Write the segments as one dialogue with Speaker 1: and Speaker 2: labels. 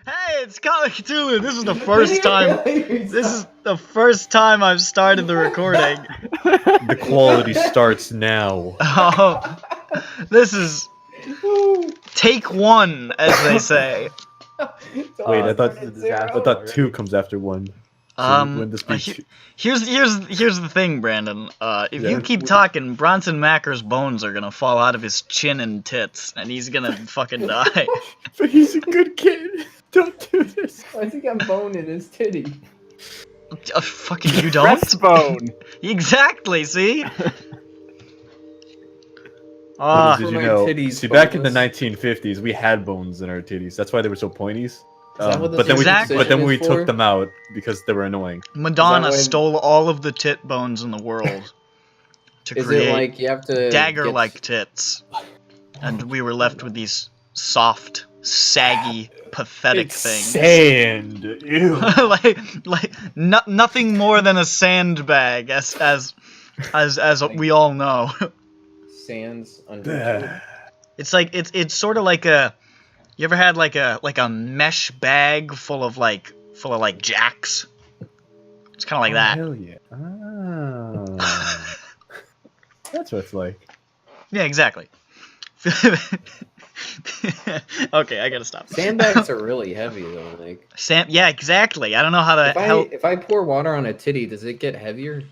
Speaker 1: Hey, it's Call of Cthulhu. This is the first time. This is the first time I've started the recording.
Speaker 2: The quality starts now.
Speaker 1: Oh, this is take one, as they say.
Speaker 2: Wait, I thought two comes after one. So when this be two?
Speaker 1: Here's the thing, Brandon. If you keep talking, Bronson Macker's bones are gonna fall out of his chin and tits, and he's gonna fucking die.
Speaker 2: But he's a good kid. Don't do this.
Speaker 3: Why's he got bone in his titty?
Speaker 1: Fucking you don't?
Speaker 4: Breastbone.
Speaker 1: Exactly. See.
Speaker 2: Little did you
Speaker 3: my
Speaker 2: know?
Speaker 3: titties
Speaker 2: See, back in the
Speaker 3: boneless.
Speaker 2: 1950s, we had bones in our titties. That's why they were so pointies.
Speaker 3: that what the
Speaker 2: But then
Speaker 1: circumcision
Speaker 2: we
Speaker 3: is for?
Speaker 2: took them out because they were annoying.
Speaker 1: Madonna
Speaker 3: why-
Speaker 1: stole all of the tit bones in the world to
Speaker 3: Is
Speaker 1: create
Speaker 3: it like you have to
Speaker 1: dagger-like tits, and we were left with these soft, saggy, pathetic things.
Speaker 2: Sand. Ew.
Speaker 1: Nothing more than a sandbag, as we all know.
Speaker 3: sands under?
Speaker 1: It's like it's sort of like a. You ever had like a mesh bag full of jacks? It's kind of like that.
Speaker 2: Hell yeah. Ah. That's what it's like.
Speaker 1: Yeah, exactly. Okay, I gotta stop.
Speaker 3: Sandbags are really heavy though. Like
Speaker 1: Yeah, exactly. I don't know how the hell.
Speaker 3: if I pour water on a titty, does it get heavier?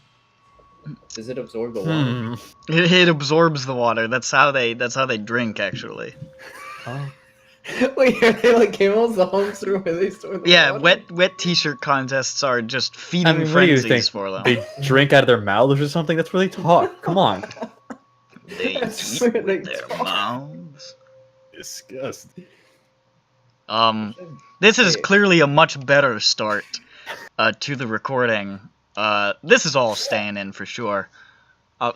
Speaker 3: Does it absorb the water?
Speaker 1: It absorbs the water. That's how they drink, actually.
Speaker 2: Oh.
Speaker 3: Wait, are they like camels? The homes through where they store the
Speaker 1: Yeah,
Speaker 3: water?
Speaker 1: wet t-shirt contests are just feeding
Speaker 2: I mean, what do you
Speaker 1: frenzies
Speaker 2: think?
Speaker 1: for them.
Speaker 2: They drink out of their mouths or something? That's where they talk. Come on.
Speaker 1: They
Speaker 3: That's
Speaker 1: eat
Speaker 3: where
Speaker 1: with
Speaker 3: they
Speaker 1: their
Speaker 3: talk.
Speaker 2: Disgusting.
Speaker 1: mouths. This is clearly a much better start to the recording. This is all staying in for sure.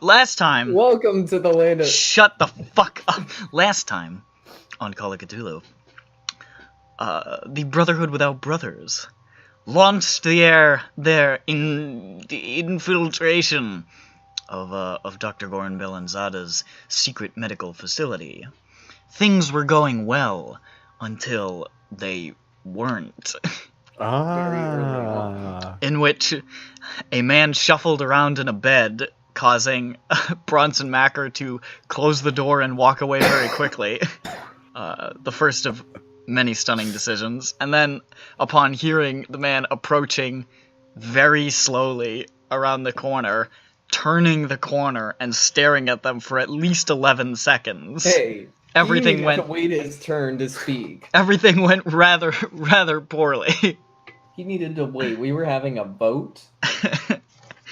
Speaker 1: Last time...
Speaker 3: Welcome to the land of.
Speaker 1: Shut the fuck up! Last time on Call of Cthulhu, the Brotherhood without brothers launched their infiltration of Dr. Goran Belenzada's secret medical facility. Things were going well until they weren't.
Speaker 2: Ah.
Speaker 1: In which a man shuffled around in a bed, causing Bronson Macker to close the door and walk away very quickly. The first of many stunning decisions. And then, upon hearing the man approaching very slowly around the corner, turning the corner and staring at them for at least 11 seconds.
Speaker 3: Hey,
Speaker 1: Everything
Speaker 3: he
Speaker 1: went-
Speaker 3: needed to wait his turn to speak.
Speaker 1: Everything went rather poorly.
Speaker 3: He needed to wait. We were having a vote,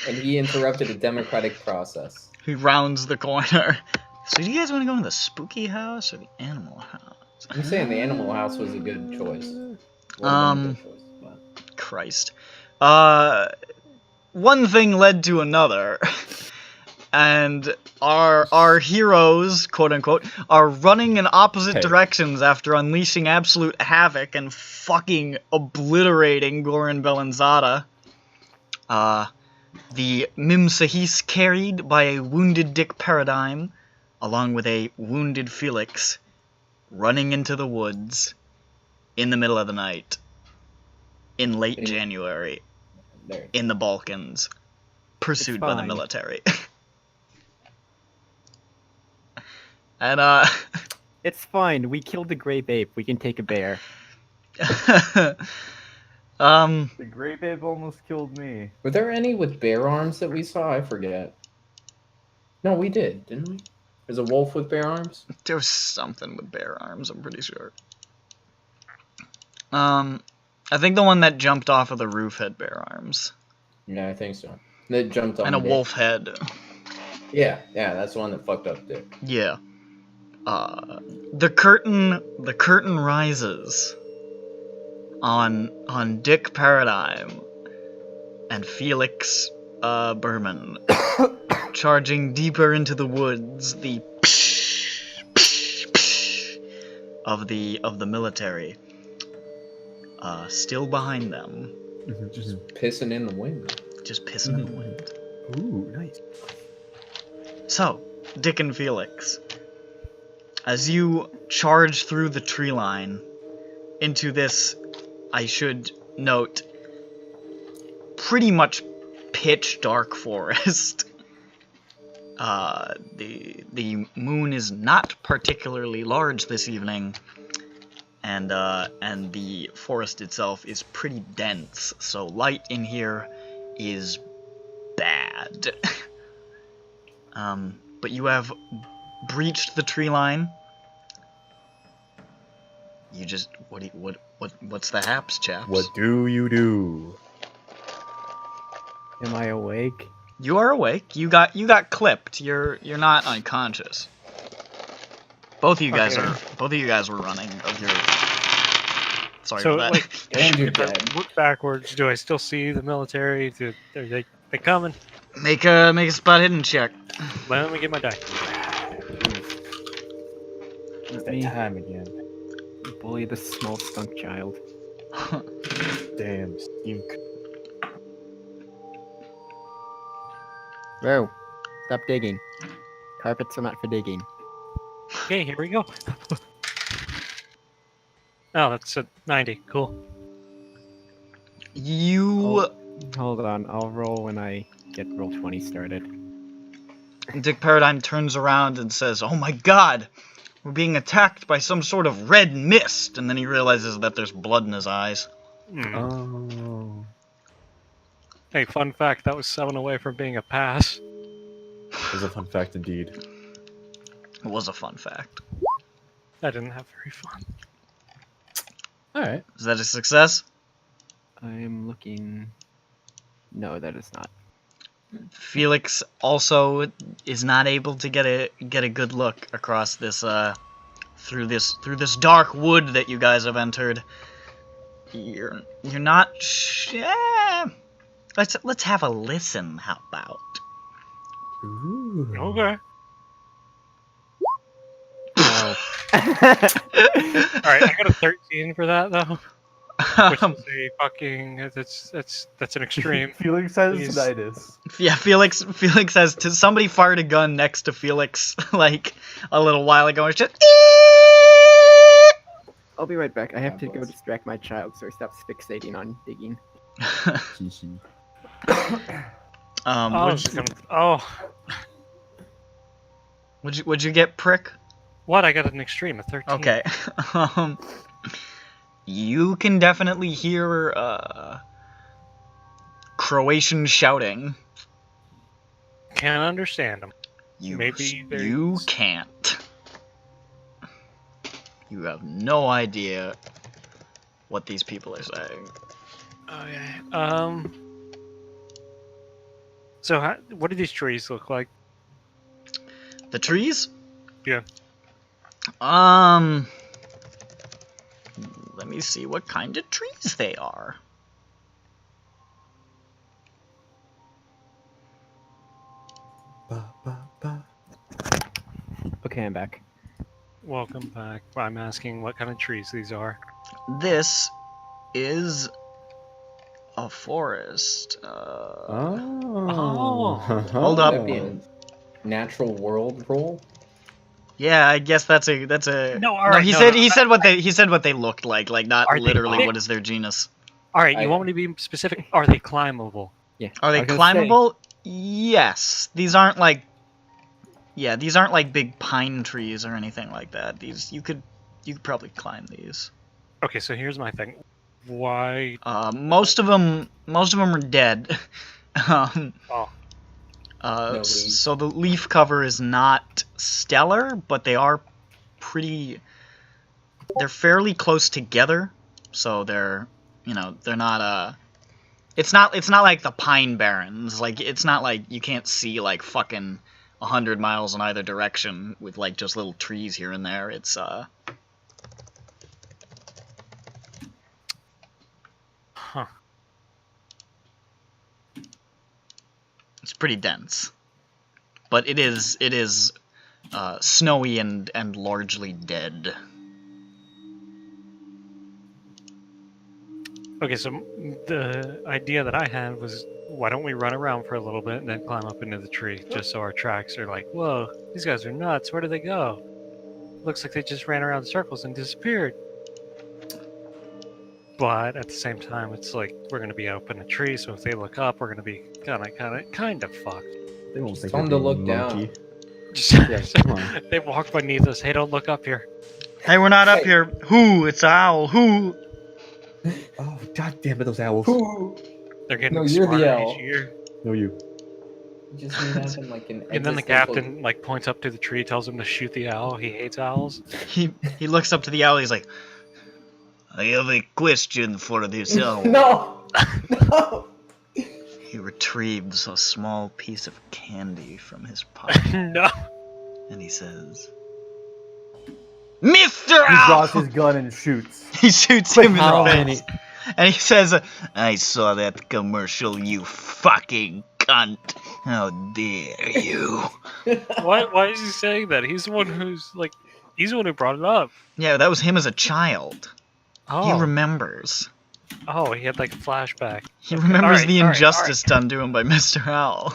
Speaker 3: and he interrupted a democratic process.
Speaker 1: He rounds the corner. So do you guys want to go in the spooky house or the animal house?
Speaker 3: I'm saying the animal house was a good choice.
Speaker 1: Christ. One thing led to another. And our heroes, quote unquote, are running in opposite directions after unleashing absolute havoc and fucking obliterating Goran Belenzada. The Mims Sahis carried by a wounded Dick Peridime, along with a wounded Felix, running into the woods in the middle of the night, in late January, in the Balkans, pursued by the military. And,
Speaker 4: It's fine. We killed the grape ape. We can take a bear.
Speaker 5: The grape ape almost killed me.
Speaker 3: Were there any with bear arms that we saw? I forget. No, we did, didn't we? There's a wolf with bear arms?
Speaker 1: There was something with bear arms, I'm pretty sure. I think the one that jumped off of the roof had bear arms.
Speaker 3: Yeah, I think so. That jumped on
Speaker 1: And a
Speaker 3: Dick.
Speaker 1: wolf head.
Speaker 3: Yeah, that's the one that fucked up Dick.
Speaker 1: Yeah. The curtain rises on Dick Peridime and Felix Birman charging deeper into the woods, the of the military still behind them,
Speaker 3: Just pissing in the wind.
Speaker 1: just pissing in the wind.
Speaker 2: Ooh, nice.
Speaker 1: So, Dick and Felix, as you charge through the tree line into this I should note, pretty much pitch dark forest. The moon is not particularly large this evening, and the forest itself is pretty dense, so light in here is bad. But you have breached the tree line. You just what's the haps, chaps?
Speaker 2: What do you do?
Speaker 4: Am I awake?
Speaker 1: You are awake. You got clipped. You're not unconscious. Both of you guys were running of your. Sorry
Speaker 5: So,
Speaker 1: about that.
Speaker 5: like,
Speaker 3: And you're
Speaker 5: if I
Speaker 3: dead.
Speaker 5: look backwards, do I still see the military? Are they coming?
Speaker 1: Make a spot hidden check.
Speaker 5: Let me get my die.
Speaker 2: It's
Speaker 4: Me.
Speaker 2: that time again.
Speaker 4: Bully the small skunk child.
Speaker 2: Damn, stink.
Speaker 4: Whoa. Stop digging. Carpets are not for digging.
Speaker 5: Okay, here we go. Oh, that's a 90. Cool.
Speaker 1: You,
Speaker 4: Hold on, I'll roll when I get roll 20 started.
Speaker 1: Dick Peridime turns around and says, "Oh my God, we're being attacked by some sort of red mist," and then he realizes that there's blood in his eyes.
Speaker 2: Oh.
Speaker 5: Hey, fun fact, that was 7 away from being a pass.
Speaker 2: That's a fun fact indeed.
Speaker 1: It was a fun fact.
Speaker 5: I didn't have very fun.
Speaker 2: Alright.
Speaker 1: Is that a success?
Speaker 4: I'm looking... No, that is not.
Speaker 1: Felix also is not able to get a good look across this through this dark wood that you guys have entered. You're not let's have a listen. How about?
Speaker 2: Ooh.
Speaker 5: Okay.
Speaker 4: Oh.
Speaker 5: Alright, I got a 13 for that, though. Which is a fucking... That's an extreme.
Speaker 2: Felix has
Speaker 5: Please.
Speaker 2: tinnitus.
Speaker 1: Yeah, Felix has somebody fired a gun next to Felix like a little while ago. And it's just.
Speaker 4: I'll be right back. I have to go distract my child so he stops fixating on digging.
Speaker 1: Would you get, prick?
Speaker 5: What? I got an extreme, a 13.
Speaker 1: Okay. You can definitely hear Croatian shouting.
Speaker 5: Can't understand them.
Speaker 1: You
Speaker 5: Maybe
Speaker 1: can't. You have no idea what these people are saying.
Speaker 5: Okay. So, what do these trees look like?
Speaker 1: The trees?
Speaker 5: Yeah.
Speaker 1: Let me see what kind of trees they are.
Speaker 4: Okay, I'm back.
Speaker 5: Welcome back. I'm asking what kind of trees these are.
Speaker 1: This is a forest.
Speaker 2: Oh.
Speaker 1: Hold up.
Speaker 3: That'd be a natural world roll.
Speaker 1: Yeah, I guess that's a.
Speaker 5: No, all right,
Speaker 1: he
Speaker 5: no,
Speaker 1: said
Speaker 5: no,
Speaker 1: he said what they looked like not
Speaker 5: Are they
Speaker 1: literally
Speaker 5: big?
Speaker 1: what is their genus.
Speaker 5: Alright, you want me to be specific? Are they climbable?
Speaker 4: Yeah.
Speaker 1: Are they
Speaker 4: I was gonna
Speaker 1: climbable? Yes. These aren't like. Yeah, these aren't like big pine trees or anything like that. These you could probably climb these.
Speaker 5: Okay, so here's my thing. Why?
Speaker 1: Most of them are dead.
Speaker 5: Oh.
Speaker 3: No leaves.
Speaker 1: So the leaf cover is not stellar, but they are pretty. They're fairly close together, so they're they're not It's not like the Pine Barrens. Like it's not like you can't see like fucking 100 miles in either direction with like just little trees here and there. It's
Speaker 5: Huh.
Speaker 1: It's pretty dense, but it is snowy and largely dead.
Speaker 5: Okay, so the idea that I had was, why don't we run around for a little bit and then climb up into the tree, just so our tracks are like, whoa, these guys are nuts, where did they go? Looks like they just ran around in circles and disappeared. But at the same time, it's like we're gonna be up in a tree, so if they look up, we're gonna be kind of fucked.
Speaker 2: They won't think
Speaker 3: Tell
Speaker 2: you're
Speaker 3: them to
Speaker 2: being
Speaker 3: look
Speaker 2: monkey.
Speaker 3: down.
Speaker 4: Yeah, come on.
Speaker 5: They walk beneath us. Hey, don't look up here.
Speaker 1: Hey, we're not up
Speaker 3: Hey.
Speaker 1: here. Who? It's an owl. Who?
Speaker 2: Oh, god damn it, those owls.
Speaker 3: Ooh.
Speaker 5: They're getting
Speaker 3: No, you're the
Speaker 5: smarter
Speaker 3: owl.
Speaker 5: each year.
Speaker 2: No, you.
Speaker 3: You just need nothing like an
Speaker 5: And then the
Speaker 3: existential-
Speaker 5: captain like points up to the tree, tells him to shoot the owl. He hates owls.
Speaker 1: He looks up to the owl. He's like, I have a question for this owl.
Speaker 3: No! No!
Speaker 1: He retrieves a small piece of candy from his pocket,
Speaker 5: No.
Speaker 1: and he says, Mr.
Speaker 2: He
Speaker 1: Owl!
Speaker 2: draws his gun and shoots.
Speaker 1: He shoots him in
Speaker 2: how
Speaker 1: the
Speaker 2: many-
Speaker 1: face. And he says, I saw that commercial, you fucking cunt. How dare you?
Speaker 5: Why is he saying that? He's the one who's like, he's the one who brought it up.
Speaker 1: Yeah, that was him as a child.
Speaker 5: Oh.
Speaker 1: He remembers.
Speaker 5: Oh, he had like a flashback.
Speaker 1: He remembers
Speaker 5: Alright,
Speaker 1: the
Speaker 5: alright,
Speaker 1: injustice done to him by Mr. Owl.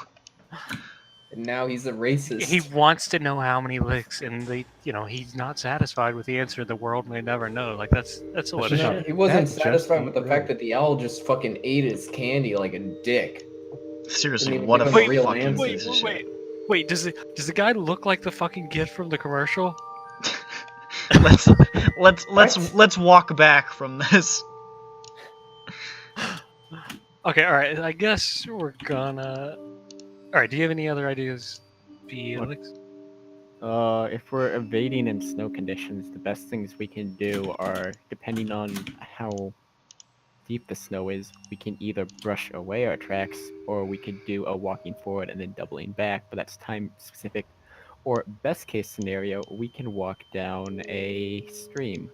Speaker 3: And now he's a racist.
Speaker 5: He wants to know how many licks, and he's not satisfied with the answer. The world may never know. Like that's all it
Speaker 2: That's
Speaker 5: is.
Speaker 2: not-
Speaker 3: He wasn't
Speaker 2: That's just
Speaker 3: satisfied with the
Speaker 2: right.
Speaker 3: fact that the owl just fucking ate his candy like a dick.
Speaker 1: Seriously,
Speaker 3: Didn't even
Speaker 1: what a
Speaker 3: give him a real
Speaker 1: fucking
Speaker 3: answer.
Speaker 1: piece of shit.
Speaker 5: Wait. Does the guy look like the fucking kid from the commercial?
Speaker 1: Let's walk back from this.
Speaker 5: Okay, all right. I guess we're gonna. All right. Do you have any other ideas, Felix?
Speaker 4: If we're evading in snow conditions, the best things we can do are, depending on how deep the snow is, we can either brush away our tracks, or we could do a walking forward and then doubling back, but that's time specific. Or best case scenario, we can walk down a stream.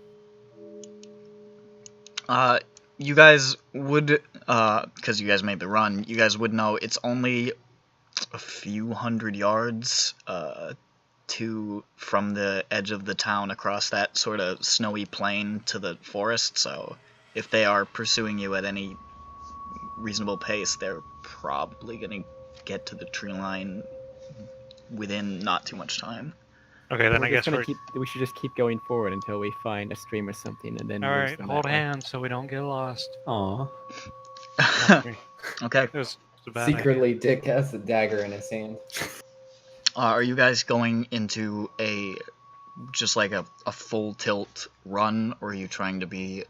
Speaker 1: You guys would, because you guys made the run, you guys would know it's only a few hundred yards, from the edge of the town across that sort of snowy plain to the forest, so if they are pursuing you at any reasonable pace, they're probably gonna get to the tree line within not too much time.
Speaker 5: Okay, then
Speaker 4: We're
Speaker 5: I
Speaker 4: just
Speaker 5: guess
Speaker 4: gonna
Speaker 5: we're.
Speaker 4: we should just keep going forward until we find a stream or something, and then
Speaker 5: All
Speaker 4: move
Speaker 5: right,
Speaker 4: them
Speaker 5: hold
Speaker 4: that way.
Speaker 5: hands so we don't get lost.
Speaker 2: Aw.
Speaker 1: Okay,
Speaker 5: It was a bad idea.
Speaker 3: Secretly, Dick has a dagger in his hand.
Speaker 1: are you guys going into just like a full tilt run, or are you trying to be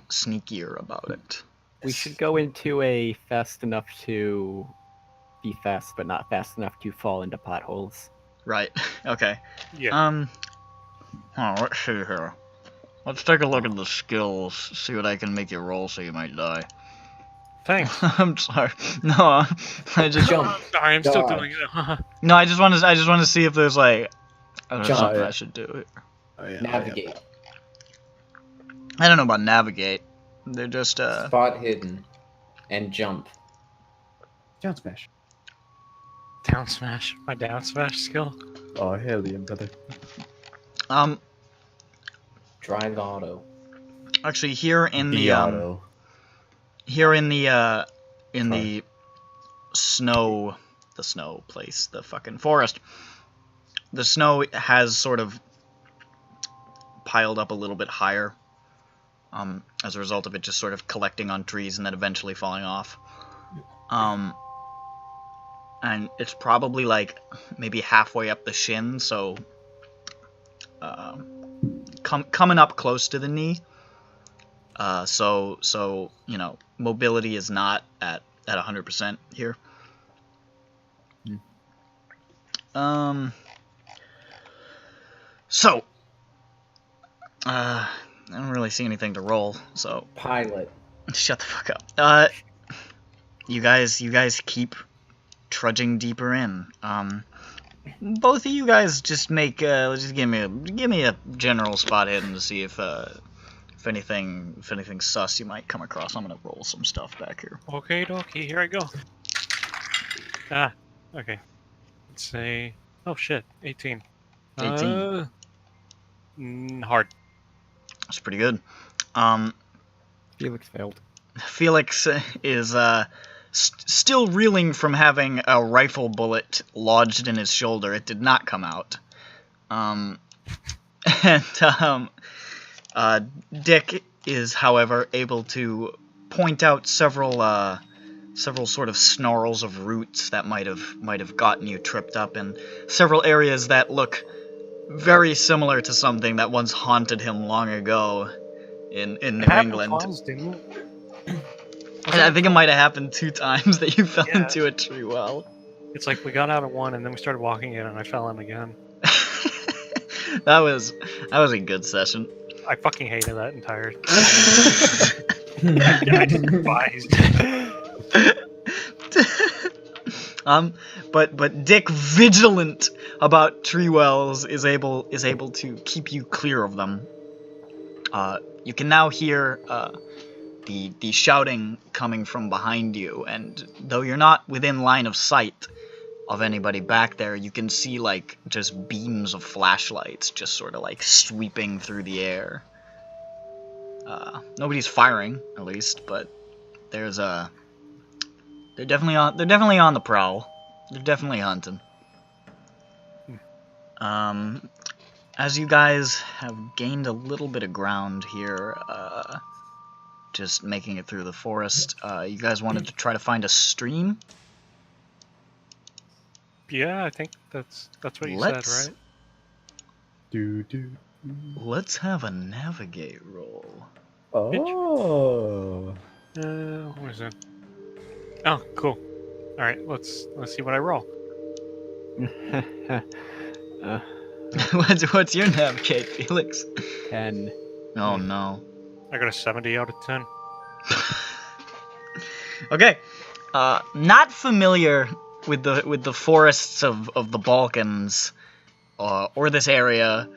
Speaker 1: sneakier about it?
Speaker 4: We should go into a fast enough to be fast, but not fast enough to fall into potholes.
Speaker 1: Right, okay.
Speaker 5: Yeah.
Speaker 1: Let's see here. Let's take a look at the skills, see what I can make you roll so you might die.
Speaker 5: Thanks.
Speaker 1: I'm sorry. No, I just
Speaker 3: Jump.
Speaker 5: Sorry, I'm still
Speaker 3: Dodge.
Speaker 5: doing it.
Speaker 1: no, I just want to see if there's like there's
Speaker 3: Jump.
Speaker 1: something
Speaker 2: Yeah.
Speaker 1: I should do here.
Speaker 2: Oh, yeah.
Speaker 3: Navigate.
Speaker 1: I don't know about navigate. They're just
Speaker 3: Spot hidden. And jump.
Speaker 2: Down smash.
Speaker 5: Down smash. My down smash skill.
Speaker 2: Oh, hell yeah, brother.
Speaker 3: Drive auto.
Speaker 1: actually here in the
Speaker 2: auto.
Speaker 1: here in the snow place, the fucking forest. The snow has sort of piled up a little bit higher, as a result of it just sort of collecting on trees and then eventually falling off. And it's probably like maybe halfway up the shin, so coming up close to the knee. So you know, mobility is not at 100% here. So I don't really see anything to roll, so
Speaker 3: Pilot.
Speaker 1: shut the fuck up. You guys keep trudging deeper in. Both of you guys just make just give me a general spot hidden to see if anything sus you might come across. I'm gonna roll some stuff back here.
Speaker 5: Okay, dokie, here I go. Ah, okay. Let's say. Oh shit, 18.
Speaker 1: 18.
Speaker 5: Hard.
Speaker 1: That's pretty good.
Speaker 4: Felix failed.
Speaker 1: Felix is still reeling from having a rifle bullet lodged in his shoulder. It did not come out. Dick, is, however, able to point out several sort of snarls of roots that might have gotten you tripped up in several areas that look very similar to something that once haunted him long ago in New England.
Speaker 5: Twice, didn't it?
Speaker 1: I think it might have happened 2 times that you fell
Speaker 5: Yeah.
Speaker 1: into a tree well.
Speaker 5: It's like we got out of one and then we started walking in and I fell in again.
Speaker 1: that was a good session.
Speaker 5: I fucking hated that entire. I despised it.
Speaker 1: But Dick, vigilant about tree wells, is able to keep you clear of them. You can now hear the shouting coming from behind you, and though you're not within line of sight of anybody back there, you can see like just beams of flashlights just sort of like sweeping through the air. Nobody's firing, at least, but they're definitely on the prowl. They're definitely hunting. As you guys have gained a little bit of ground here, just making it through the forest, you guys wanted to try to find a stream?
Speaker 5: Yeah, I think that's what you said, right?
Speaker 1: Let's have a navigate roll.
Speaker 2: Oh.
Speaker 5: What is it? Oh, cool. All right, let's see what I roll.
Speaker 1: What's your navigate, Felix?
Speaker 4: 10.
Speaker 1: Oh no.
Speaker 5: I got a 70 out of 10.
Speaker 1: Okay. Not familiar with the forests of the Balkans, or this area,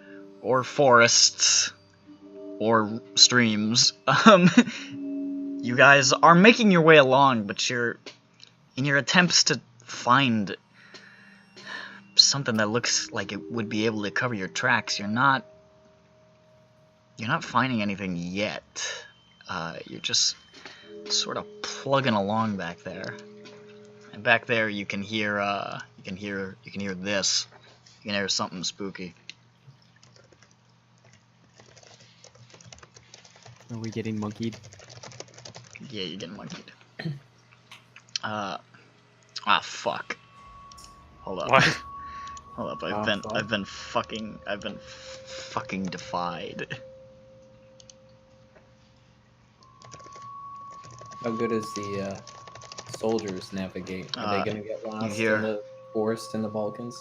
Speaker 1: or forests, or streams. You guys are making your way along, but in your attempts to find something that looks like it would be able to cover your tracks, you're not finding anything yet. You're just sort of plugging along back there. And back there you can hear this. You can hear something spooky.
Speaker 4: Are we getting monkeyed?
Speaker 1: Yeah, you're getting monkeyed. Fuck. Hold up.
Speaker 5: What?
Speaker 1: Hold up. I've been fucking defied.
Speaker 3: How good is the soldiers navigate? Are they gonna get lost in the forest in the Balkans?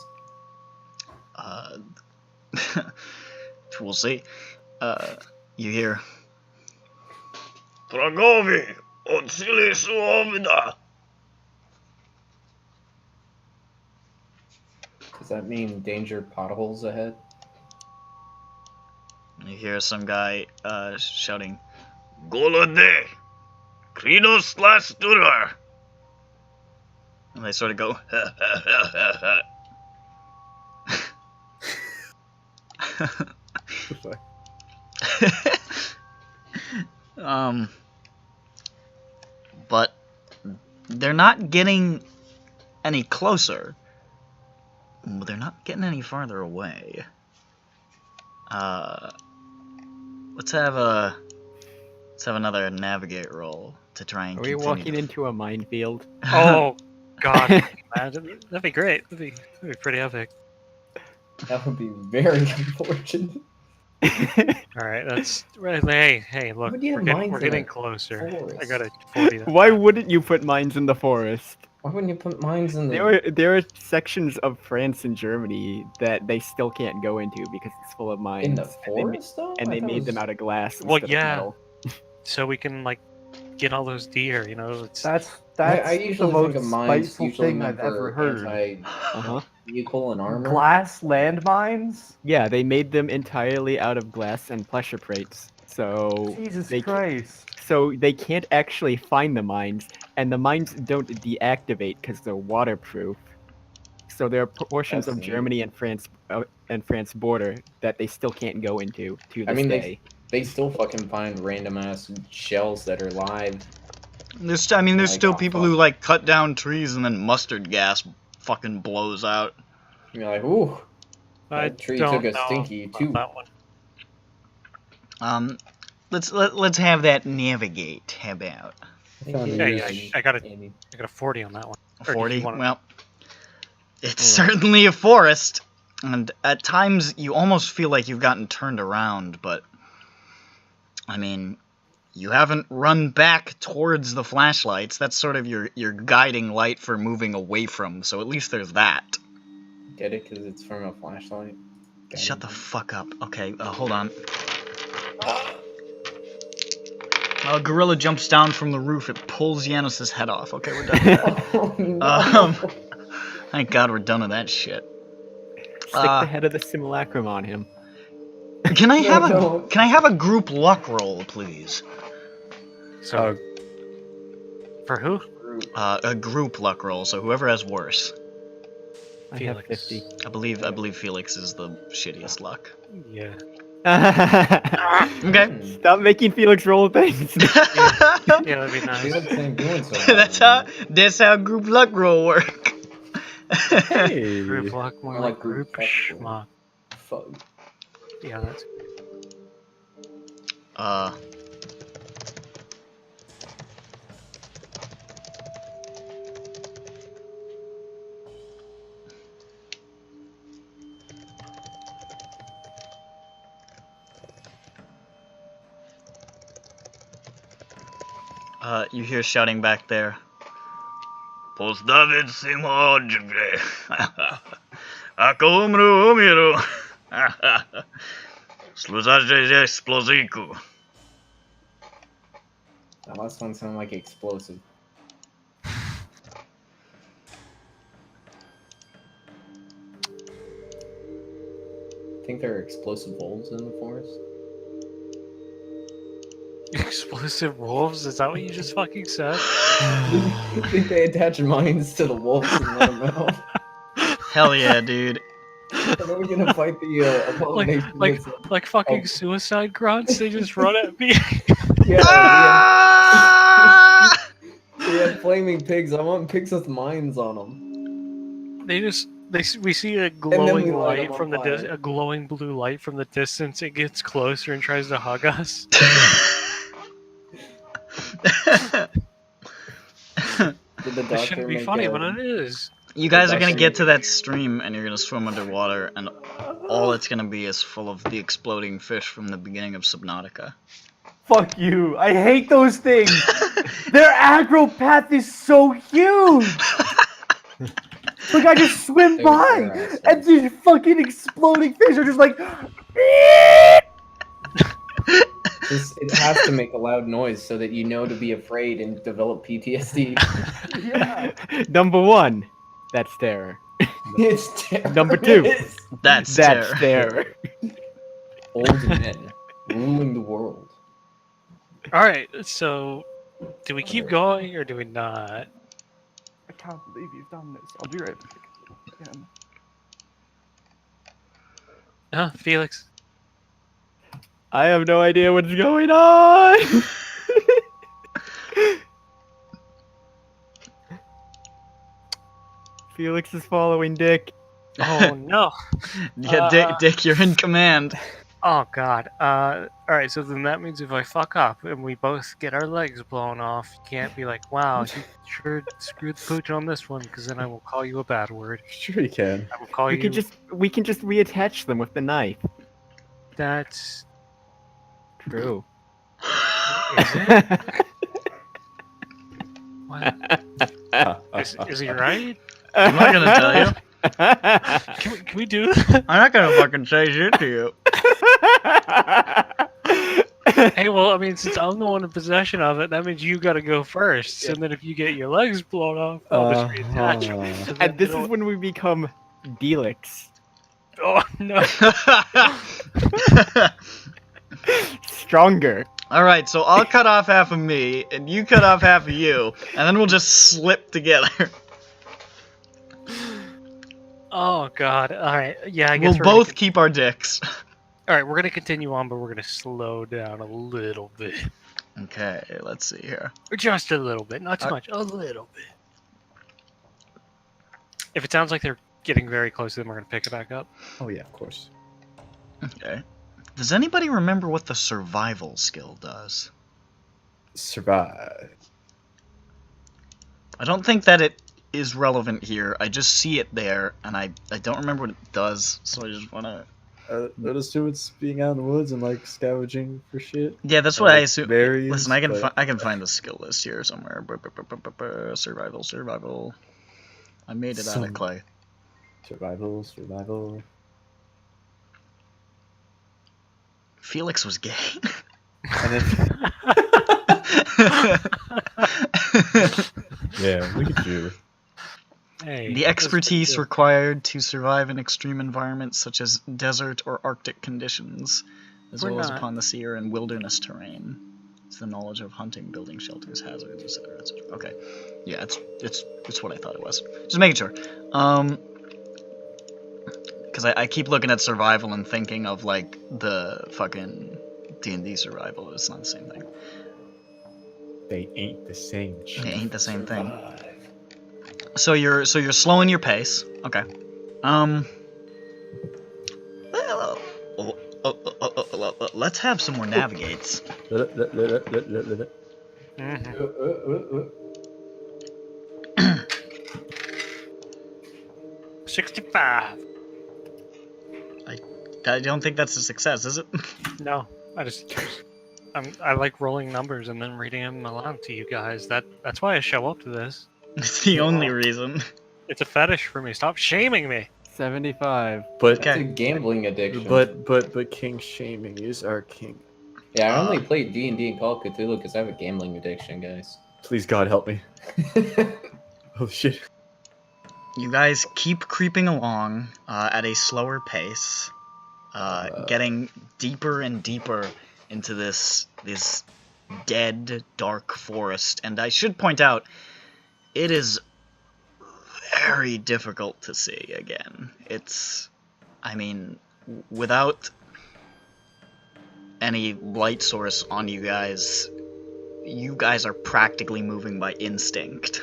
Speaker 1: We'll see. You hear Dragovi, odsili su ovda.
Speaker 3: Does that mean danger potholes ahead?
Speaker 1: You hear some guy shouting, Golode, Kridos Lasturar. And they sort of go, ha ha ha ha ha. But they're not getting any closer. They're not getting any farther away. Let's have another navigate roll to try and.
Speaker 4: Are we walking into a minefield?
Speaker 5: Oh God, imagine. That'd be great. That'd be pretty epic.
Speaker 3: That would be very unfortunate.
Speaker 5: All right, that's right. Hey, look,
Speaker 3: Would you have
Speaker 5: we're
Speaker 3: mines
Speaker 5: getting
Speaker 3: in a
Speaker 5: closer.
Speaker 3: forest?
Speaker 5: I got a 40.
Speaker 4: Why wouldn't you put mines in the forest?
Speaker 3: Why wouldn't you put mines in the...
Speaker 4: There are sections of France and Germany that they still can't go into because it's full of mines.
Speaker 3: In the forest, though?
Speaker 4: And
Speaker 3: I
Speaker 4: they
Speaker 3: thought it
Speaker 4: made
Speaker 3: was-
Speaker 4: them out of glass
Speaker 5: Well,
Speaker 4: instead
Speaker 5: yeah.
Speaker 4: of metal.
Speaker 5: So we can like get all those deer. You know, it's
Speaker 6: That's
Speaker 3: I usually
Speaker 6: the
Speaker 3: think of
Speaker 6: most
Speaker 3: mines
Speaker 6: spiteful
Speaker 3: usually
Speaker 6: thing
Speaker 3: meant
Speaker 6: I've ever
Speaker 3: for
Speaker 6: heard.
Speaker 4: Uh-huh.
Speaker 3: anti-vehicle and armor.
Speaker 6: Glass landmines?
Speaker 4: Yeah, they made them entirely out of glass and pressure plates. So
Speaker 6: Jesus
Speaker 4: they
Speaker 6: Christ.
Speaker 4: So they can't actually find the mines, and the mines don't deactivate because they're waterproof. So there are portions
Speaker 3: That's
Speaker 4: of
Speaker 3: neat.
Speaker 4: Germany and France border that they still can't go into to this day.
Speaker 3: They still fucking find random ass shells that are live.
Speaker 1: There's
Speaker 3: Like,
Speaker 1: still
Speaker 3: oh,
Speaker 1: people
Speaker 3: fuck.
Speaker 1: who like cut down trees and then mustard gas fucking blows out.
Speaker 3: You're like, ooh,
Speaker 5: I
Speaker 3: that tree
Speaker 5: don't
Speaker 3: took a
Speaker 5: know
Speaker 3: stinky
Speaker 5: about
Speaker 3: too.
Speaker 5: that one.
Speaker 1: let's have that navigate. How about
Speaker 5: I got a 40 on that one. Or do you
Speaker 1: 40?
Speaker 5: wanna-
Speaker 1: Well, it's certainly a forest, and at times you almost feel like you've gotten turned around. But I mean, you haven't run back towards the flashlights. That's sort of your guiding light for moving away from. So at least there's that.
Speaker 3: Get it? Because it's from a flashlight.
Speaker 1: Shut the fuck up. Okay, hold on. Gorilla jumps down from the roof. It pulls Janos' head off. Okay, we're done.
Speaker 3: Oh, no.
Speaker 1: Thank God we're done with that shit.
Speaker 4: Stick the head of the simulacrum on him.
Speaker 1: Can I have
Speaker 3: No.
Speaker 1: Can I have a group luck roll, please?
Speaker 5: So, for who?
Speaker 1: A group luck roll. So whoever has worse.
Speaker 4: I have
Speaker 5: Felix.
Speaker 4: 50.
Speaker 1: I believe Felix is the shittiest luck.
Speaker 5: Yeah.
Speaker 1: Okay.
Speaker 4: Stop making Felix roll things.
Speaker 5: Yeah, that'd be nice.
Speaker 3: Felix ain't doing so
Speaker 1: that's how group luck roll work.
Speaker 2: Hey.
Speaker 5: Group luck, more
Speaker 3: I
Speaker 5: like
Speaker 3: like group
Speaker 5: group
Speaker 3: fuck.
Speaker 5: schmuck.
Speaker 3: Fuck.
Speaker 5: Yeah, that's.
Speaker 1: You hear shouting back there. Postavit si možete. Ako umru, umiru. Služaže explozíku.
Speaker 3: That last one sounded like explosive. Think there are explosive wolves in the forest?
Speaker 5: Explosive wolves? Is that what you just fucking said?
Speaker 3: I think they attach mines to the wolves and let them out.
Speaker 1: Hell yeah, dude.
Speaker 3: And then we're gonna fight the abomination.
Speaker 5: Like fucking
Speaker 3: Oh.
Speaker 5: suicide grunts? They just run at me.
Speaker 3: Yeah,
Speaker 1: Ah!
Speaker 3: we had flaming pigs. I want pigs with mines on them.
Speaker 5: We see a
Speaker 3: we
Speaker 5: glowing
Speaker 3: light
Speaker 5: light
Speaker 3: them
Speaker 5: from
Speaker 3: on
Speaker 5: the
Speaker 3: fire.
Speaker 5: a glowing blue light from the distance. It gets closer and tries to hug us.
Speaker 3: Did the
Speaker 5: This
Speaker 3: doctor
Speaker 5: shouldn't be
Speaker 3: make
Speaker 5: funny,
Speaker 3: a-
Speaker 5: but it is.
Speaker 1: You guys are gonna
Speaker 3: Actually-
Speaker 1: get to that stream and you're gonna swim underwater, and all it's gonna be is full of the exploding fish from the beginning of Subnautica.
Speaker 6: Fuck you. I hate those things. Their aggro path is so huge. Like I just swim
Speaker 3: They're
Speaker 6: by,
Speaker 3: assholes.
Speaker 6: and these fucking exploding fish are just like.
Speaker 3: It has to make a loud noise so that you know to be afraid and develop PTSD.
Speaker 6: Yeah.
Speaker 4: Number 1, that's terror.
Speaker 3: It's terror.
Speaker 4: Number 2,
Speaker 1: That's
Speaker 4: that's
Speaker 1: terror.
Speaker 4: terror.
Speaker 3: Old men ruling the world.
Speaker 5: Alright, so do we keep going or do we not?
Speaker 6: I can't believe you've done this. I'll be right back. Again.
Speaker 5: Huh, Felix?
Speaker 4: I have no idea what's going on. Felix is following Dick.
Speaker 5: Oh no.
Speaker 1: Yeah, Dick, you're in command.
Speaker 5: Oh god. Alright, so then that means if I fuck up and we both get our legs blown off, you can't be like, wow, you sure screwed the pooch on this one, because then I will call you a bad word.
Speaker 2: Sure you can.
Speaker 5: I will call
Speaker 4: We
Speaker 5: you.
Speaker 4: can just reattach them with the knife.
Speaker 5: That's.
Speaker 4: True.
Speaker 5: Is it? What? Is he right?
Speaker 1: I'm not gonna tell you.
Speaker 5: Can we do that?
Speaker 1: I'm not gonna fucking say shit to you.
Speaker 5: Hey, well, I mean, since I'm the one in possession of it, that means you gotta go first. And then if you get your legs blown off, I'll just reattach them. So then
Speaker 4: And this
Speaker 5: it'll-
Speaker 4: is when we become Delix.
Speaker 5: Oh, no.
Speaker 4: Stronger.
Speaker 1: Alright, so I'll cut off half of me, and you cut off half of you, and then we'll just slip together.
Speaker 5: Oh, God. Alright, yeah, I
Speaker 1: We'll
Speaker 5: guess
Speaker 1: both keep our dicks.
Speaker 5: Alright, we're gonna continue on, but we're gonna slow down a little bit.
Speaker 1: Okay, let's see here.
Speaker 5: Just a little bit, not too much, a little bit. If it sounds like they're getting very close, then we're gonna pick it back up.
Speaker 2: Oh yeah, of course.
Speaker 1: Okay. Does anybody remember what the survival skill does?
Speaker 2: Survive.
Speaker 1: I don't think that it is relevant here. I just see it there, and I don't remember what it does, so I just want to...
Speaker 2: I'd assume it's being out in the woods and like scavenging for shit.
Speaker 1: Yeah, that's what I assume.
Speaker 2: Berries,
Speaker 1: Listen, I can find the skill list here somewhere. Survival. I made it out of clay.
Speaker 2: Survival.
Speaker 1: Felix was gay.
Speaker 2: And then... yeah, look at you.
Speaker 5: Hey,
Speaker 1: The expertise required to survive in extreme environments such as desert or Arctic conditions, as well as upon the sea or in wilderness terrain. It's the knowledge of hunting, building shelters, hazards, etc., etc. Okay, yeah, it's what I thought it was. Just making sure. Because I keep looking at survival and thinking of like the fucking D&D survival. It's not the same thing.
Speaker 2: They ain't the same.
Speaker 1: They ain't the same thing. So you're slowing your pace. Okay. Let's have some more navigates.
Speaker 5: 65.
Speaker 1: I don't think that's a success, is it?
Speaker 5: No, I like rolling numbers and then reading them aloud to you guys. That's why I show up to this.
Speaker 1: It's the only reason.
Speaker 5: It's a fetish for me. Stop shaming me.
Speaker 4: 75.
Speaker 2: But
Speaker 3: It's a gambling addiction.
Speaker 2: but king shaming is our king.
Speaker 3: Yeah, I only play D&D and Call of Cthulhu because I have a gambling addiction, guys.
Speaker 2: Please God help me. Holy shit.
Speaker 1: You guys keep creeping along at a slower pace, getting deeper and deeper into this dead, dark forest. And I should point out, it is very difficult to see again. I mean, without any light source on you guys are practically moving by instinct.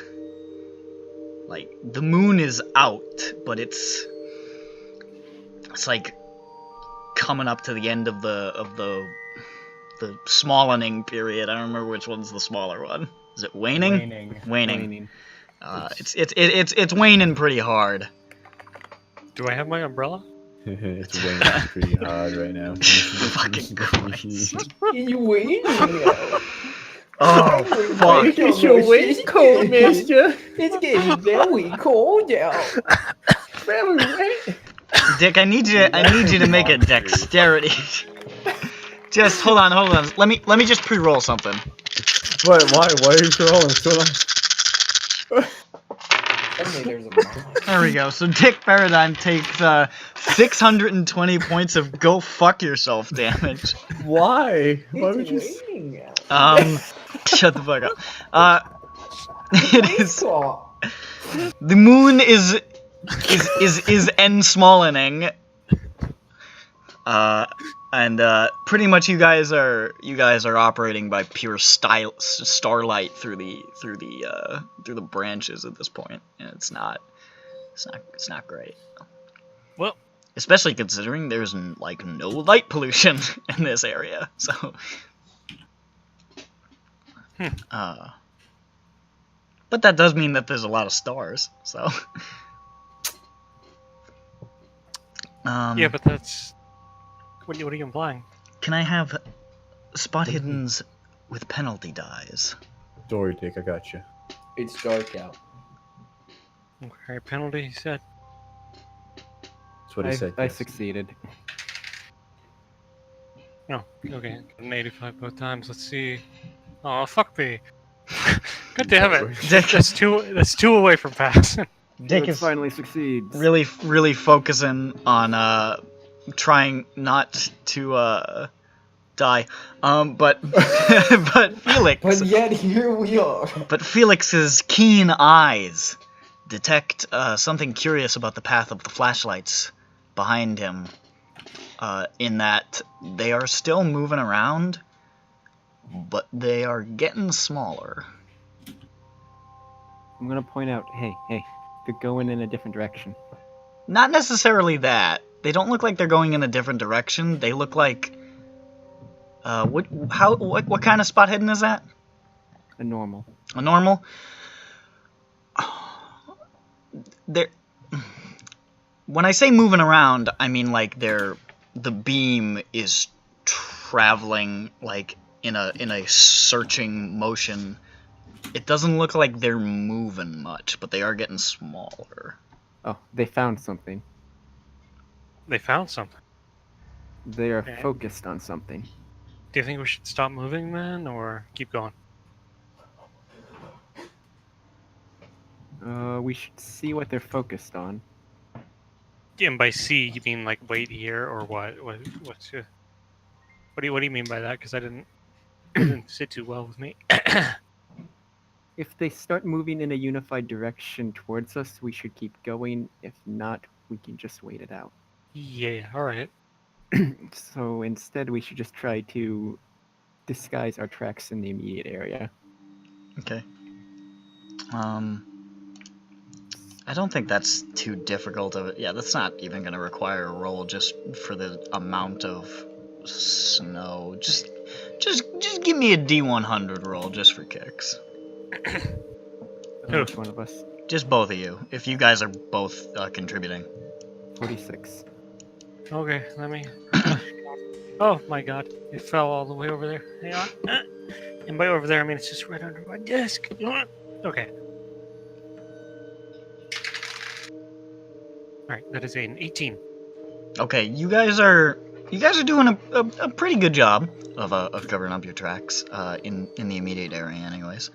Speaker 1: Like, the moon is out, but it's like coming up to the end of the smallening period. I don't remember which one's the smaller one. Is it waning? Waning. It's waning pretty hard.
Speaker 5: Do I have my umbrella?
Speaker 2: It's waning pretty hard right now.
Speaker 1: Fucking Christ.
Speaker 3: You waiting?
Speaker 1: Oh, fuck.
Speaker 3: It's your waistcoat, mister. It's getting very cold out.
Speaker 1: Dick, I need you to make a dexterity. Just hold on. Let me just pre-roll something.
Speaker 2: What? Why are you rolling? What's going on?
Speaker 1: There we go. So Dick Peridime takes 620 points of go fuck yourself damage.
Speaker 2: Why? Why would you?
Speaker 1: Shut the fuck up. It is. The moon is ensmallening. And pretty much you guys are operating by pure starlight through the branches at this point, and it's not great.
Speaker 5: Well,
Speaker 1: especially considering there's like no light pollution in this area, so. But that does mean that there's a lot of stars, so.
Speaker 5: Yeah, but that's. What are you implying?
Speaker 1: Can I have spot hiddens with penalty dies?
Speaker 2: Dory Dick, I got you.
Speaker 3: It's dark out.
Speaker 5: Okay, penalty, he said.
Speaker 2: That's what he said.
Speaker 4: I
Speaker 2: yes.
Speaker 4: succeeded.
Speaker 5: No, okay, an 85 both times. Let's see. Oh, fuck me. God damn it.
Speaker 1: Dick,
Speaker 5: That's two away from pass.
Speaker 1: Dick is
Speaker 4: finally succeeds.
Speaker 1: really focusing on trying not to die. But Felix.
Speaker 3: But yet here we are.
Speaker 1: But Felix's keen eyes detect something curious about the path of the flashlights behind him. In that they are still moving around, but they are getting smaller.
Speaker 4: I'm gonna point out, hey, they're going in a different direction.
Speaker 1: Not necessarily that. They don't look like they're going in a different direction. They look like What kind of spot hidden is that?
Speaker 4: A normal.
Speaker 1: A normal? There. When I say moving around, I mean like the beam is traveling like in a searching motion. It doesn't look like they're moving much, but they are getting smaller.
Speaker 4: Oh, they found something.
Speaker 5: They found something.
Speaker 4: They are
Speaker 5: Okay.
Speaker 4: focused on something.
Speaker 5: Do you think we should stop moving then, or keep going?
Speaker 4: We should see what they're focused on.
Speaker 5: And by see, you mean like wait here, or what? What's your... What do you mean by that? Because it didn't sit too well with me.
Speaker 4: If they start moving in a unified direction towards us, we should keep going. If not, we can just wait it out.
Speaker 5: Yeah, alright.
Speaker 4: So instead, we should just try to disguise our tracks in the immediate area.
Speaker 1: Okay. I don't think that's too difficult of it. Yeah, that's not even going to require a roll just for the amount of snow. Just give me a D100 roll just for kicks.
Speaker 4: Which one of us?
Speaker 1: Just both of you, if you guys are both contributing.
Speaker 4: 46.
Speaker 5: Okay, let me... Oh my god, it fell all the way over there. Hang on. And by over there, I mean it's just right under my desk. Okay. Alright, that is an 18.
Speaker 1: Okay, you guys are doing a pretty good job of covering up your tracks in the immediate area, anyways.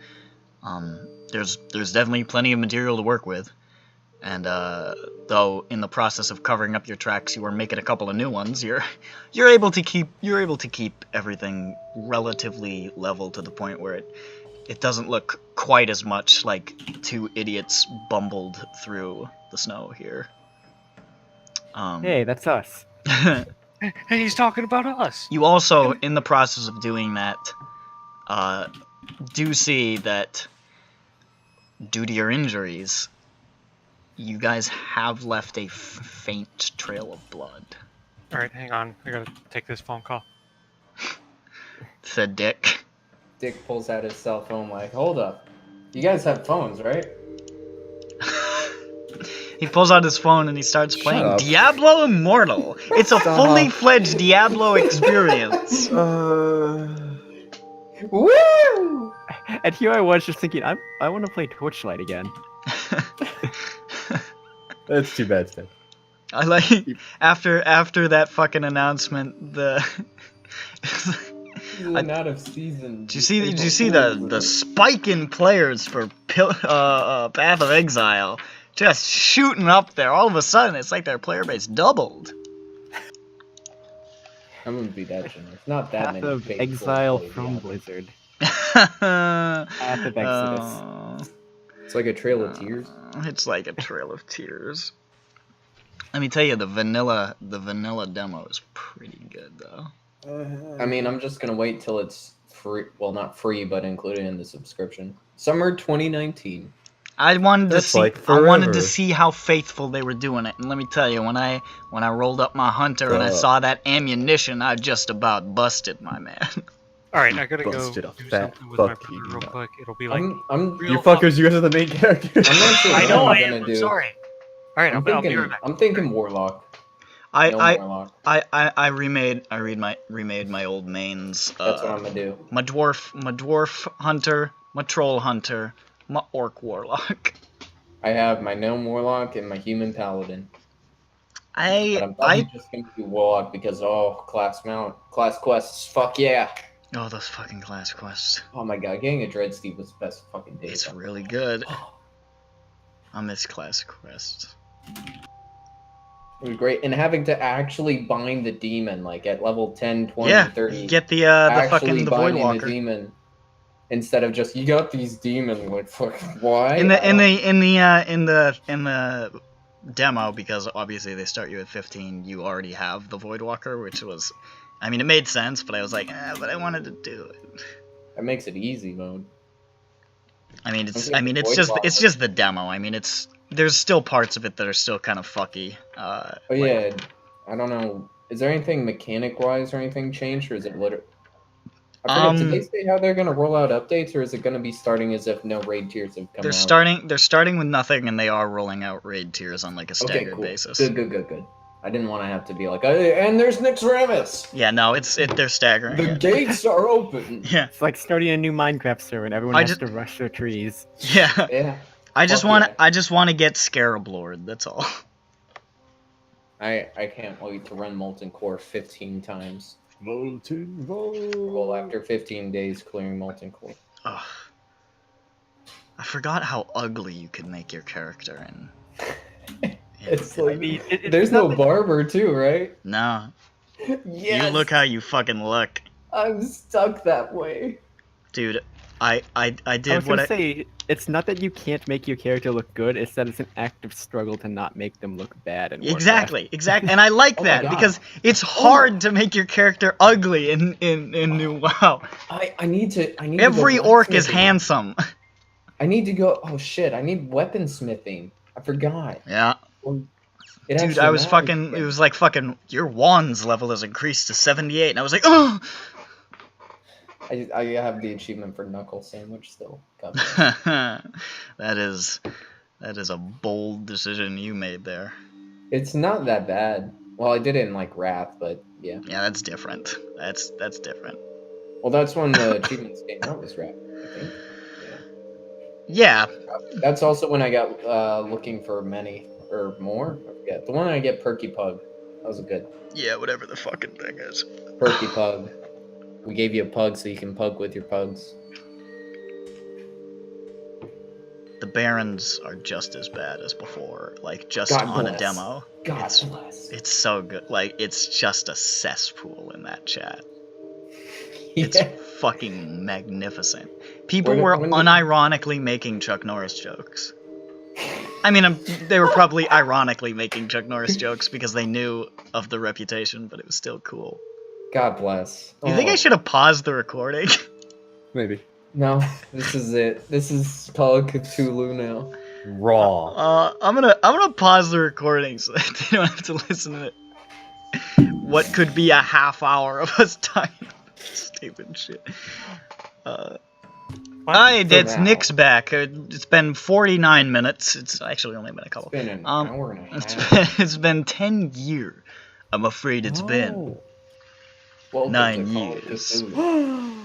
Speaker 1: There's definitely plenty of material to work with, and though in the process of covering up your tracks, you are making a couple of new ones. You're able to keep everything relatively level to the point where it doesn't look quite as much like two idiots bumbled through the snow here.
Speaker 4: Hey, that's us.
Speaker 5: Hey, he's talking about us!
Speaker 1: You also, in the process of doing that, do see that due to your injuries, you guys have left a faint trail of blood.
Speaker 5: Alright, hang on. I gotta take this phone call.
Speaker 1: Said Dick.
Speaker 3: Dick pulls out his cell phone like, hold up. You guys have phones, right?
Speaker 1: He pulls out his phone and he starts playing
Speaker 2: up.
Speaker 1: Diablo Immortal. It's a fully fledged Diablo experience.
Speaker 3: Woo!
Speaker 4: And here I was just thinking, I want to play Torchlight again.
Speaker 2: That's too bad, Steph.
Speaker 1: I like after that fucking announcement,
Speaker 3: Season out of season.
Speaker 1: Did you see the spike in players for Path of Exile? Just shooting up there. All of a sudden, it's like their player base doubled.
Speaker 3: I'm gonna be that generous. Not that
Speaker 4: Path
Speaker 3: many.
Speaker 4: of
Speaker 3: faithful
Speaker 4: Exile
Speaker 3: players
Speaker 4: from
Speaker 3: yet.
Speaker 4: Blizzard.
Speaker 1: Path
Speaker 4: Path of Exodus.
Speaker 3: It's like a trail of tears.
Speaker 1: It's like a trail of tears. Let me tell you, the vanilla demo is pretty good, though.
Speaker 3: I mean, I'm just gonna wait till it's free. Well, not free, but included in the subscription. Summer 2019.
Speaker 1: I wanted to
Speaker 2: That's
Speaker 1: see.
Speaker 2: like
Speaker 1: I wanted to
Speaker 2: forever.
Speaker 1: see how faithful they were doing it, and let me tell you, when I rolled up my hunter and I saw that ammunition, I just about busted my man.
Speaker 5: Alright, I gotta go
Speaker 2: Busted a
Speaker 5: do
Speaker 2: fat
Speaker 5: something with my
Speaker 2: fucking
Speaker 5: brother real
Speaker 2: nut.
Speaker 5: quick. It'll be like...
Speaker 3: I'm
Speaker 2: You fuckers, you guys are the main characters.
Speaker 3: I'm not sure
Speaker 5: I
Speaker 3: what
Speaker 5: know
Speaker 3: I'm
Speaker 5: I
Speaker 3: gonna
Speaker 5: am,
Speaker 3: do.
Speaker 5: I'm sorry. Alright, I'll be right back.
Speaker 3: I'm thinking Warlock.
Speaker 1: I
Speaker 3: Warlock.
Speaker 1: I remade my old mains.
Speaker 3: That's what I'm gonna do.
Speaker 1: My dwarf hunter, my troll hunter, my orc warlock.
Speaker 3: I have my gnome Warlock and my human paladin. But
Speaker 1: I
Speaker 3: I'm probably just gonna do Warlock because class quests, fuck yeah.
Speaker 1: oh, those fucking class quests.
Speaker 3: Oh my god, getting a Dread Steed was the best fucking day.
Speaker 1: It's really good. I miss class quests.
Speaker 3: It was great, and having to actually bind the demon, like at level 10, 20,
Speaker 1: Yeah,
Speaker 3: 30.
Speaker 1: get the fucking the void
Speaker 3: binding
Speaker 1: walker.
Speaker 3: the demon instead of just you got these demons. Like fuck, why?
Speaker 1: In the demo, because obviously they start you at 15, you already have the void walker, which was, I mean, it made sense, but I was like, but I wanted to do it.
Speaker 3: That makes it easy mode.
Speaker 1: It's
Speaker 3: Void
Speaker 1: just the demo. I mean, there's still parts of it that are still kind of fucky.
Speaker 3: But yeah, I don't know. Is there anything mechanic wise or anything changed, or is it I forget, did they say how they're gonna roll out updates, or is it gonna be starting as if no raid tiers have come out?
Speaker 1: They're starting with nothing, and they are rolling out raid tiers on like a staggered basis.
Speaker 3: Good. I didn't want to have to be like, and there's Nick's Ramus!
Speaker 1: Yeah, no, they're staggering.
Speaker 3: The gates are open!
Speaker 1: Yeah.
Speaker 4: It's like starting a new Minecraft server and everyone has to rush their trees.
Speaker 1: Yeah.
Speaker 3: Yeah.
Speaker 1: I just want to get Scarab Lord, that's all.
Speaker 3: I can't wait to run Molten Core 15 times.
Speaker 2: Molten Core.
Speaker 3: Well, after 15 days clearing Molten Core.
Speaker 1: Ugh. I forgot how ugly you could make your character in.
Speaker 3: It's like, there's no barber too, right?
Speaker 1: No.
Speaker 3: Yes!
Speaker 1: You look how you fucking look.
Speaker 3: I'm stuck that way.
Speaker 1: Dude, I did
Speaker 4: I was
Speaker 1: what
Speaker 4: gonna say, it's not that you can't make your character look good, it's that it's an active struggle to not make them look bad. And
Speaker 1: Exactly. And I like
Speaker 3: Oh my
Speaker 1: that,
Speaker 3: God.
Speaker 1: because it's hard to make your character ugly in New WoW.
Speaker 3: I need to
Speaker 1: Every
Speaker 3: go
Speaker 1: orc is
Speaker 3: blacksmithing.
Speaker 1: handsome.
Speaker 3: I need to go. Oh shit! I need weaponsmithing. I forgot.
Speaker 1: Yeah.
Speaker 3: It
Speaker 1: Dude,
Speaker 3: actually
Speaker 1: I was
Speaker 3: matters.
Speaker 1: fucking. It was like fucking. Your wand's level has increased to 78, and I was like, oh.
Speaker 3: I have the achievement for knuckle sandwich still. God.
Speaker 1: that is a bold decision you made there.
Speaker 3: It's not that bad. Well, I did it in like Wrath, but yeah.
Speaker 1: Yeah, that's different. That's different.
Speaker 3: Well, that's when the achievements came out. Was Wrath, I think.
Speaker 1: Yeah.
Speaker 3: That's also when I got looking for many or more. I forget. The one I get Perky Pug. That was a good.
Speaker 1: Yeah, whatever the fucking thing is.
Speaker 3: Perky Pug. We gave you a pug so you can pug with your pugs.
Speaker 1: The Barons are just as bad as before, like just
Speaker 3: God
Speaker 1: on
Speaker 3: bless.
Speaker 1: a demo.
Speaker 3: God bless.
Speaker 1: It's so good. Like it's just a cesspool in that chat. It's
Speaker 3: Yeah.
Speaker 1: fucking magnificent. People were unironically making Chuck Norris jokes. I mean, they were probably ironically making Chuck Norris jokes because they knew of the reputation, but it was still cool.
Speaker 3: God bless.
Speaker 1: You think I should have paused the recording?
Speaker 2: Maybe.
Speaker 3: No, this is it. This is Call of Cthulhu now.
Speaker 2: Raw.
Speaker 1: I'm gonna pause the recording so that they don't have to listen to what could be a half hour of us talking about stupid shit. Hi, it's
Speaker 3: now.
Speaker 1: Nick's back. It's been 49 minutes. It's actually only been a couple.
Speaker 3: It's been an hour and a half.
Speaker 1: It's been 10 years. I'm afraid it's been
Speaker 3: Welcome
Speaker 1: 9
Speaker 3: to Call of
Speaker 1: years.
Speaker 3: Cthulhu.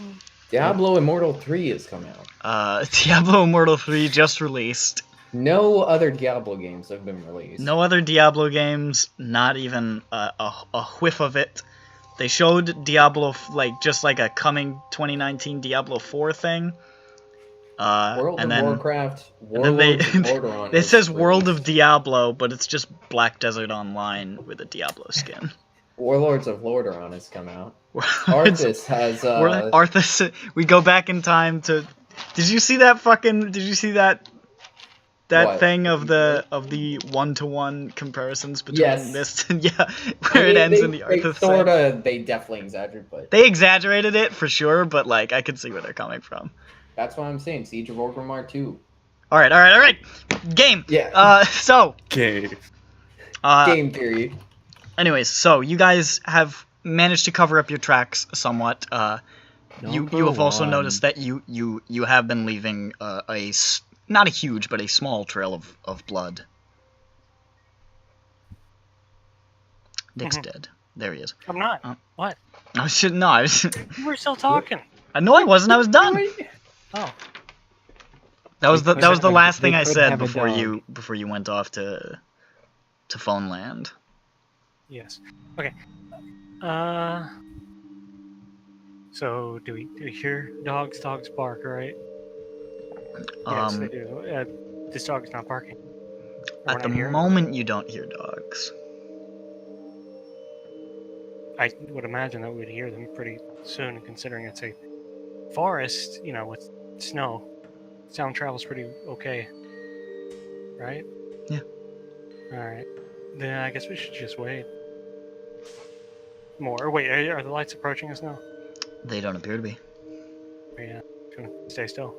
Speaker 3: Diablo Immortal 3 has come out.
Speaker 1: Diablo Immortal 3 just released.
Speaker 3: No other Diablo games have been released.
Speaker 1: No other Diablo games, not even a whiff of it. They showed Diablo, just like a coming 2019 Diablo 4 thing.
Speaker 3: World
Speaker 1: and
Speaker 3: of
Speaker 1: then,
Speaker 3: Warcraft,
Speaker 1: and then
Speaker 3: Warlords of Lordaeron.
Speaker 1: it says World of Diablo, but it's just Black Desert Online with a Diablo skin.
Speaker 3: Warlords of Lordaeron has come out. Arthas has.
Speaker 1: Arthas. We go back in time to. Did you see that
Speaker 3: What?
Speaker 1: thing of the 1-to-1 comparisons between
Speaker 3: Yes.
Speaker 1: this and where it ends in the Arthas thing?
Speaker 3: They definitely exaggerated, but
Speaker 1: They exaggerated it for sure, but like I could see where they're coming from.
Speaker 3: that's what I'm saying. Siege of Orgrimmar 2.
Speaker 1: All right. Game.
Speaker 3: Yeah.
Speaker 2: Okay.
Speaker 3: Game theory.
Speaker 1: Anyways, so you guys have managed to cover up your tracks somewhat. You have also noticed that you have been leaving not a huge but a small trail of blood. Nick's dead. There he is.
Speaker 5: I'm not. What?
Speaker 1: I should no.
Speaker 5: You were still talking.
Speaker 1: No, I wasn't. I was done.
Speaker 5: Oh.
Speaker 1: That was the last thing I
Speaker 4: could
Speaker 1: said
Speaker 4: have a
Speaker 1: before
Speaker 4: dog.
Speaker 1: you went off to phone land.
Speaker 5: Yes. Okay. So do we hear dogs? Dogs bark, right? Yes, they do. This dog is not barking. Or
Speaker 1: At the
Speaker 5: when I hear it,
Speaker 1: moment, you don't hear dogs.
Speaker 5: I would imagine that we'd hear them pretty soon, considering it's a forest, with snow. Sound travels pretty okay, right?
Speaker 1: Yeah.
Speaker 5: Alright. Then I guess we should just wait. More. Wait, are the lights approaching us now?
Speaker 1: They don't appear to be.
Speaker 5: Yeah. Just gonna stay still.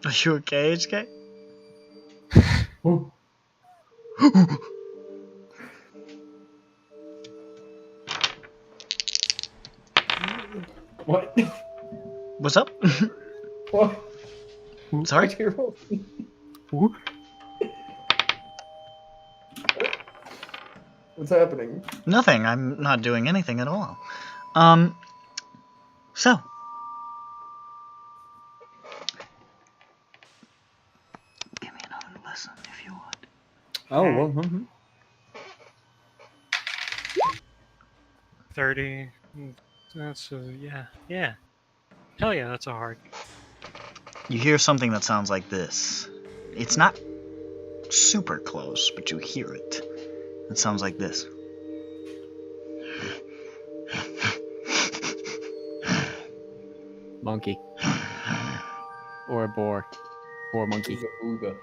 Speaker 1: Are you okay, HK?
Speaker 3: What?
Speaker 1: What's up?
Speaker 3: What?
Speaker 1: Sorry?
Speaker 3: What's your roll? What's happening?
Speaker 1: Nothing. I'm not doing anything at all. So. Give me another lesson if you want.
Speaker 2: Oh, well,
Speaker 5: 30. That's yeah. Hell yeah, that's a hard.
Speaker 1: You hear something that sounds like this. It's not super close, but you hear it. It sounds like this.
Speaker 4: Monkey. Or a boar. Boar monkey.
Speaker 3: Ooga ooga.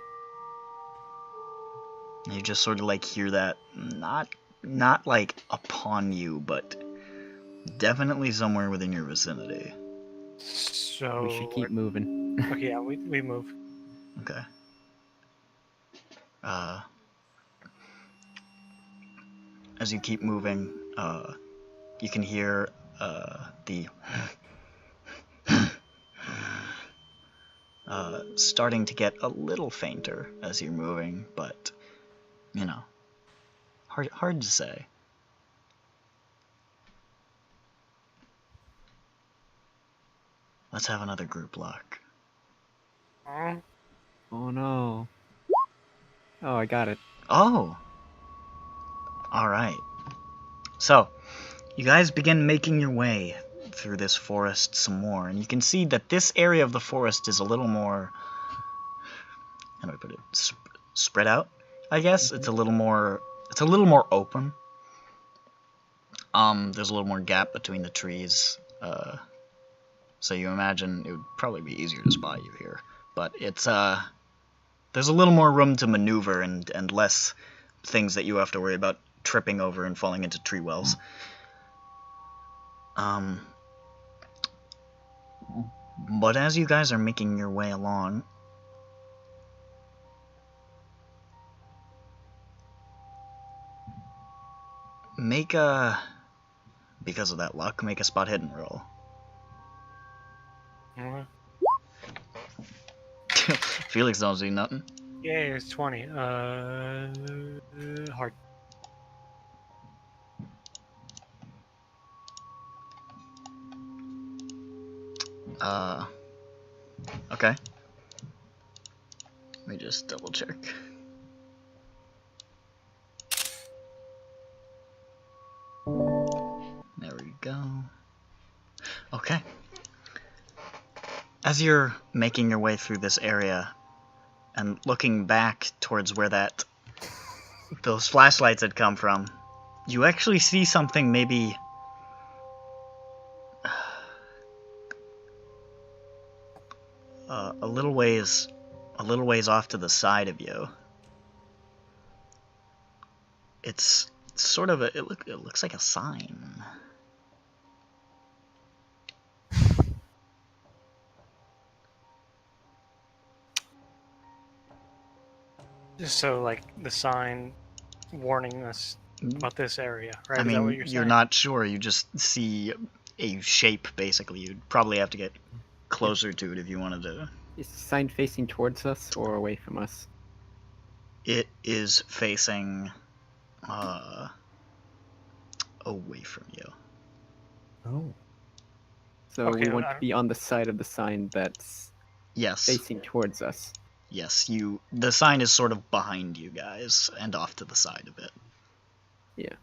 Speaker 1: You just sort of like hear that, not like upon you, but definitely somewhere within your vicinity.
Speaker 5: So
Speaker 4: We should keep moving.
Speaker 5: Okay, yeah, we move.
Speaker 1: Okay. As you keep moving, you can hear the starting to get a little fainter as you're moving, but you know, hard to say. Let's have another group lock.
Speaker 4: Oh no. Oh, I got it.
Speaker 1: Oh! Alright. So, you guys begin making your way through this forest some more, and you can see that this area of the forest is a little more, how do I put it, spread out, I guess? It's a little more open. There's a little more gap between the trees, so you imagine it would probably be easier to spot you here. But it's, there's a little more room to maneuver and less things that you have to worry about tripping over and falling into tree wells. But as you guys are making your way along, because of that luck, make a spot hidden roll. Felix don't see nothing.
Speaker 5: Yeah, it's 20. Hard.
Speaker 1: Okay. Let me just double check. There we go. Okay. As you're making your way through this area and looking back towards where those flashlights had come from, you actually see something maybe a little ways off to the side of you. It's sort of it looks like a sign.
Speaker 5: So, like, the sign warning us about this area, right?
Speaker 1: I
Speaker 5: Is that what
Speaker 1: mean,
Speaker 5: you're
Speaker 1: you're
Speaker 5: saying?
Speaker 1: not sure. You just see a shape, basically. You'd probably have to get closer to it if you wanted to.
Speaker 4: Is the sign facing towards us or away from us?
Speaker 1: It is facing away from you.
Speaker 2: Oh.
Speaker 4: So
Speaker 5: Okay,
Speaker 4: we want to be on the side of the sign that's
Speaker 1: Yes.
Speaker 4: facing towards us.
Speaker 1: Yes, the sign is sort of behind you guys and off to the side of it.
Speaker 4: Yeah.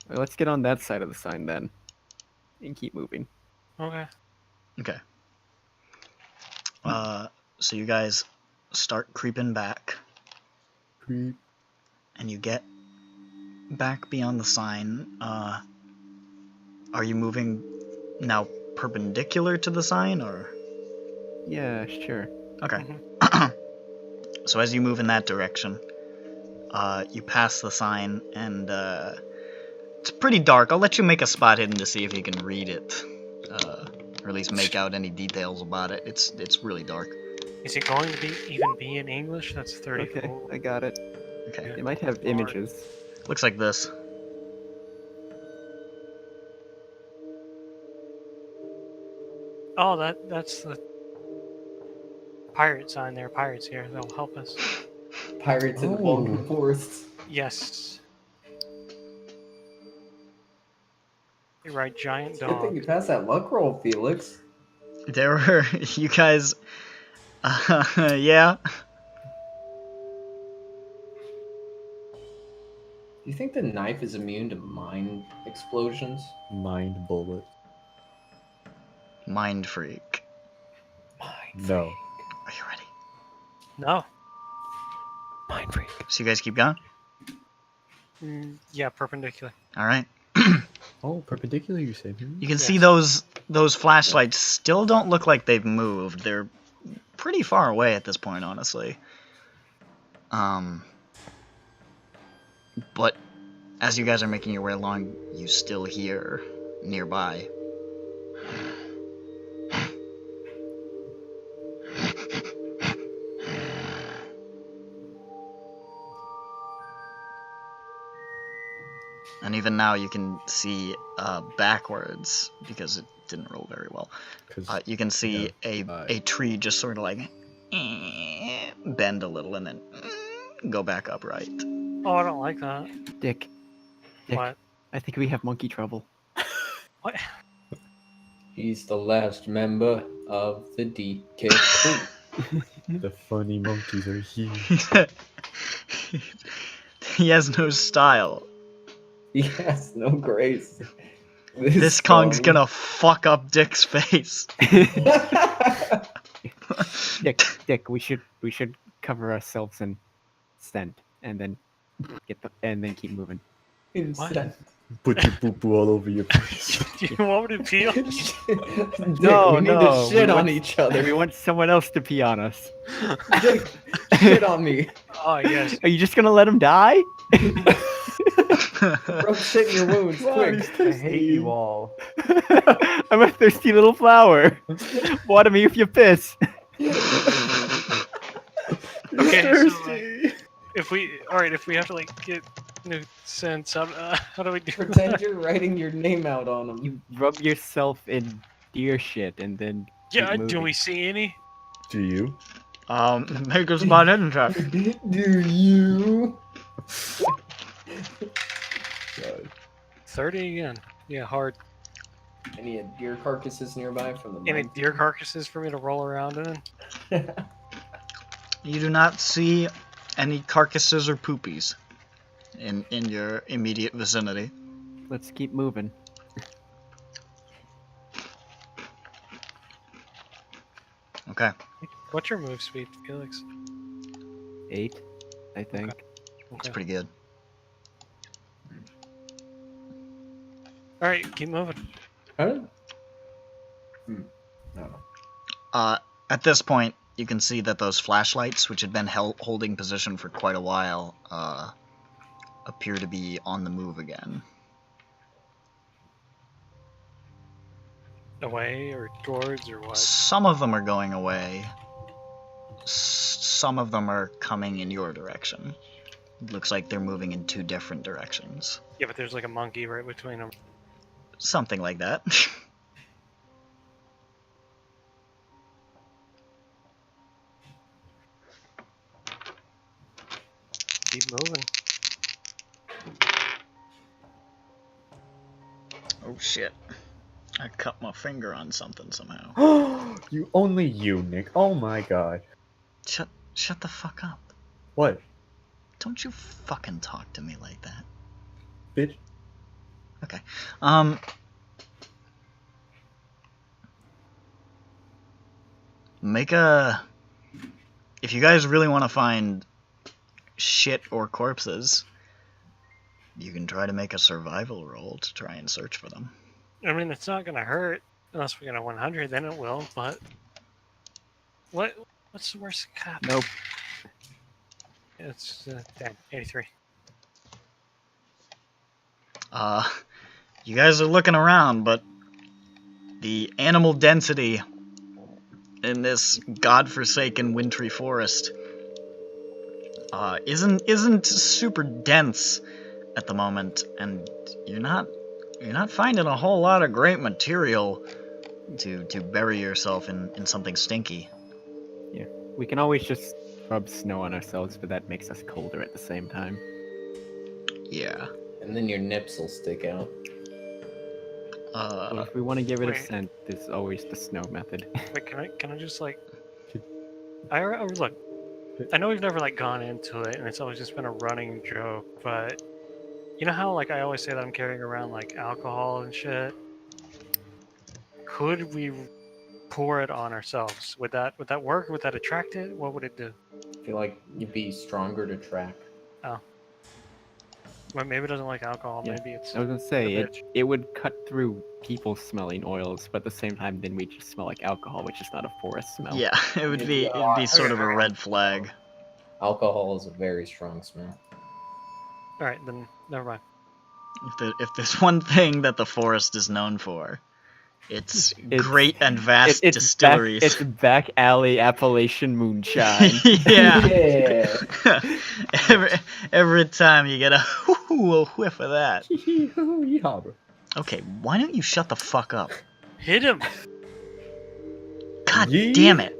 Speaker 4: Well, let's get on that side of the sign then. And keep moving.
Speaker 5: Okay.
Speaker 1: Okay. So you guys start creeping back.
Speaker 2: Creep.
Speaker 1: And you get back beyond the sign. Are you moving now perpendicular to the sign, or?
Speaker 4: Yeah, sure.
Speaker 1: Okay. So as you move in that direction, you pass the sign, and it's pretty dark. I'll let you make a spot hidden to see if you can read it, or at least make out any details about it. It's really dark.
Speaker 5: Is it going to even be in English? That's 30
Speaker 4: Okay,
Speaker 5: gold.
Speaker 4: I got it.
Speaker 1: Okay.
Speaker 4: They might have images.
Speaker 1: Looks like this.
Speaker 5: Oh, that's the pirate sign there. Pirates here. They'll help us.
Speaker 3: Pirates in the Vulcan forests.
Speaker 5: Yes. They ride giant
Speaker 3: Good thing you
Speaker 5: dogs.
Speaker 3: passed that luck roll, Felix.
Speaker 1: There were you guys. Yeah.
Speaker 3: Do you think the knife is immune to mind explosions?
Speaker 2: Mind bullet.
Speaker 1: Mind freak.
Speaker 2: No.
Speaker 1: Are you ready?
Speaker 5: No.
Speaker 3: Mind freak.
Speaker 1: So you guys keep going.
Speaker 5: Yeah, perpendicular.
Speaker 1: All right.
Speaker 2: Oh, perpendicular, you said.
Speaker 1: You can see those flashlights still don't look like they've moved. They're pretty far away at this point, honestly. But as you guys are making your way along, you still hear nearby. And even now you can see backwards, because it didn't roll very well. You can see a tree just sort of like bend a little and then go back upright.
Speaker 5: Oh, I don't like that.
Speaker 4: Dick.
Speaker 5: What?
Speaker 4: I think we have monkey trouble.
Speaker 5: What?
Speaker 3: He's the last member of the DK crew.
Speaker 2: The funny monkeys are here.
Speaker 1: He has no style.
Speaker 3: He has no grace.
Speaker 1: This Kong's gonna fuck up Dick's face.
Speaker 4: Dick, we should cover ourselves in scent and then keep moving.
Speaker 3: Instant.
Speaker 2: Put your poo-poo all over your face.
Speaker 5: Do you want me to pee on you?
Speaker 3: We need to shit on each other.
Speaker 4: We want someone else to pee on us.
Speaker 3: Dick, shit on me.
Speaker 5: Oh, yes.
Speaker 4: Are you just gonna let him die?
Speaker 3: Rub shit in your wounds, quick.
Speaker 6: I hate you all.
Speaker 4: I'm a thirsty little flower. Water me if you piss.
Speaker 5: Okay, so if we have to like get new sense, how do we do
Speaker 3: Pretend
Speaker 5: that?
Speaker 3: you're writing your name out on them.
Speaker 4: You rub yourself in deer shit and then
Speaker 5: Yeah,
Speaker 4: keep
Speaker 5: do
Speaker 4: moving.
Speaker 5: we see any?
Speaker 2: Do you?
Speaker 1: Make a spot hidden check.
Speaker 3: Do you?
Speaker 5: 30 again. Yeah, hard.
Speaker 3: Any deer carcasses nearby from the
Speaker 5: Any
Speaker 3: mine?
Speaker 5: deer carcasses for me to roll around in?
Speaker 1: You do not see any carcasses or poopies in your immediate vicinity.
Speaker 4: Let's keep moving.
Speaker 1: Okay.
Speaker 5: What's your move speed, Felix?
Speaker 4: 8, I think.
Speaker 1: It's pretty good.
Speaker 5: Alright, keep moving.
Speaker 3: Huh? No.
Speaker 1: At this point, you can see that those flashlights, which had been holding position for quite a while, appear to be on the move again.
Speaker 5: Away or towards or what?
Speaker 1: Some of them are going away. Some of them are coming in your direction. It looks like they're moving in two different directions.
Speaker 5: Yeah, but there's like a monkey right between them.
Speaker 1: Something like that.
Speaker 5: Keep moving.
Speaker 1: Oh shit. I cut my finger on something somehow.
Speaker 2: Only you, Nick. Oh my god.
Speaker 1: Shut the fuck up.
Speaker 2: What?
Speaker 1: Don't you fucking talk to me like that.
Speaker 2: Bitch?
Speaker 1: Okay. If you guys really want to find shit or corpses, you can try to make a survival roll to try and search for them.
Speaker 5: I mean, it's not gonna hurt unless we get a 100. Then it will. But what's the worst that can happen?
Speaker 4: Nope.
Speaker 5: It's 10, 83.
Speaker 1: You guys are looking around, but the animal density in this godforsaken wintry forest isn't super dense at the moment, and you're not finding a whole lot of great material to bury yourself in something stinky.
Speaker 4: Yeah, we can always just rub snow on ourselves, but that makes us colder at the same time.
Speaker 1: Yeah.
Speaker 3: And then your nips will stick out.
Speaker 4: So if we want to get rid of
Speaker 5: wait.
Speaker 4: scent, there's always the snow method.
Speaker 5: Wait, can I just like? Look. I know we've never like gone into it, and it's always just been a running joke. But you know how like I always say that I'm carrying around like alcohol and shit. Could we pour it on ourselves? Would that work? Would that attract it? What would it do?
Speaker 3: I feel like you'd be stronger to track.
Speaker 5: Oh. Well, maybe it doesn't like alcohol.
Speaker 4: Yeah.
Speaker 5: Maybe it's.
Speaker 4: I was gonna say
Speaker 5: a bitch.
Speaker 4: it would cut through people smelling oils, but at the same time, then we just smell like alcohol, which is not a forest smell.
Speaker 1: Yeah, it'd be sort of a red flag.
Speaker 3: Alcohol is a very strong smell.
Speaker 5: All right, then never mind.
Speaker 1: If there's one thing that the forest is known for, it's great and vast distilleries.
Speaker 4: It's back alley Appalachian moonshine.
Speaker 1: Yeah.
Speaker 3: Yeah.
Speaker 1: every time you get a whiff of that.
Speaker 2: Yeehaw, bro.
Speaker 1: Okay, why don't you shut the fuck up?
Speaker 5: Hit him.
Speaker 1: God
Speaker 2: Yee.
Speaker 1: damn it.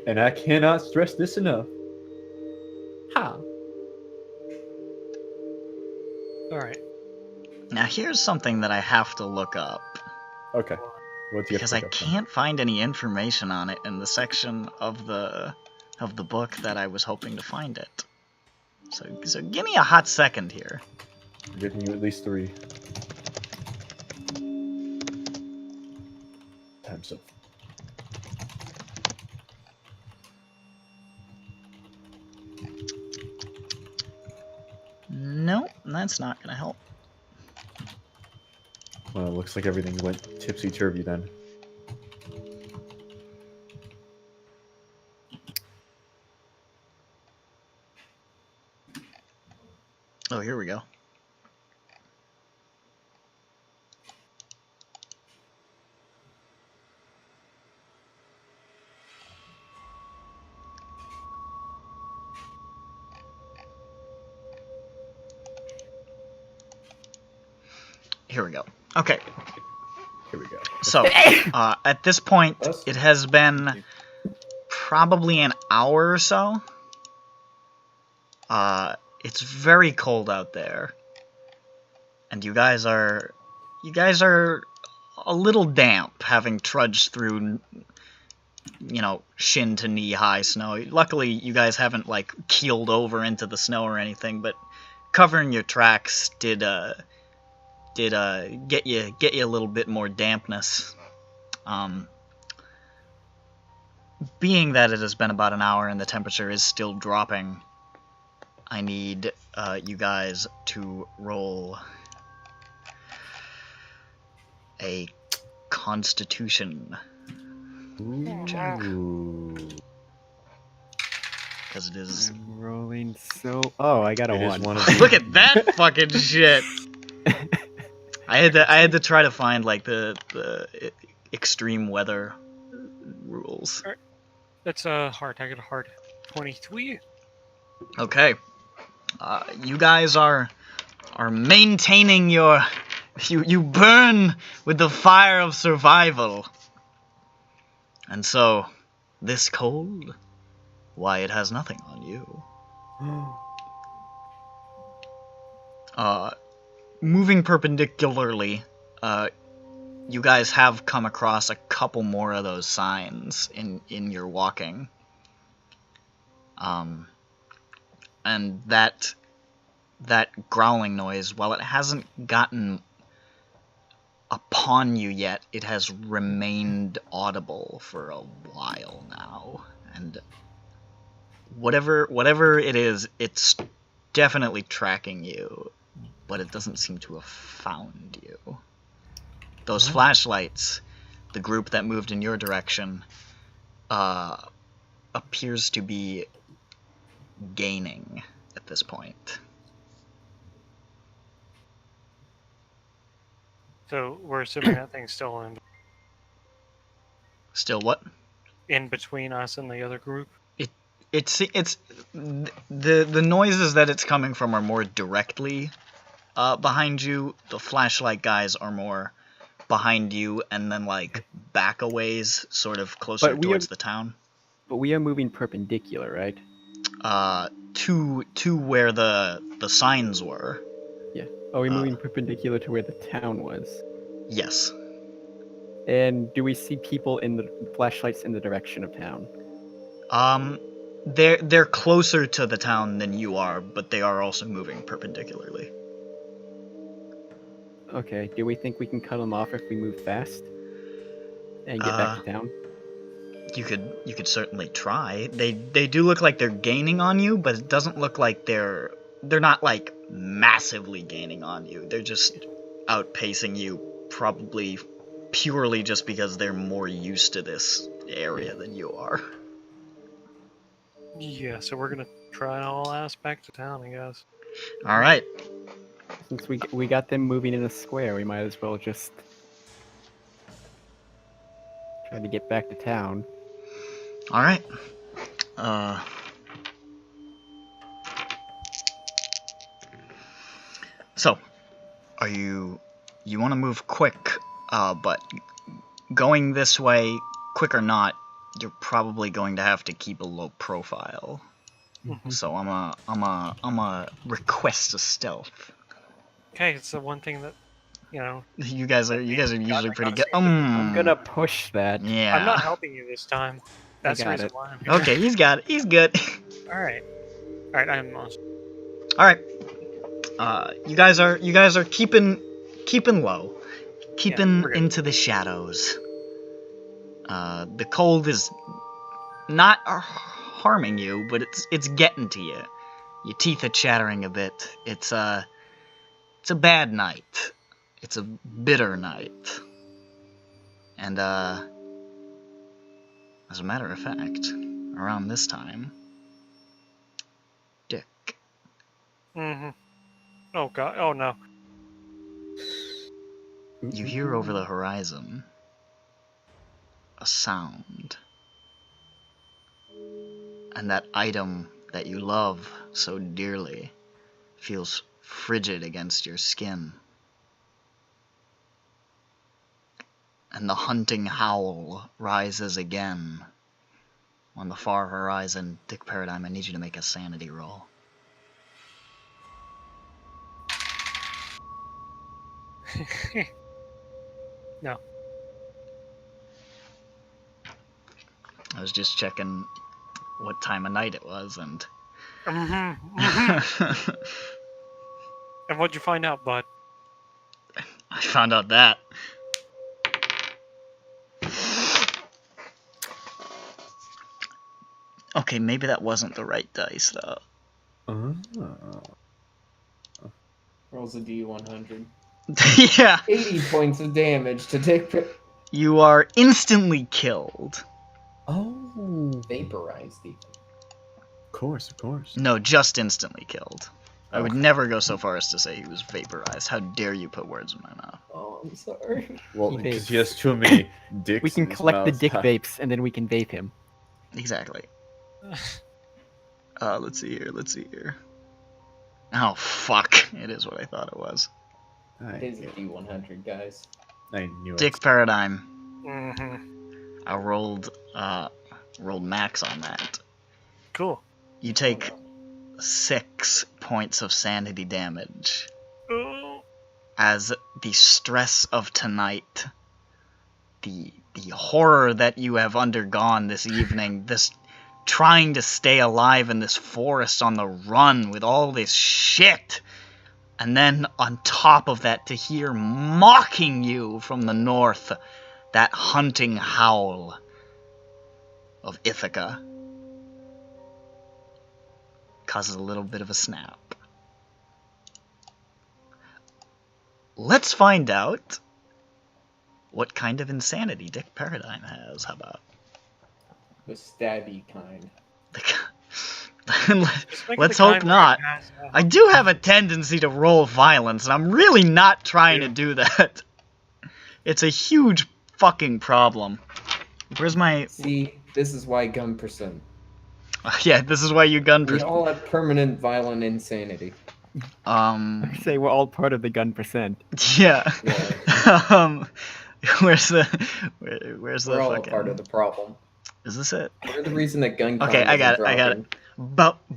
Speaker 2: And I cannot stress this enough. Ha.
Speaker 5: All right.
Speaker 1: Now here's something that I have to look up,
Speaker 2: Okay. What do you
Speaker 1: because I can't find any information on it in the section of the book that I was hoping to find it. So give me a hot second here.
Speaker 2: I'm giving you at least 3. Time's up.
Speaker 1: No, that's not gonna help.
Speaker 2: Well, it looks like everything went tipsy-turvy then.
Speaker 1: Oh, here we go. Here we go. Okay,
Speaker 2: Here we go.
Speaker 1: so at this point, it has been probably an hour or so. It's very cold out there, and you guys are a little damp, having trudged through, you know, shin to knee high snow. Luckily, you guys haven't like keeled over into the snow or anything, but covering your tracks did get you a little bit more dampness. Being that it has been about an hour and the temperature is still dropping, I need you guys to roll a Constitution check,
Speaker 2: Ooh.
Speaker 1: because it is.
Speaker 4: I'm rolling so. Oh, I got a
Speaker 2: It is
Speaker 4: 1.
Speaker 2: one of these.
Speaker 1: Look at that fucking shit. I had to try to find like the extreme weather rules.
Speaker 5: That's hard. I got a hard 23.
Speaker 1: Okay, you guys are maintaining your you burn with the fire of survival, and so this cold, why, it has nothing on you. Moving perpendicularly, you guys have come across a couple more of those signs in your walking. And that growling noise, while it hasn't gotten upon you yet, it has remained audible for a while now. And whatever it is, it's definitely tracking you, but it doesn't seem to have found you. Those flashlights, the group that moved in your direction, appears to be gaining at this point.
Speaker 5: So we're assuming that thing's still
Speaker 1: Still what?
Speaker 5: in between us and the other group.
Speaker 1: It's the noises that it's coming from are more directly behind you. The flashlight guys are more behind you, and then like back a ways, sort of closer towards the town.
Speaker 4: But we are moving perpendicular, right?
Speaker 1: To where the signs were.
Speaker 4: Yeah. Are we moving perpendicular to where the town was?
Speaker 1: Yes.
Speaker 4: And do we see people in the flashlights in the direction of town?
Speaker 1: They're closer to the town than you are, but they are also moving perpendicularly.
Speaker 4: Okay. Do we think we can cut them off if we move fast and get back to town?
Speaker 1: You could certainly try. They do look like they're gaining on you, but it doesn't look like they're not like massively gaining on you. They're just outpacing you, probably purely just because they're more used to this area than you are.
Speaker 5: Yeah, so we're gonna try and haul ass back to town, I guess.
Speaker 1: All right.
Speaker 4: Since we got them moving in a square, we might as well just try to get back to town.
Speaker 1: All right. So, are you want to move quick, but going this way, quick or not, you're probably going to have to keep a low profile. So I'm a request a stealth.
Speaker 5: Okay, it's the one thing that, you know.
Speaker 1: You guys are usually pretty good.
Speaker 4: I'm gonna push that.
Speaker 1: Yeah.
Speaker 5: I'm not helping you this time. That's the
Speaker 4: got
Speaker 5: reason
Speaker 4: it.
Speaker 5: why I'm here.
Speaker 1: Okay, he's got it. He's good.
Speaker 5: Alright. Alright, I'm awesome.
Speaker 1: All right. You guys are keeping low, keeping
Speaker 5: we're good.
Speaker 1: into the shadows. The cold is not harming you, but it's getting to you. Your teeth are chattering a bit. It's a bad night. It's a bitter night. And as a matter of fact, around this time, Dick.
Speaker 5: Mm-hmm. Oh god, oh no.
Speaker 1: You hear over the horizon a sound. And that item that you love so dearly feels frigid against your skin. And the hunting howl rises again. On the far horizon, Dick Peridime, I need you to make a sanity roll.
Speaker 5: No.
Speaker 1: I was just checking what time of night it was, and...
Speaker 5: Mm-hmm. And what'd you find out, bud?
Speaker 1: I found out that. Okay, maybe that wasn't the right dice, though.
Speaker 3: Rolls a D100.
Speaker 1: Yeah.
Speaker 3: 80 points of damage to Dick.
Speaker 1: You are instantly killed.
Speaker 3: Oh, vaporized even.
Speaker 2: Of course.
Speaker 1: No, just instantly killed. I would never go so far as to say he was vaporized. How dare you put words in my mouth?
Speaker 3: Oh, I'm sorry.
Speaker 2: Well,
Speaker 4: He
Speaker 2: because
Speaker 4: vapes.
Speaker 2: he has too many dicks.
Speaker 4: We can
Speaker 2: in his
Speaker 4: collect the
Speaker 2: mouth.
Speaker 4: dick vapes, and then we can vape him.
Speaker 1: Exactly. Let's see here. Oh, fuck. It is what I thought it was.
Speaker 3: It is a D100, guys.
Speaker 2: I knew
Speaker 1: Dick
Speaker 2: it.
Speaker 1: Peridime.
Speaker 5: Mm-hmm.
Speaker 1: I rolled max on that.
Speaker 5: Cool.
Speaker 1: You take 6 points of sanity damage
Speaker 5: Oh.
Speaker 1: as the stress of tonight, the horror that you have undergone this evening, this trying to stay alive in this forest on the run with all this shit, and then on top of that to hear mocking you from the north, that hunting howl of Ithaca, causes a little bit of a snap. Let's find out what kind of insanity Dick Peridime has. How about?
Speaker 3: The stabby kind.
Speaker 1: Let's hope not. I do have a tendency to roll violence, and I'm really not trying to do that. It's a huge fucking problem. Where's my...
Speaker 3: See, this is why gun percent.
Speaker 1: Yeah, this is why you gun.
Speaker 3: We all have permanent violent insanity.
Speaker 4: I say we're all part of the gun percent.
Speaker 1: Yeah.
Speaker 3: Yeah.
Speaker 1: Where's the
Speaker 3: We're all a
Speaker 1: fucking?
Speaker 3: part of the problem.
Speaker 1: Is this it?
Speaker 3: We're the reason that gun.
Speaker 1: Okay, I got it.
Speaker 3: dropping.
Speaker 1: I got it.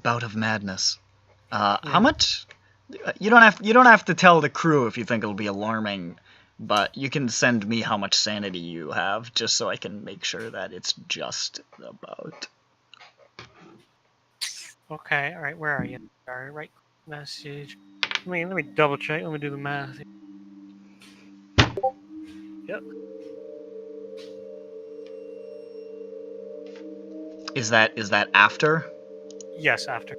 Speaker 1: Bout of madness. How much? You don't have to tell the crew if you think it'll be alarming, but you can send me how much sanity you have, just so I can make sure that it's just about.
Speaker 5: Okay, alright, where are you? Alright, right message. Let me double check, let me do the math. Yep.
Speaker 1: Is that after?
Speaker 5: Yes, after.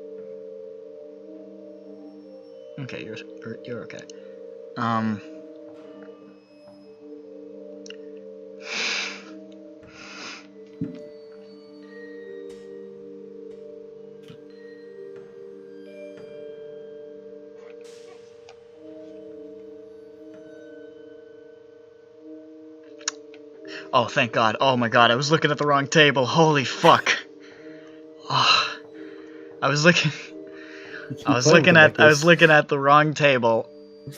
Speaker 1: Okay, you're okay. Oh, thank God. Oh my God, I was looking at the wrong table. Holy fuck. Oh, I was looking at the wrong table.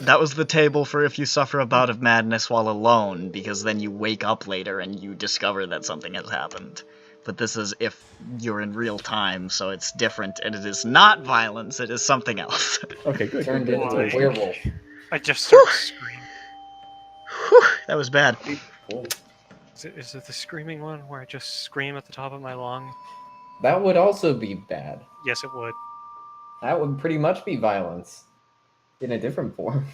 Speaker 1: That was the table for if you suffer a bout of madness while alone, because then you wake up later and you discover that something has happened. But this is if you're in real time, so it's different, and it is not violence, it is something else.
Speaker 2: Okay, good.
Speaker 3: Turned into a werewolf.
Speaker 5: I just started screaming.
Speaker 1: Whew, that was bad.
Speaker 3: Cool.
Speaker 5: Is it the screaming one where I just scream at the top of my lung?
Speaker 3: That would also be bad.
Speaker 5: Yes, it would.
Speaker 3: That would pretty much be violence. In a different form.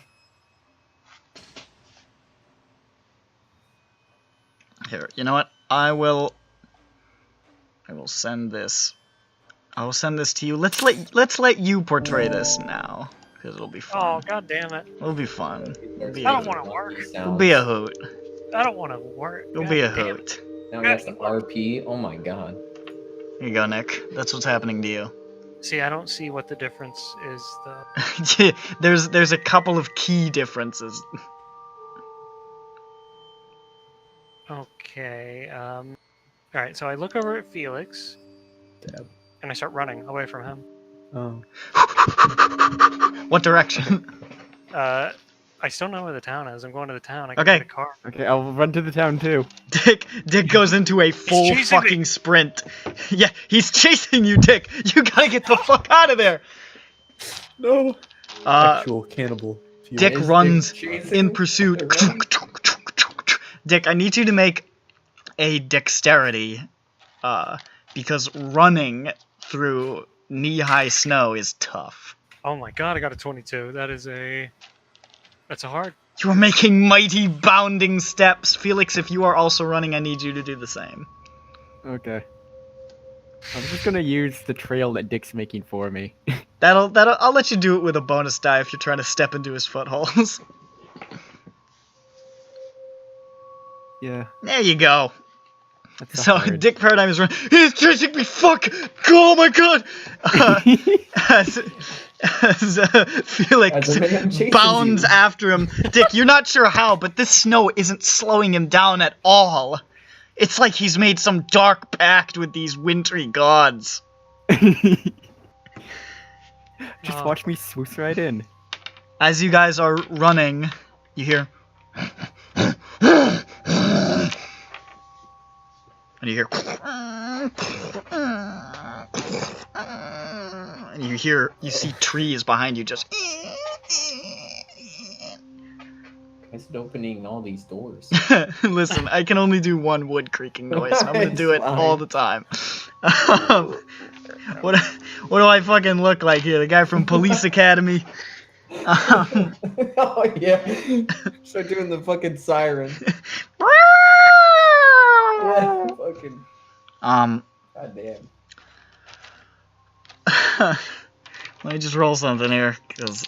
Speaker 1: Here, you know what? I will send this. I will send this to you. Let's let you portray this now, because it'll be fun.
Speaker 5: Oh, god damn it.
Speaker 1: It'll be fun.
Speaker 5: I don't want to work.
Speaker 1: It'll be a hoot.
Speaker 5: I don't want to work.
Speaker 1: It'll be a hoot.
Speaker 3: Now he has to RP. Oh my god.
Speaker 1: Here you go, Nick. That's what's happening to you.
Speaker 5: See, I don't see what the difference is, though.
Speaker 1: there's a couple of key differences.
Speaker 5: Okay, alright, so I look over at Felix,
Speaker 2: Dab.
Speaker 5: and I start running away from him.
Speaker 2: Oh.
Speaker 1: What direction?
Speaker 5: I still know where the town is. I'm going to the town. I can
Speaker 1: Okay.
Speaker 5: get a car.
Speaker 4: Okay, I'll run to the town too.
Speaker 1: Dick goes into a full
Speaker 5: chasing me.
Speaker 1: fucking sprint. Yeah, he's chasing you, Dick. You gotta get the fuck out of there.
Speaker 2: No. Actual cannibal.
Speaker 1: Dick
Speaker 3: Is
Speaker 1: runs
Speaker 3: Dick chasing
Speaker 1: in
Speaker 3: me?
Speaker 1: pursuit.
Speaker 3: Running?
Speaker 1: Dick, I need you to make a dexterity, because running through knee-high snow is tough.
Speaker 5: Oh my god, I got a 22. That's a hard.
Speaker 1: You are making mighty bounding steps. Felix, if you are also running, I need you to do the same.
Speaker 4: Okay. I'm just gonna use the trail that Dick's making for me.
Speaker 1: I'll let you do it with a bonus die if you're trying to step into his footholes.
Speaker 4: Yeah.
Speaker 1: There you go.
Speaker 4: That's
Speaker 1: So
Speaker 4: hard.
Speaker 1: Dick Peridime is running. He's chasing me. Fuck! Oh my god! As Felix
Speaker 3: As a man chases
Speaker 1: bounds
Speaker 3: you.
Speaker 1: after him. Dick, you're not sure how, but this snow isn't slowing him down at all. It's like he's made some dark pact with these wintry gods.
Speaker 4: Just
Speaker 5: Oh.
Speaker 4: watch me swoosh right in.
Speaker 1: As you guys are running, you hear. And you hear. And you see trees behind you just.
Speaker 3: I said opening all these doors.
Speaker 1: Listen, I can only do one wood creaking noise, and I'm gonna do it
Speaker 3: It's fine.
Speaker 1: all the time. What do I fucking look like here? The guy from Police Academy?
Speaker 3: Oh yeah. Start doing the fucking siren. Yeah, fucking. Goddamn.
Speaker 1: Let me just roll something here, because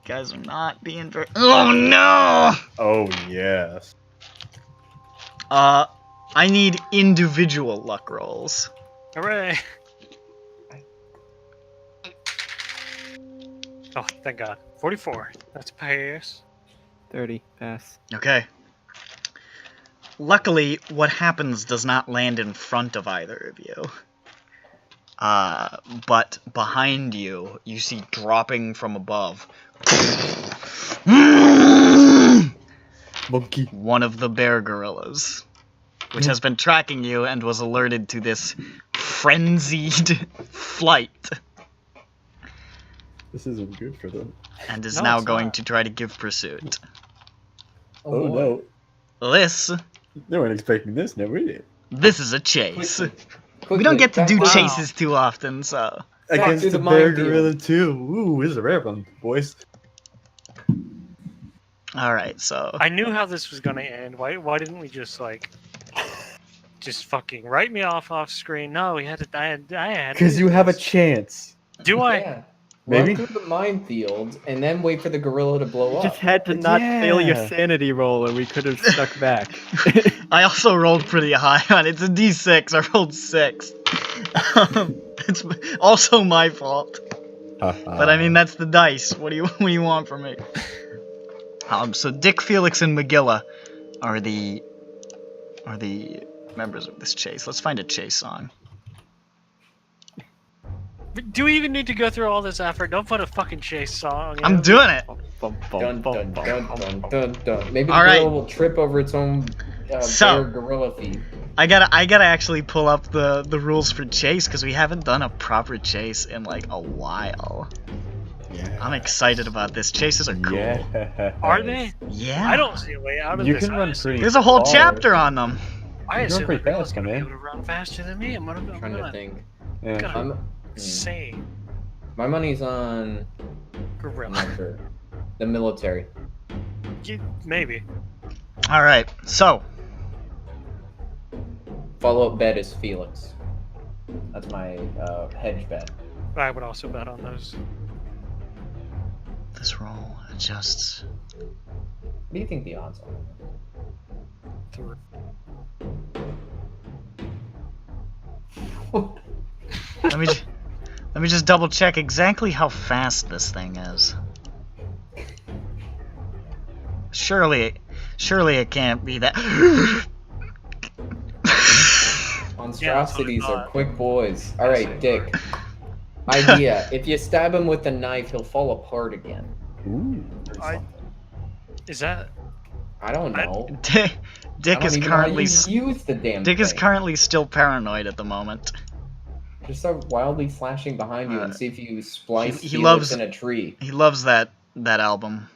Speaker 1: guys are not being very. Oh no!
Speaker 2: Oh yes.
Speaker 1: I need individual luck rolls.
Speaker 5: Hooray! Oh, thank god. 44. That's a pass.
Speaker 4: 30. Pass.
Speaker 1: Okay. Luckily, what happens does not land in front of either of you. But behind you, you see dropping from above
Speaker 2: Monkey.
Speaker 1: one of the bear gorillas, which has been tracking you and was alerted to this frenzied flight,
Speaker 2: This isn't good for them.
Speaker 1: and is
Speaker 5: No,
Speaker 1: now
Speaker 5: it's
Speaker 1: going
Speaker 5: not.
Speaker 1: to try to give pursuit.
Speaker 2: Oh
Speaker 3: boy.
Speaker 2: no.
Speaker 1: This
Speaker 2: They weren't expecting this, now were they?
Speaker 1: is a chase.
Speaker 3: Quickly,
Speaker 1: We don't get to
Speaker 3: back
Speaker 1: do
Speaker 3: to-
Speaker 1: chases too often, so...
Speaker 2: Against
Speaker 3: through
Speaker 2: the
Speaker 3: the
Speaker 2: bear
Speaker 3: minefield.
Speaker 2: gorilla too. Ooh, this is a rare one, boys.
Speaker 1: Alright, so...
Speaker 5: I knew how this was gonna end. Why didn't we just like just fucking write me off screen? No, we had to. I had.
Speaker 6: Because you have a chance.
Speaker 5: Do I?
Speaker 3: Yeah.
Speaker 2: Maybe?
Speaker 3: Run through the minefield and then wait for the gorilla to blow
Speaker 4: You
Speaker 3: up.
Speaker 4: just had to not fail your
Speaker 6: Yeah.
Speaker 4: sanity roll, and we could have stuck back.
Speaker 1: I also rolled pretty high on it. It's a d6. I rolled 6. It's also my fault. But I mean, that's the dice. What do you want from me? So Dick, Felix, and Magilla are the members of this chase. Let's find a chase song.
Speaker 5: Do we even need to go through all this effort? Don't put a fucking chase song.
Speaker 1: I'm doing it.
Speaker 3: Dun, dun, dun, dun, dun, dun. Maybe the
Speaker 1: All right.
Speaker 3: gorilla will trip over its own
Speaker 1: So-
Speaker 3: bear gorilla feet.
Speaker 1: I gotta actually pull up the rules for chase because we haven't done a proper chase in like a while.
Speaker 2: Yeah.
Speaker 1: I'm excited about this. Chases are cool.
Speaker 2: Yeah.
Speaker 5: Are they?
Speaker 1: Yeah.
Speaker 5: I don't see a way out of
Speaker 6: You
Speaker 5: this.
Speaker 6: can run pretty.
Speaker 1: There's a whole
Speaker 6: far.
Speaker 1: chapter on them.
Speaker 5: I
Speaker 6: You're
Speaker 5: assume
Speaker 6: pretty
Speaker 5: the girl's
Speaker 6: fast,
Speaker 5: gonna be
Speaker 6: man.
Speaker 5: able to run faster than me. I'm
Speaker 3: I'm trying to think.
Speaker 2: Yeah.
Speaker 5: gonna
Speaker 3: I'm,
Speaker 5: say
Speaker 3: my money's on. I'm
Speaker 5: gorilla.
Speaker 3: not sure. The military.
Speaker 5: Maybe.
Speaker 1: All right. So
Speaker 3: Follow-up bet is Felix. That's my hedge bet.
Speaker 5: I would also bet on those.
Speaker 1: this roll adjusts.
Speaker 3: What do you think the odds are?
Speaker 1: Let me just double check exactly how fast this thing is. Surely it can't be that.
Speaker 3: Monstrosities
Speaker 5: Yeah,
Speaker 3: are quick boys. All right, Dick. Idea: if you stab him with a knife, he'll fall apart again.
Speaker 2: Ooh.
Speaker 3: Or
Speaker 5: I-
Speaker 3: something.
Speaker 5: Is that?
Speaker 3: I don't know.
Speaker 1: Dick
Speaker 3: I
Speaker 1: is
Speaker 3: don't even know how
Speaker 1: currently
Speaker 3: you use the damn
Speaker 1: Dick is
Speaker 3: thing.
Speaker 1: currently still paranoid at the moment.
Speaker 3: Just start wildly flashing behind you and see if you splice
Speaker 1: he
Speaker 3: Felix
Speaker 1: loves-
Speaker 3: in a tree.
Speaker 1: He loves that album.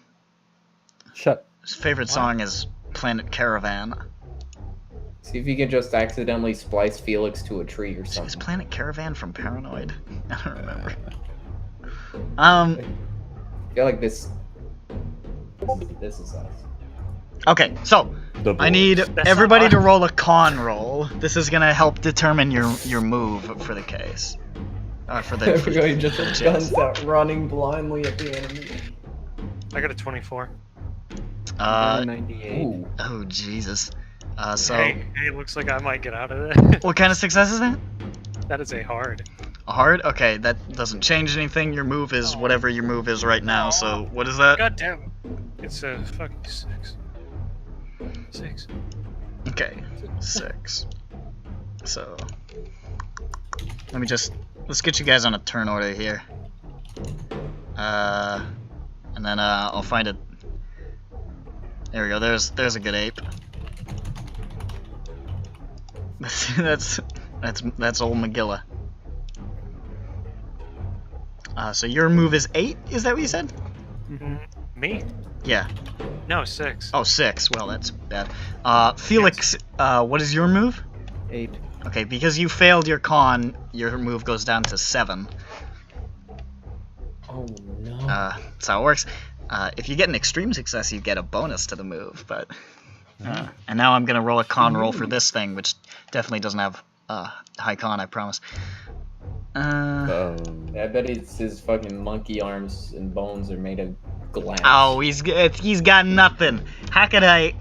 Speaker 6: Shut.
Speaker 1: His favorite song is Planet Caravan.
Speaker 3: See if you can just accidentally splice Felix to a tree or
Speaker 1: Is
Speaker 3: something.
Speaker 1: Planet Caravan from Paranoid? I don't remember.
Speaker 3: I feel like this is us.
Speaker 1: Okay, so
Speaker 2: The
Speaker 1: I need
Speaker 5: That's
Speaker 1: everybody
Speaker 5: not-
Speaker 1: to roll a con roll. This is gonna help determine your move for the case. For the
Speaker 3: Everybody just
Speaker 1: for the chase.
Speaker 3: guns out running blindly at the enemy.
Speaker 5: I got a 24.
Speaker 4: 98.
Speaker 3: Ooh.
Speaker 1: Oh Jesus. So
Speaker 5: Hey, looks like I might get out of it.
Speaker 1: what kind of success is that?
Speaker 5: That is a hard.
Speaker 1: A hard? Okay, that doesn't change anything. Your move is whatever your move is right now. So what is that?
Speaker 5: God damn it. It's a fucking 6. 6.
Speaker 1: Okay, 6. So let's get you guys on a turn order here. And then I'll find it. There we go. There's a good ape. that's old Magilla. So your move is 8. Is that what you said?
Speaker 5: Me?
Speaker 1: Yeah.
Speaker 5: No, 6.
Speaker 1: Oh, 6. Well, that's bad. Felix, what is your move?
Speaker 4: 8.
Speaker 1: Okay, because you failed your con, your move goes down to 7.
Speaker 3: Oh no.
Speaker 1: That's how it works. If you get an extreme success, you get a bonus to the move, but... and now I'm gonna roll a con roll for this thing, which definitely doesn't have high con, I promise.
Speaker 3: I bet it's his fucking monkey arms and bones are made of glass.
Speaker 1: Oh, he's got nothing. How could I...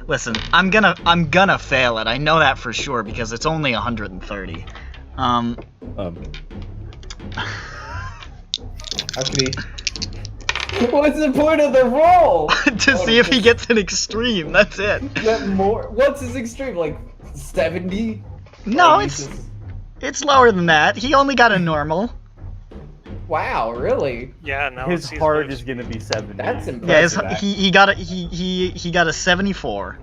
Speaker 1: Listen, I'm gonna fail it. I know that for sure, because it's only 130.
Speaker 3: How could he? What's the point of the roll?
Speaker 1: to see if he gets an extreme, that's it.
Speaker 3: That more? What's his extreme? Like 70?
Speaker 1: No,
Speaker 3: Or
Speaker 1: it's...
Speaker 3: he's just-
Speaker 1: It's lower than that. He only got a normal.
Speaker 3: Wow, really?
Speaker 5: Yeah, no.
Speaker 6: His
Speaker 5: he's
Speaker 6: heart
Speaker 5: moves-
Speaker 6: is gonna be 70.
Speaker 3: That's
Speaker 1: Yeah,
Speaker 3: impressive.
Speaker 1: he got a he got a 74.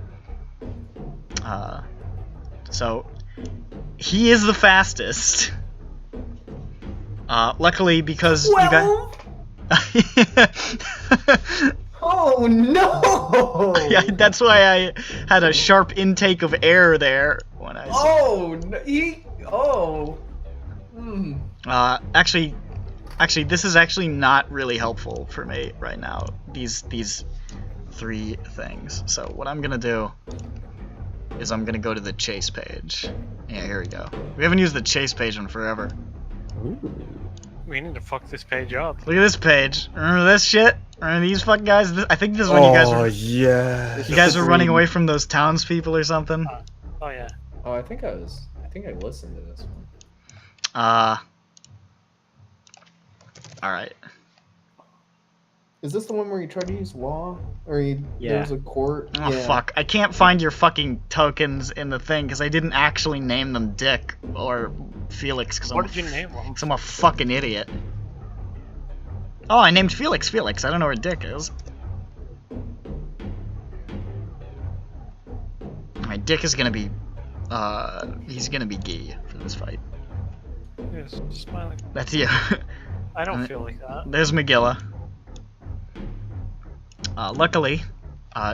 Speaker 1: So he is the fastest. Luckily because you guys.
Speaker 3: Oh no!
Speaker 1: Yeah, that's why I had a sharp intake of air there when I.
Speaker 3: Oh, he. Oh. Hmm.
Speaker 1: Actually, this is actually not really helpful for me right now. These 3 things. So what I'm gonna do is I'm gonna go to the chase page. Yeah, here we go. We haven't used the chase page in forever.
Speaker 5: We need to fuck this page up.
Speaker 1: Look at this page. Remember this shit? Remember these fucking guys? I think this is when you guys were.
Speaker 2: yeah.
Speaker 1: You guys were running away from those townspeople or something.
Speaker 5: Oh yeah.
Speaker 3: Oh, I think I listened to this one.
Speaker 1: Alright.
Speaker 3: Is this the one where you try to use law? Or there's a court?
Speaker 1: Oh, fuck. I can't find your fucking tokens in the thing because I didn't actually name them Dick or Felix because
Speaker 5: What did you name them?
Speaker 1: I'm a fucking idiot. Oh, I named Felix. I don't know where Dick is. Alright, Dick is gonna be, he's gonna be gay for this fight.
Speaker 5: Yes, smiling.
Speaker 1: That's you.
Speaker 5: I don't feel like that.
Speaker 1: There's Megilla. Luckily,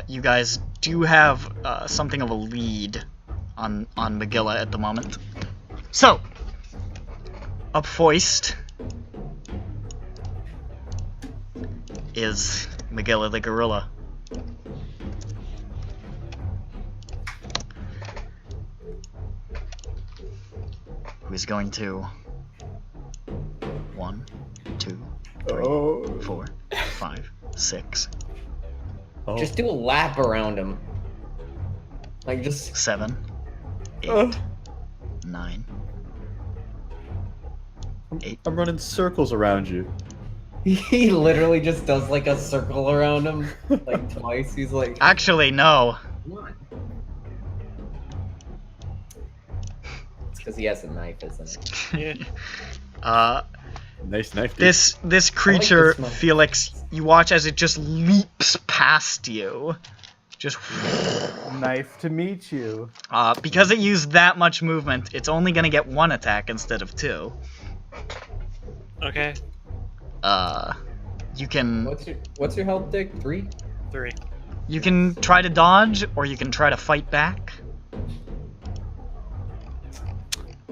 Speaker 1: you guys do have something of a lead on Megilla at the moment. So, up foist is Megilla the gorilla. Who's going to 1, 2, 3, 4, 5, 6,
Speaker 3: Just do a lap around him. Like, just...
Speaker 1: 7, 8, 9, 8.
Speaker 2: I'm running circles around you.
Speaker 3: He literally just does, like, a circle around him. Like, twice. He's like...
Speaker 1: Actually, no.
Speaker 3: Come on. It's because he has a knife, isn't it?
Speaker 5: Yeah.
Speaker 2: Nice knife. Dude.
Speaker 1: This creature,
Speaker 3: this one.
Speaker 1: Felix, you watch as it just leaps past you. Just
Speaker 6: Knife to meet you.
Speaker 1: because it used that much movement, it's only gonna get 1 attack instead of 2.
Speaker 5: Okay.
Speaker 1: You can
Speaker 3: What's your health, Dick? 3?
Speaker 5: 3.
Speaker 1: you can try to dodge or you can try to fight back.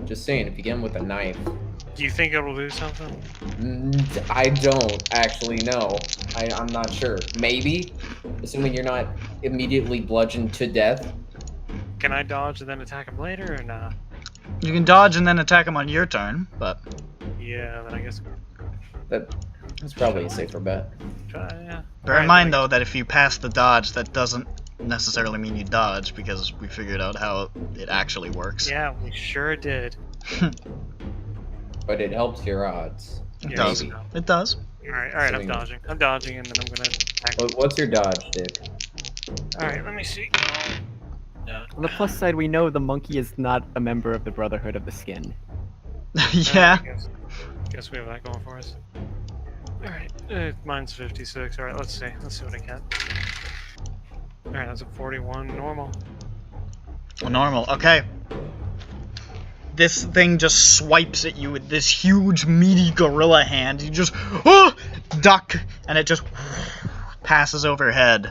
Speaker 3: Just saying, if you get him with a knife...
Speaker 5: Do you think it'll do something?
Speaker 3: I don't actually know. I'm not sure. Maybe? Assuming you're not immediately bludgeoned to death.
Speaker 5: Can I dodge and then attack him later or nah?
Speaker 1: You can dodge and then attack him on your turn, but
Speaker 5: Yeah, then I guess.
Speaker 3: That's probably a safer bet.
Speaker 5: Try, yeah.
Speaker 1: bear in mind though that if you pass the dodge, that doesn't necessarily mean you dodge because we figured out how it actually works.
Speaker 5: Yeah, we sure did.
Speaker 3: But it helps your odds.
Speaker 1: It
Speaker 5: Yeah,
Speaker 1: does.
Speaker 5: maybe.
Speaker 1: It does.
Speaker 5: Alright, I'm dodging. I'm dodging and then I'm gonna attack.
Speaker 3: What's your dodge, Dick?
Speaker 5: Alright, let me see.
Speaker 4: On the plus side, we know the monkey is not a member of the Brotherhood of the Skin.
Speaker 1: Yeah.
Speaker 5: Guess we have that going for us. Alright, mine's 56. Alright, let's see. Let's see what I get. Alright, that's a 41 normal.
Speaker 1: Normal. Okay. This thing just swipes at you with this huge, meaty gorilla hand. You just duck, and it just passes overhead.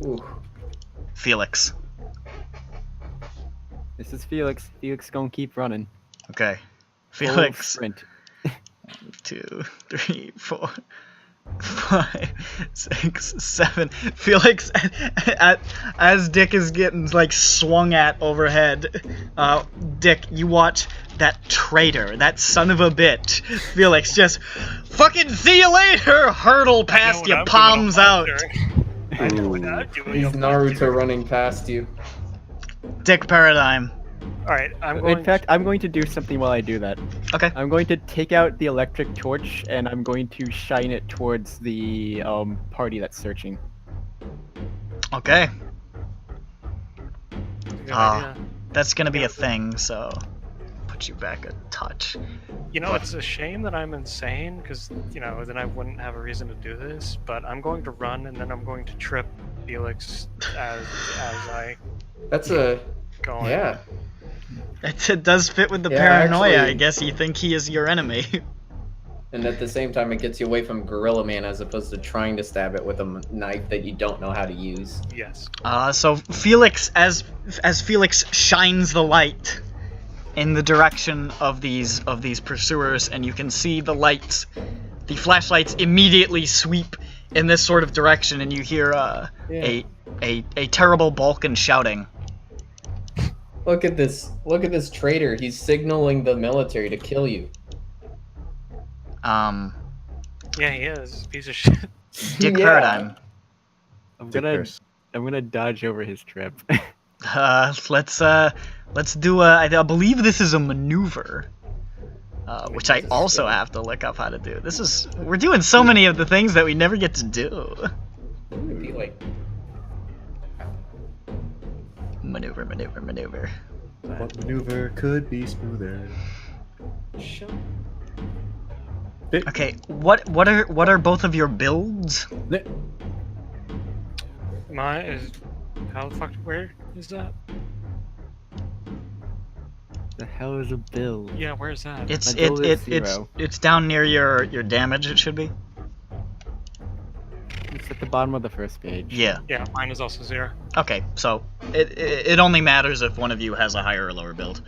Speaker 3: Ooh.
Speaker 1: Felix.
Speaker 4: This is Felix. Felix gonna keep running.
Speaker 1: Okay.
Speaker 4: Full
Speaker 1: Felix.
Speaker 4: sprint.
Speaker 1: 2, 3, 4, 5, 6, 7. Felix, as Dick is getting like swung at overhead, Dick, you watch that traitor, that son of a bitch, Felix, just fucking see you later, hurdle past you, palms out.
Speaker 5: I know what I'm doing.
Speaker 3: He's Naruto running past you.
Speaker 1: Dick Peridime.
Speaker 5: Alright, I'm going.
Speaker 4: In fact, I'm going to do something while I do that.
Speaker 1: Okay.
Speaker 4: I'm going to take out the electric torch and I'm going to shine it towards the party that's searching.
Speaker 1: Okay.
Speaker 5: Good idea.
Speaker 1: That's gonna be a thing, so put Put you back a touch.
Speaker 5: You know, it's a shame that I'm insane, because, you know, then I wouldn't have a reason to do this, but I'm going to run, and then I'm going to trip Felix as I
Speaker 3: That's a...
Speaker 5: go on.
Speaker 3: Yeah.
Speaker 1: It does fit with the
Speaker 3: Yeah,
Speaker 1: paranoia.
Speaker 3: actually-
Speaker 1: I guess you think he is your enemy.
Speaker 3: And at the same time, it gets you away from Gorilla Man as opposed to trying to stab it with a knife that you don't know how to use.
Speaker 5: Yes.
Speaker 1: So Felix, as Felix shines the light in the direction of these pursuers, and you can see the flashlights immediately sweep in this sort of direction, and you hear a terrible Balkan shouting.
Speaker 3: Look at this traitor. He's signaling the military to kill you.
Speaker 5: Yeah, he is. Piece of shit.
Speaker 1: Dick
Speaker 3: Yeah.
Speaker 1: Peridime.
Speaker 4: I'm
Speaker 2: Dick
Speaker 4: gonna
Speaker 2: Curse.
Speaker 4: dodge over his trip.
Speaker 1: Let's do I believe this is a maneuver. Which I also have to look up how to do. We're doing so many of the things that we never get to do.
Speaker 3: It'd be like...
Speaker 1: Maneuver.
Speaker 2: What maneuver could be smoother?
Speaker 1: Okay, what are both of your builds?
Speaker 5: Mine is... How the fuck... Where is that?
Speaker 4: The hell is a build?
Speaker 5: Yeah, where's that?
Speaker 1: It's
Speaker 4: My build is
Speaker 1: it's
Speaker 4: 0.
Speaker 1: down near your damage. It should be.
Speaker 4: It's at the bottom of the first page.
Speaker 1: Yeah.
Speaker 5: Yeah, mine is also 0.
Speaker 1: Okay, so it only matters if one of you has a higher or lower build.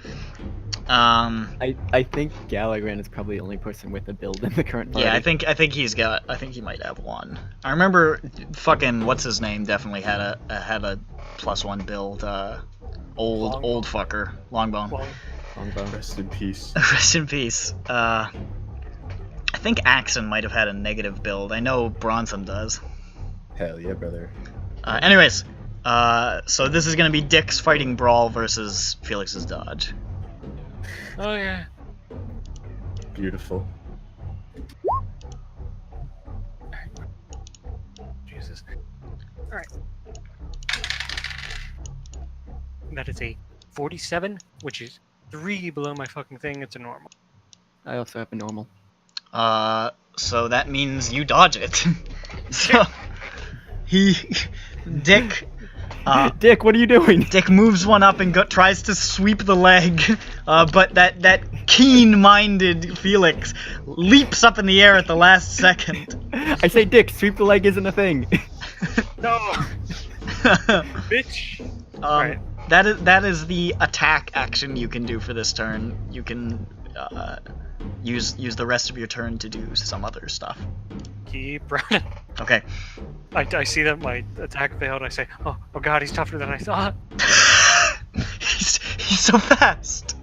Speaker 4: I think Gallagran is probably the only person with a build in the current party.
Speaker 1: Yeah, I think he might have one. I remember fucking what's his name definitely had a +1 build. Old fucker, Longbone.
Speaker 4: Longbone.
Speaker 2: Rest in peace.
Speaker 1: Rest in peace. I think Axon might have had a negative build. I know Bronson does.
Speaker 2: Hell yeah, brother.
Speaker 1: Anyways, so this is gonna be Dick's fighting brawl versus Felix's dodge.
Speaker 5: Oh, yeah.
Speaker 2: Beautiful.
Speaker 5: Jesus. Alright. That is a 47, which is 3 below my fucking thing. It's a normal.
Speaker 4: I also have a normal.
Speaker 1: So that means you dodge it. So Dick
Speaker 4: Dick, what are you doing?
Speaker 1: Dick moves one up and tries to sweep the leg, but that keen-minded Felix leaps up in the air at the last second.
Speaker 4: I say, Dick, sweep the leg isn't a thing.
Speaker 5: No! Bitch! Right.
Speaker 1: That is the attack action you can do for this turn. You can use the rest of your turn to do some other stuff.
Speaker 5: Keep running.
Speaker 1: Okay.
Speaker 5: I see that my attack failed. I say, oh god, he's tougher than I thought.
Speaker 1: he's so fast.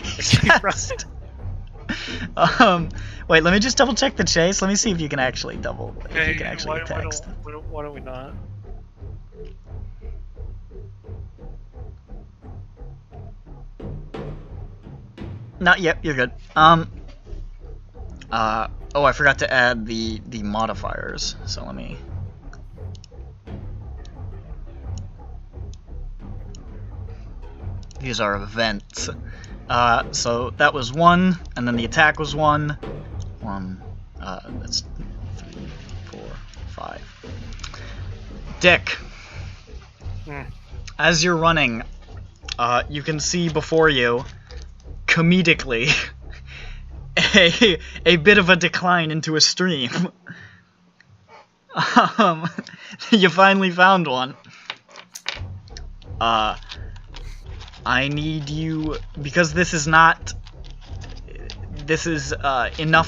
Speaker 1: He's
Speaker 5: Keep
Speaker 1: fast. Wait, let me just double check the chase. Let me see if you can actually text.
Speaker 5: Why don't we not?
Speaker 1: Not yet. You're good. Oh, I forgot to add the modifiers. So let me. These are events. So that was 1, and then the attack was 1. 1. That's 3, 4, 5. Dick. As you're running, you can see before you, comedically, a bit of a decline into a stream. You finally found one. I need you, because this is enough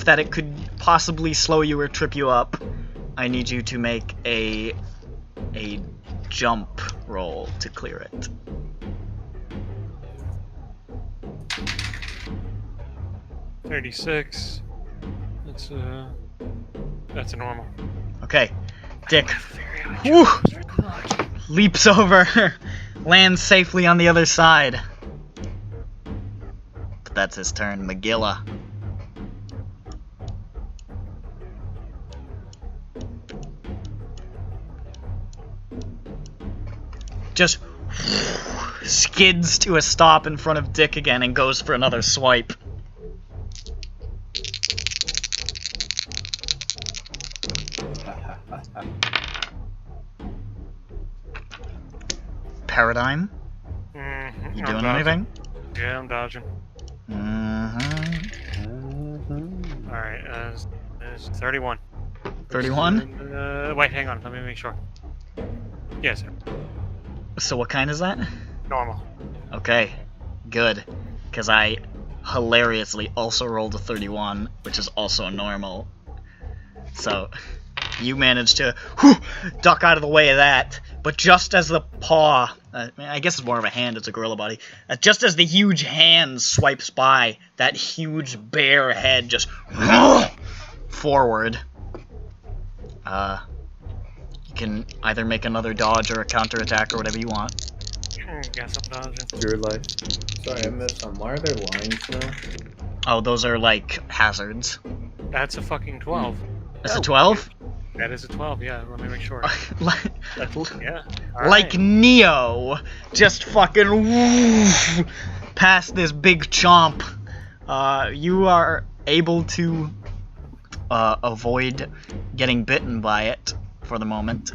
Speaker 1: that it could possibly slow you or trip you up. I need you to make a jump roll to clear it.
Speaker 5: $36. That's a normal.
Speaker 1: Okay, Dick. Woo! Leaps over, lands safely on the other side. But that's his turn, Magilla. Just skids to a stop in front of Dick again and goes for another swipe. Peridime?
Speaker 5: Mm-hmm.
Speaker 1: You doing anything?
Speaker 5: Yeah, I'm dodging. Alright, it's 31.
Speaker 1: 31?
Speaker 5: Wait, hang on, let me make sure. Yes,
Speaker 1: So what kind is that?
Speaker 5: normal.
Speaker 1: Okay, good. Because I hilariously also rolled a 31, which is also normal. So, you managed to duck out of the way of that, but just as the paw, I guess it's more of a hand, it's a gorilla body, just as the huge hand swipes by, that huge bear head just forward. You can either make another dodge or a counterattack or whatever you want.
Speaker 5: Guess I'm dodging.
Speaker 2: It's your life.
Speaker 3: Sorry, I missed some. Why are there lines now?
Speaker 1: Oh, those are like hazards.
Speaker 5: That's a fucking 12.
Speaker 1: That's a 12?
Speaker 5: That is a 12, yeah, let me make sure. Yeah.
Speaker 1: Like Neo, just fucking woof, past this big chomp. You are able to avoid getting bitten by it for the moment.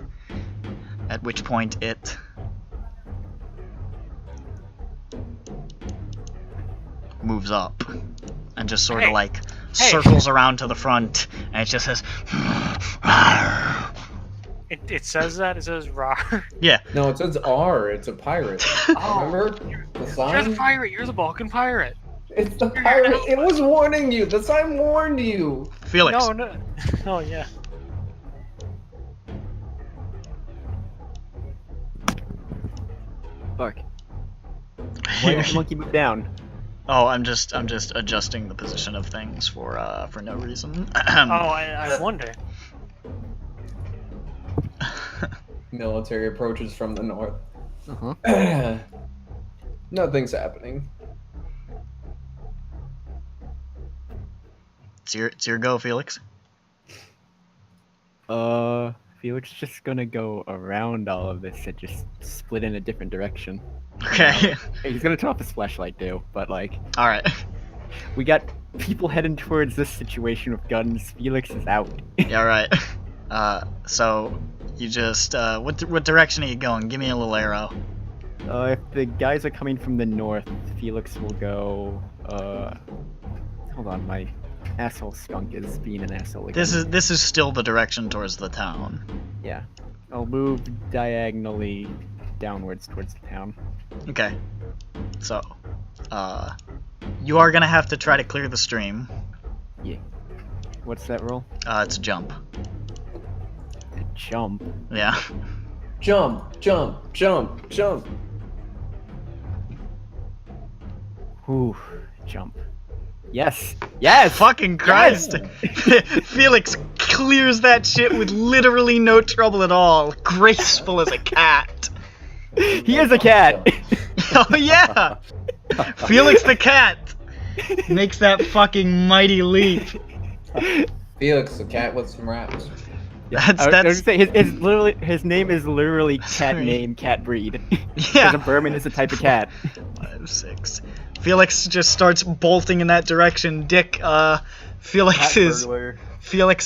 Speaker 1: At which point it moves up and just sort of like circles around to the front, and it just says.
Speaker 5: It says that? It says rawr.
Speaker 1: Yeah.
Speaker 3: No, it says R. It's a pirate. Remember? The
Speaker 5: You're
Speaker 3: sign?
Speaker 5: the pirate. You're the Balkan pirate.
Speaker 3: It's the pirate. It was warning you. The sign warned you.
Speaker 1: Felix.
Speaker 5: No. Oh, yeah.
Speaker 4: Fuck. Why did the monkey move down?
Speaker 1: Oh, I'm just adjusting the position of things for no reason.
Speaker 5: I wonder.
Speaker 3: Military approaches from the north.
Speaker 4: Uh-huh.
Speaker 3: Nothing's happening.
Speaker 1: It's your go, Felix.
Speaker 4: Felix just gonna go around all of this and just split in a different direction.
Speaker 1: Okay.
Speaker 4: He's gonna turn off his flashlight too, but like,
Speaker 1: All right.
Speaker 4: we got people heading towards this situation with guns. Felix is out.
Speaker 1: Yeah. All right. So you just what direction are you going? Give me a little arrow.
Speaker 4: If the guys are coming from the north, Felix will go. Hold on, my asshole skunk is being an asshole again.
Speaker 1: This is still the direction towards the town.
Speaker 4: Yeah. I'll move diagonally downwards towards the town.
Speaker 1: Okay. So, you are gonna have to try to clear the stream.
Speaker 4: Yeah. What's that roll?
Speaker 1: It's a jump.
Speaker 4: A jump.
Speaker 1: Yeah.
Speaker 3: Jump, jump, jump, jump.
Speaker 4: Ooh, jump. Yes! Yes!
Speaker 1: Fucking Christ! Felix clears that shit with literally no trouble at all. Graceful as a cat.
Speaker 4: He is a cat!
Speaker 1: Oh yeah! Felix the cat makes that fucking mighty leap.
Speaker 3: Felix, the cat with some raps.
Speaker 4: I was gonna say, his name is literally cat
Speaker 1: Sorry.
Speaker 4: name, cat breed.
Speaker 1: Yeah.
Speaker 4: Because a Birman is a type of cat.
Speaker 1: 5, 6. Felix just starts bolting in that direction. Dick, Felix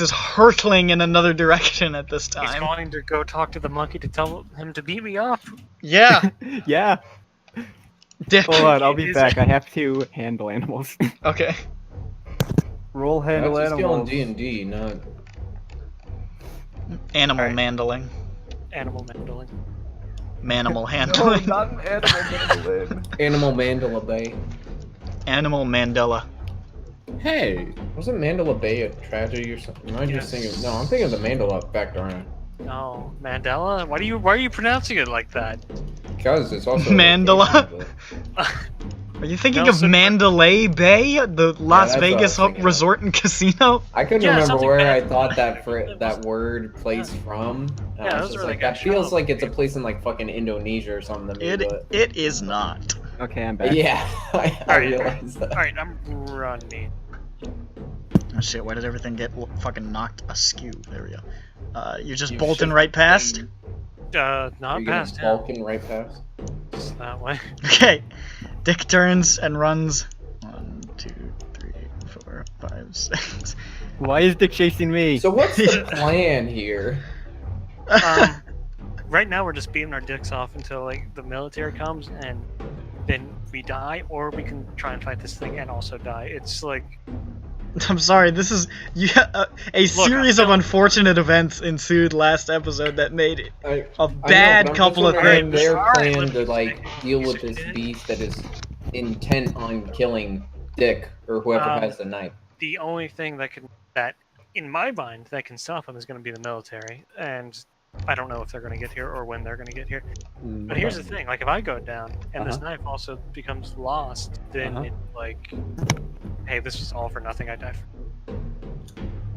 Speaker 1: is hurtling in another direction at this
Speaker 5: He's
Speaker 1: time.
Speaker 5: going to go talk to the monkey to tell him to beat me up.
Speaker 1: Yeah.
Speaker 4: Yeah.
Speaker 1: Dick.
Speaker 4: Hold on, I'll be back. I have to handle animals.
Speaker 1: Okay.
Speaker 6: Roll handle
Speaker 3: That's a skill in
Speaker 6: animals.
Speaker 3: D&D, not...
Speaker 1: Animal
Speaker 5: Alright.
Speaker 1: mandling.
Speaker 5: Animal mandling.
Speaker 1: Manimal
Speaker 6: No,
Speaker 1: handling.
Speaker 6: not an animal mandolin.
Speaker 3: Animal Mandela Bay.
Speaker 1: Animal Mandela.
Speaker 3: Hey! Wasn't Mandela Bay a tragedy or something? Am I just
Speaker 5: Yes.
Speaker 3: thinking... No, I'm thinking of the Mandela effect, aren't I?
Speaker 5: No, Mandela? Why are you pronouncing it like that?
Speaker 3: Because it's also...
Speaker 1: Mandela? Are you thinking of
Speaker 5: Nelson-
Speaker 1: Mandalay Bay, the Las
Speaker 3: that's what I was
Speaker 1: Vegas
Speaker 3: thinking of.
Speaker 1: resort and casino?
Speaker 3: I couldn't
Speaker 5: Yeah,
Speaker 3: remember
Speaker 5: something
Speaker 3: where
Speaker 5: bad.
Speaker 3: I thought that word placed from. And
Speaker 5: Yeah,
Speaker 3: I
Speaker 5: those
Speaker 3: was just
Speaker 5: are
Speaker 3: like,
Speaker 5: like
Speaker 3: that feels
Speaker 5: actual-
Speaker 3: like it's a place in like fucking Indonesia or something to me, but...
Speaker 1: It is not.
Speaker 4: Okay, I'm back.
Speaker 3: Yeah, I
Speaker 5: Alright.
Speaker 3: realized that.
Speaker 5: Alright, I'm running.
Speaker 1: Oh shit, why did everything get fucking knocked askew? There we go. You're just
Speaker 3: You
Speaker 1: bolting
Speaker 3: should-
Speaker 1: right past?
Speaker 5: Not
Speaker 3: Are you gonna
Speaker 5: past him.
Speaker 3: Balkan right past?
Speaker 5: that way.
Speaker 1: Okay. Dick turns and runs. 1, 2, 3, 4, 5, 6.
Speaker 4: Why is Dick chasing me?
Speaker 3: So what's the plan here?
Speaker 5: Right now we're just beating our dicks off until like the military comes and then we die, or we can try and fight this thing and also die. It's like
Speaker 1: I'm sorry, this is a series of unfortunate events ensued last episode that made a bad couple of things.
Speaker 3: Their plan to like deal with this beast that is intent on killing Dick or whoever has the knife.
Speaker 5: The only thing that in my mind that can stop him is going to be the military, and I don't know if they're going to get here or when they're going to get here. But here's the thing, like if I go down and this knife also becomes lost, then it's like, hey, this was all for nothing, I died for.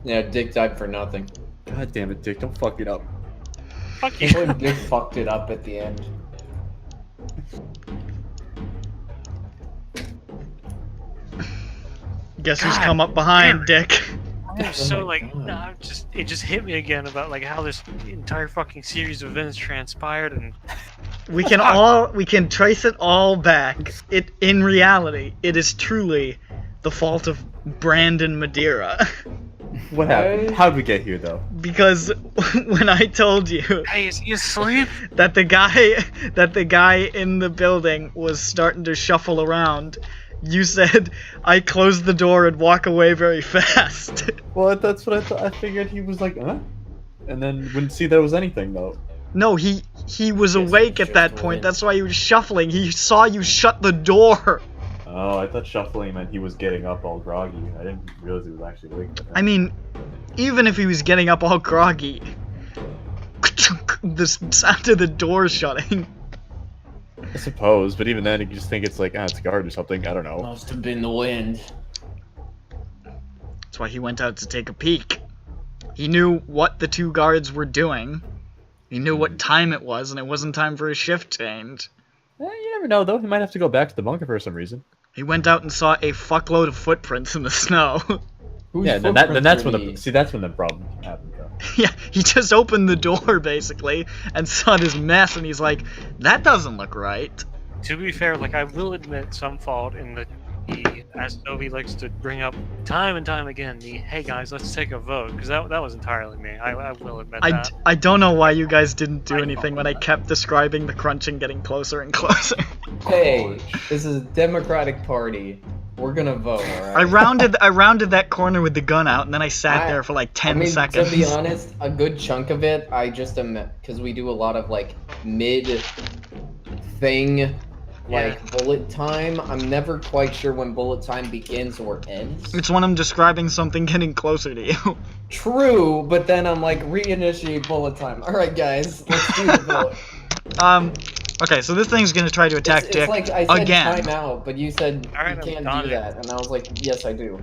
Speaker 3: Yeah, Dick died for nothing.
Speaker 2: God damn it, Dick, don't fuck it up.
Speaker 5: Fuck you.
Speaker 3: I can't believe Dick fucked it up at the end.
Speaker 1: Guess who's come up behind, Dick?
Speaker 5: I'm so like, it just hit me again about like how this entire fucking series of events transpired, and
Speaker 1: We can trace it all back. In reality, it is truly the fault of Brandon Madeira.
Speaker 2: What happened? How'd we get here, though?
Speaker 1: Because when I told you
Speaker 5: hey, is he asleep?
Speaker 1: that the guy in the building was starting to shuffle around, you said I close the door and walk away very fast.
Speaker 2: Well, that's what I thought. I figured he was like, huh? And then wouldn't see there was anything, though.
Speaker 1: No, he was awake at that point. That's why he was shuffling. He saw you shut the door.
Speaker 2: Oh, I thought shuffling meant he was getting up all groggy. I didn't realize he was actually awake.
Speaker 1: I mean, even if he was getting up all groggy, the sound of the door shutting.
Speaker 2: I suppose, but even then, you just think it's like, it's a guard or something. I don't know.
Speaker 3: Must have been the wind.
Speaker 1: That's why he went out to take a peek. He knew what the two guards were doing. He knew what time it was, and it wasn't time for a shift change.
Speaker 2: You never know, though. He might have to go back to the bunker for some reason.
Speaker 1: He went out and saw a fuckload of footprints in the snow.
Speaker 2: Yeah, then that's when the problem happened, though.
Speaker 1: Yeah, he just opened the door, basically, and saw this mess, and he's like, that doesn't look right.
Speaker 5: To be fair, like I will admit some fault in the as Novi likes to bring up time and time again, hey guys, let's take a vote, because that was entirely me. I will admit that.
Speaker 1: I don't know why you guys didn't do anything when I kept describing the crunching getting closer and closer.
Speaker 3: Hey, this is a Democratic Party. We're gonna vote, alright?
Speaker 1: I rounded that corner with the gun out, and then I sat there for like 10 seconds.
Speaker 3: To be honest, a good chunk of it, I just am, because we do a lot of like mid-thing, like bullet time. I'm never quite sure when bullet time begins or ends.
Speaker 1: It's when I'm describing something getting closer to you.
Speaker 3: True, but then I'm like, reinitiate bullet time. Alright guys, let's do the vote.
Speaker 1: Okay, so this thing's gonna try to attack Dick
Speaker 3: it's like I said
Speaker 1: again.
Speaker 3: time out, but you said
Speaker 5: Alright,
Speaker 3: you can't do that, and I was like, yes I do.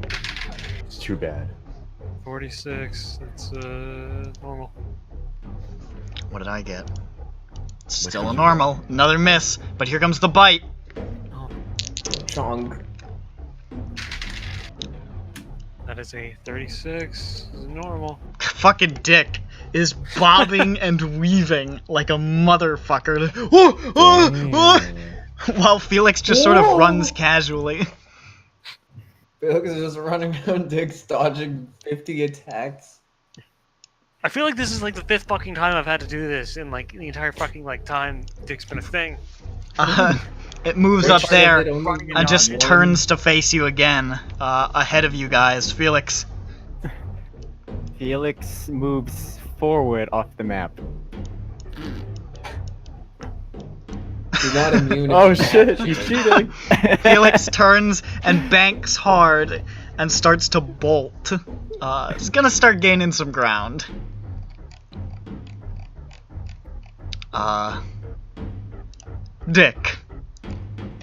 Speaker 2: It's too bad.
Speaker 5: 46, that's normal.
Speaker 1: What did I get? Still a normal. Another miss, but here comes the bite.
Speaker 3: Chong.
Speaker 5: That is a 36, normal.
Speaker 1: Fucking Dick is bobbing and weaving like a motherfucker. While Felix just sort of runs casually.
Speaker 3: Felix is just running around Dick's dodging 50 attacks.
Speaker 5: I feel like this is like the 5th fucking time I've had to do this in like the entire fucking like time Dick's been a thing.
Speaker 1: It moves up there and just turns to face you again, ahead of you guys. Felix.
Speaker 4: Felix moves forward off the map.
Speaker 3: You're not immune.
Speaker 2: Oh shit, he's cheating.
Speaker 1: Felix turns and banks hard and starts to bolt. He's gonna start gaining some ground. Dick.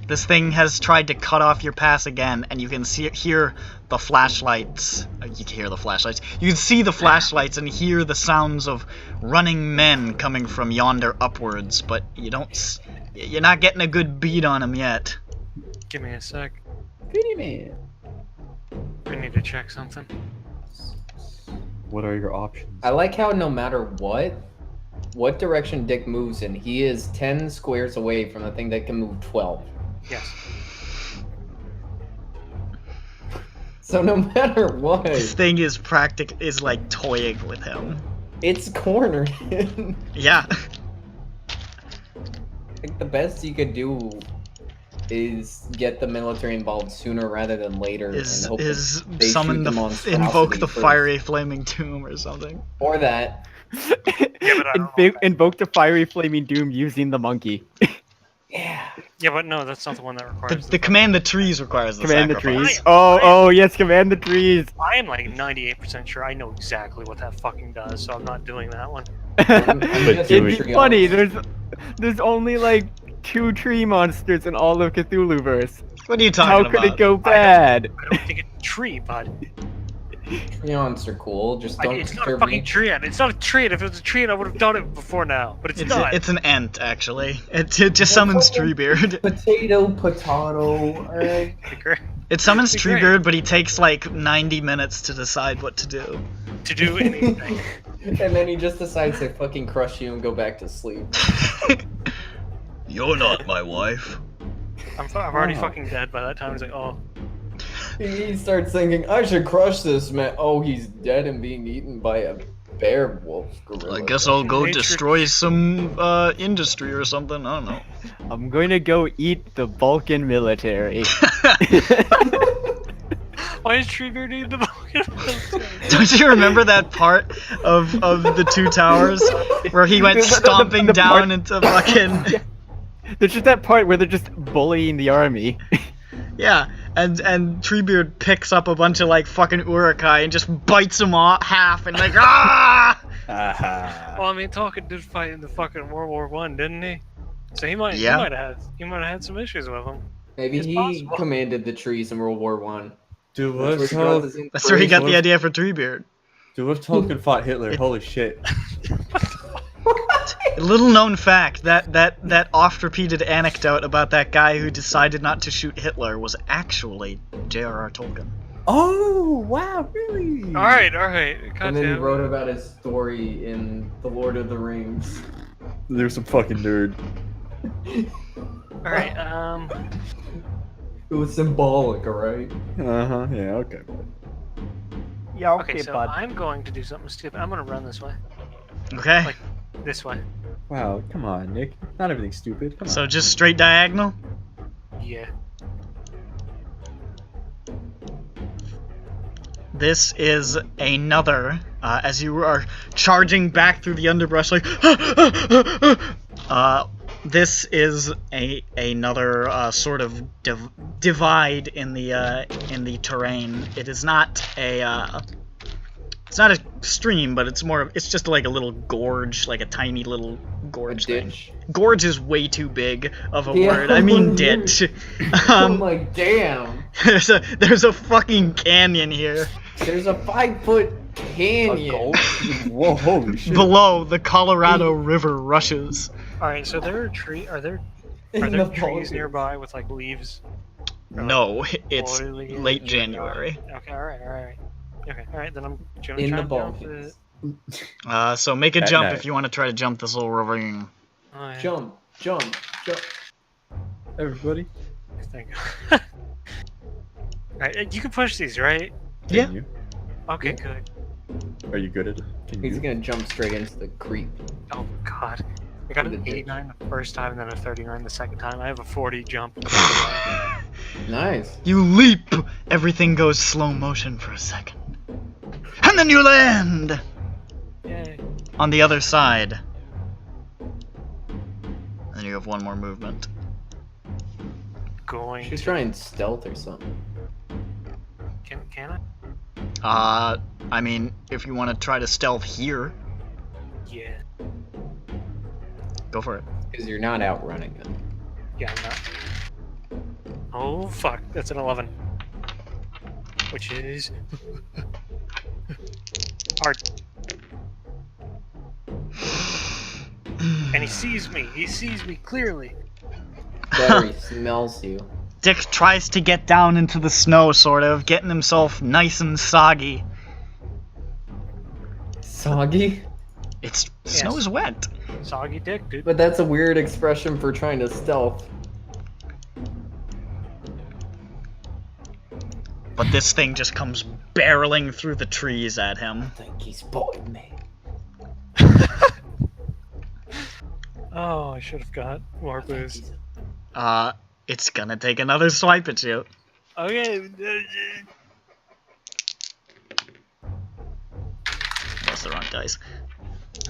Speaker 1: This thing has tried to cut off your pass again, and you can hear the flashlights. You can hear the flashlights. You can see the flashlights and hear the sounds of running men coming from yonder upwards, but you're not getting a good beat on them yet.
Speaker 5: Give me a sec.
Speaker 3: Pretty man.
Speaker 5: I need to check something.
Speaker 2: What are your options?
Speaker 3: I like how no matter what, what direction Dick moves in, he is 10 squares away from the thing that can move 12.
Speaker 5: Yes.
Speaker 3: So no matter what,
Speaker 1: This thing is like toying with him.
Speaker 3: it's cornered.
Speaker 1: Yeah.
Speaker 3: Like, the best you could do is get the military involved sooner rather than later.
Speaker 1: Is
Speaker 3: and hope that they
Speaker 1: summon
Speaker 3: shoot
Speaker 1: the
Speaker 3: the monstrosity
Speaker 1: invoke the
Speaker 3: first.
Speaker 1: fiery flaming tomb or something.
Speaker 3: Or that.
Speaker 5: But I don't know.
Speaker 4: Invoke the fiery flaming doom using the monkey.
Speaker 3: Yeah.
Speaker 5: Yeah, but no, that's not the one that requires
Speaker 1: The command the trees requires the
Speaker 4: Command the
Speaker 1: sacrifice.
Speaker 4: trees. Oh, yes, command the trees.
Speaker 5: I am like 98% sure I know exactly what that fucking does, so I'm not doing that one.
Speaker 3: I'm just
Speaker 2: do
Speaker 4: It'd
Speaker 2: it.
Speaker 4: be funny. There's only like 2 tree monsters in all of Cthulhuverse.
Speaker 1: What are you talking
Speaker 4: How
Speaker 1: about?
Speaker 4: could it go bad?
Speaker 5: I don't think it's a tree, bud.
Speaker 3: Treants are cool, just don't
Speaker 5: It's not a
Speaker 3: disturb
Speaker 5: fucking
Speaker 3: me.
Speaker 5: treant. It's not a treant. If it was a treant, I would have done it before now. But it's not.
Speaker 1: It's an ant, actually. It just summons Treebeard.
Speaker 3: Potato, alright.
Speaker 1: It summons
Speaker 5: It'd be great.
Speaker 1: Treebeard, but he takes like 90 minutes to decide what to do.
Speaker 5: To do anything.
Speaker 3: And then he just decides to fucking crush you and go back to sleep.
Speaker 1: You're not my wife.
Speaker 5: I'm already
Speaker 3: Oh.
Speaker 5: fucking dead by that time. He's like, oh.
Speaker 3: He starts thinking, I should crush this man. Oh, he's dead and being eaten by a bear wolf gorilla.
Speaker 1: I guess I'll go
Speaker 5: Nature-
Speaker 1: destroy some industry or something. I don't know.
Speaker 4: I'm going to go eat the Balkan military.
Speaker 5: Why is Treebeard need the fucking
Speaker 1: Don't you remember that part of the two towers where he went stomping
Speaker 4: the
Speaker 1: down
Speaker 4: part-
Speaker 1: into fucking
Speaker 4: There's just that part where they're just bullying the army.
Speaker 1: yeah, and Treebeard picks up a bunch of like fucking urukai and just bites them off half and like ah.
Speaker 5: Well, I mean, Tolkien did fight in the fucking World War I, didn't he? So he might have had some issues with him.
Speaker 3: Maybe
Speaker 5: It's
Speaker 3: he
Speaker 5: possible.
Speaker 3: commanded the trees in World War One.
Speaker 2: Dude,
Speaker 3: That's where he got his
Speaker 1: That's where he got the
Speaker 3: inspiration.
Speaker 1: idea for Treebeard.
Speaker 2: Dude, what if Tolkien fought Hitler? Holy shit.
Speaker 1: Little known fact that oft-repeated anecdote about that guy who decided not to shoot Hitler was actually J.R.R. Tolkien.
Speaker 2: Oh, wow, really?
Speaker 5: All right.
Speaker 3: And then he wrote about his story in The Lord of the Rings.
Speaker 2: There's some fucking nerd.
Speaker 5: All right.
Speaker 3: It was symbolic, alright?
Speaker 2: Uh-huh, yeah, okay.
Speaker 6: Yeah,
Speaker 5: Okay, so
Speaker 6: bud.
Speaker 5: I'm going to do something stupid. I'm gonna run this way.
Speaker 1: Okay,
Speaker 5: Like- This way.
Speaker 2: Wow, come on, Nick. Not everything's stupid. Come
Speaker 1: so
Speaker 2: on.
Speaker 1: just straight diagonal.
Speaker 5: Yeah.
Speaker 1: This is another, as you are charging back through the underbrush, like, this is another sort of divide in the terrain. It is not it's not a stream, but it's just like a little gorge, like a tiny little gorge thing.
Speaker 3: Ditch.
Speaker 1: Gorge is way too big of a
Speaker 3: Yeah.
Speaker 1: word. I mean ditch.
Speaker 3: I'm like, damn.
Speaker 1: There's a fucking canyon here.
Speaker 3: There's a 5-foot canyon.
Speaker 2: Whoa, holy shit.
Speaker 1: Below, the Colorado River rushes.
Speaker 5: All right. So there are are there
Speaker 3: in
Speaker 5: trees
Speaker 3: the Balkans.
Speaker 5: nearby with like leaves? Or, like,
Speaker 1: No, it's
Speaker 5: foliage?
Speaker 1: late January.
Speaker 5: Okay. All right. Okay. All right. Then I'm gonna
Speaker 3: In
Speaker 5: try
Speaker 3: the
Speaker 5: and jump
Speaker 3: Balkans.
Speaker 1: So make a
Speaker 2: At
Speaker 1: jump
Speaker 2: night.
Speaker 1: if you want to try to jump this little ravine.
Speaker 5: Oh, yeah.
Speaker 3: Jump, jump, jump.
Speaker 2: Everybody?
Speaker 5: Thank God. Alright, you can push these, right?
Speaker 1: Yeah.
Speaker 2: Can you?
Speaker 5: Okay, good.
Speaker 2: Are you good at it? Can
Speaker 3: He's
Speaker 2: you?
Speaker 3: gonna jump straight into the creep.
Speaker 5: Oh God. I got
Speaker 3: The
Speaker 5: an
Speaker 3: ditch.
Speaker 5: 89 the first time and then a 39 the second time. I have a 40 jump.
Speaker 3: Nice.
Speaker 1: You leap! Everything goes slow motion for a second. And then you land!
Speaker 5: Yay.
Speaker 1: On the other side. And you have one more movement.
Speaker 5: Going
Speaker 3: Should
Speaker 5: to...
Speaker 3: try and stealth or something.
Speaker 5: Can I?
Speaker 1: I mean, if you want to try to stealth here,
Speaker 5: Yeah.
Speaker 1: go for it.
Speaker 3: Because you're not outrunning them.
Speaker 5: Yeah, I'm not. Oh fuck, that's an 11. Which is... hard. And he sees me clearly.
Speaker 3: Barry smells you.
Speaker 1: Dick tries to get down into the snow, sort of, getting himself nice and soggy.
Speaker 3: Soggy?
Speaker 1: Snow is wet.
Speaker 5: Soggy dick, dude.
Speaker 3: But that's a weird expression for trying to stealth.
Speaker 1: But this thing just comes barreling through the trees at him.
Speaker 3: I think he's spotted me.
Speaker 5: Oh, I should have got more boost.
Speaker 1: It's gonna take another swipe at you.
Speaker 5: Okay.
Speaker 1: That's the wrong dice.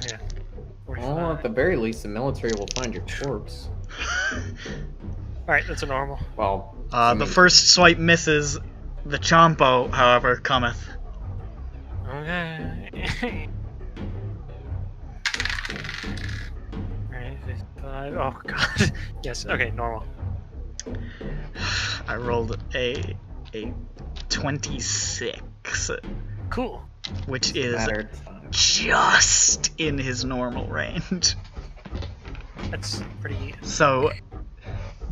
Speaker 5: Yeah.
Speaker 3: Well, at the very least, the military will find your corpse.
Speaker 5: Alright, that's a normal.
Speaker 3: Well,
Speaker 1: The first swipe misses. The Chompo, however, cometh.
Speaker 5: Okay. Alright, 55. Oh god. Yes, okay, normal.
Speaker 1: I rolled a 26,
Speaker 5: Cool.
Speaker 1: which is
Speaker 3: mattered.
Speaker 1: just in his normal range.
Speaker 5: That's pretty.
Speaker 1: So,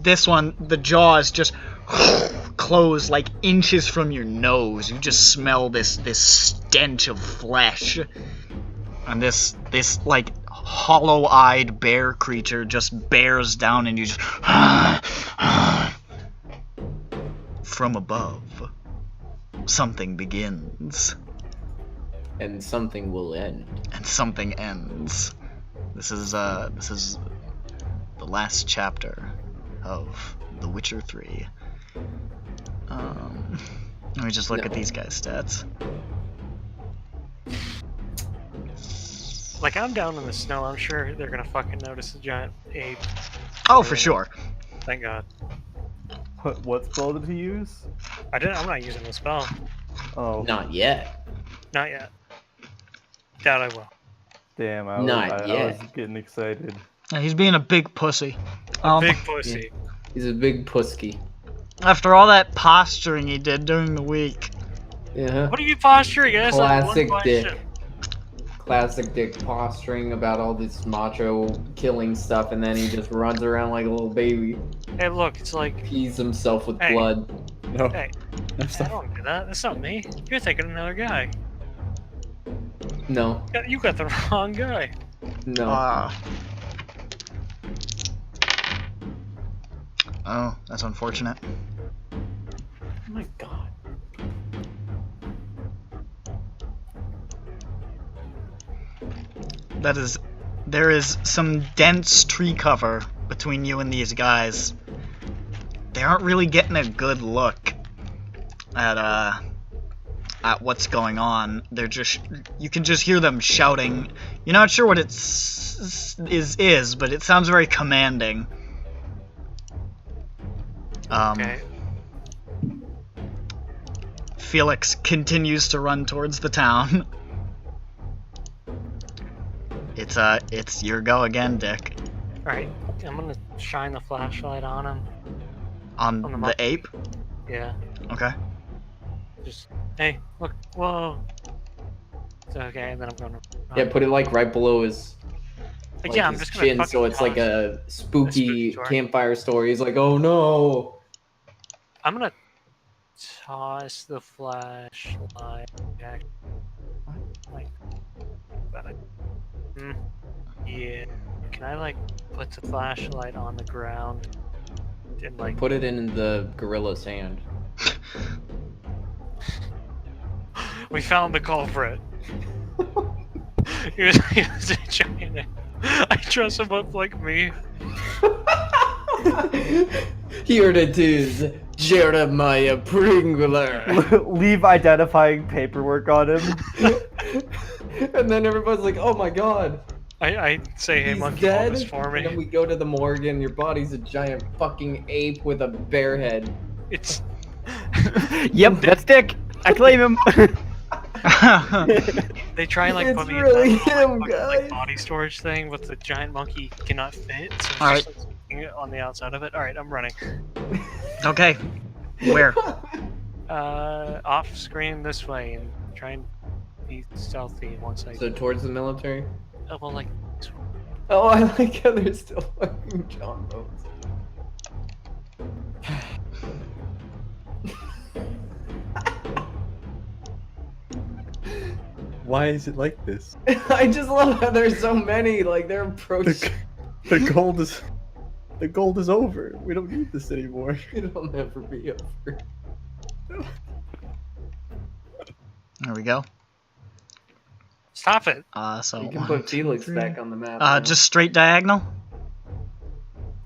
Speaker 1: this one, the jaws just close like inches from your nose. You just smell this stench of flesh. And this like hollow-eyed bear creature just bears down and you just from above. Something begins.
Speaker 3: And something will end.
Speaker 1: And something ends. This is the last chapter of The Witcher 3. Let me just look at these guys' stats.
Speaker 5: Like, I'm down in the snow. I'm sure they're gonna fucking notice a giant ape.
Speaker 1: Oh, for sure.
Speaker 5: Thank God.
Speaker 6: What spell did he use?
Speaker 5: I'm not using the spell.
Speaker 6: Oh,
Speaker 3: Not yet.
Speaker 5: Not yet. Doubt I will.
Speaker 6: damn! I
Speaker 3: Not yet.
Speaker 6: was getting excited.
Speaker 1: Yeah, he's being a big pussy.
Speaker 5: Big pussy.
Speaker 3: He's a big pusky.
Speaker 1: After all that posturing he did during the week.
Speaker 3: Yeah.
Speaker 5: What are you posturing? That's not one
Speaker 3: Classic
Speaker 5: question.
Speaker 3: dick. Classic dick posturing about all this macho killing stuff, and then he just runs around like a little baby.
Speaker 5: Hey, look, it's like,
Speaker 3: Pees himself with
Speaker 5: Hey.
Speaker 3: blood.
Speaker 2: No.
Speaker 5: hey,
Speaker 2: No,
Speaker 5: I
Speaker 2: stop.
Speaker 5: don't do that. That's not me. You're thinking another guy.
Speaker 3: No.
Speaker 5: You got the wrong guy.
Speaker 3: No.
Speaker 1: Oh, that's unfortunate.
Speaker 3: Oh my god.
Speaker 1: There is some dense tree cover between you and these guys. They aren't really getting a good look at what's going on. They're just, you can just hear them shouting. You're not sure what it is, but it sounds very commanding.
Speaker 5: Okay.
Speaker 1: Felix continues to run towards the town. It's your go again, Dick.
Speaker 5: Alright, I'm gonna shine the flashlight on him.
Speaker 1: On
Speaker 5: On the
Speaker 1: the
Speaker 5: monkey.
Speaker 1: ape?
Speaker 5: Yeah.
Speaker 1: Okay.
Speaker 5: Just, hey, look, whoa. It's okay, and then I'm gonna.
Speaker 3: Yeah, put it like right below his, like
Speaker 5: yeah, I'm
Speaker 3: his
Speaker 5: just gonna
Speaker 3: chin, so
Speaker 5: fucking
Speaker 3: it's like a spooky
Speaker 5: story.
Speaker 3: campfire story. He's like, oh no.
Speaker 5: I'm gonna toss the flashlight back. Like, yeah. Can I like put the flashlight on the ground and like?
Speaker 3: Put it in the gorilla's hand.
Speaker 5: We found the culprit. he was a giant. I dress him up like me.
Speaker 3: Here it is, Jeremiah Pringler.
Speaker 6: Leave identifying paperwork on him.
Speaker 3: And then everybody's like, oh my god.
Speaker 5: I say, hey,
Speaker 3: He's
Speaker 5: monkey, hold
Speaker 3: dead.
Speaker 5: this for
Speaker 3: And then
Speaker 5: me.
Speaker 3: we go to the morgue and your body's a giant fucking ape with a bear head.
Speaker 5: It's
Speaker 4: Yep, that's Dick. I claim him.
Speaker 5: they try and like
Speaker 3: It's
Speaker 5: put me
Speaker 3: really
Speaker 5: in that
Speaker 3: him,
Speaker 5: fucking, like,
Speaker 3: guys.
Speaker 5: body storage thing, but the giant monkey cannot fit. So it's
Speaker 1: Alright.
Speaker 5: just like, on the outside of it. All right, I'm running.
Speaker 1: Okay. Where?
Speaker 5: Off screen this way and try and be stealthy once I.
Speaker 3: So towards the military?
Speaker 5: Well, like.
Speaker 3: Oh, I like how there's still fucking John bones.
Speaker 2: Why is it like this?
Speaker 3: I just love how there's so many. Like they're approaching.
Speaker 2: The gold is over. We don't need this anymore.
Speaker 3: It'll never be over.
Speaker 1: There we go.
Speaker 5: Stop it.
Speaker 1: So
Speaker 3: You can
Speaker 1: 1,
Speaker 3: put
Speaker 1: 2,
Speaker 3: Felix
Speaker 1: 3.
Speaker 3: back on the map. now.
Speaker 1: Just straight diagonal.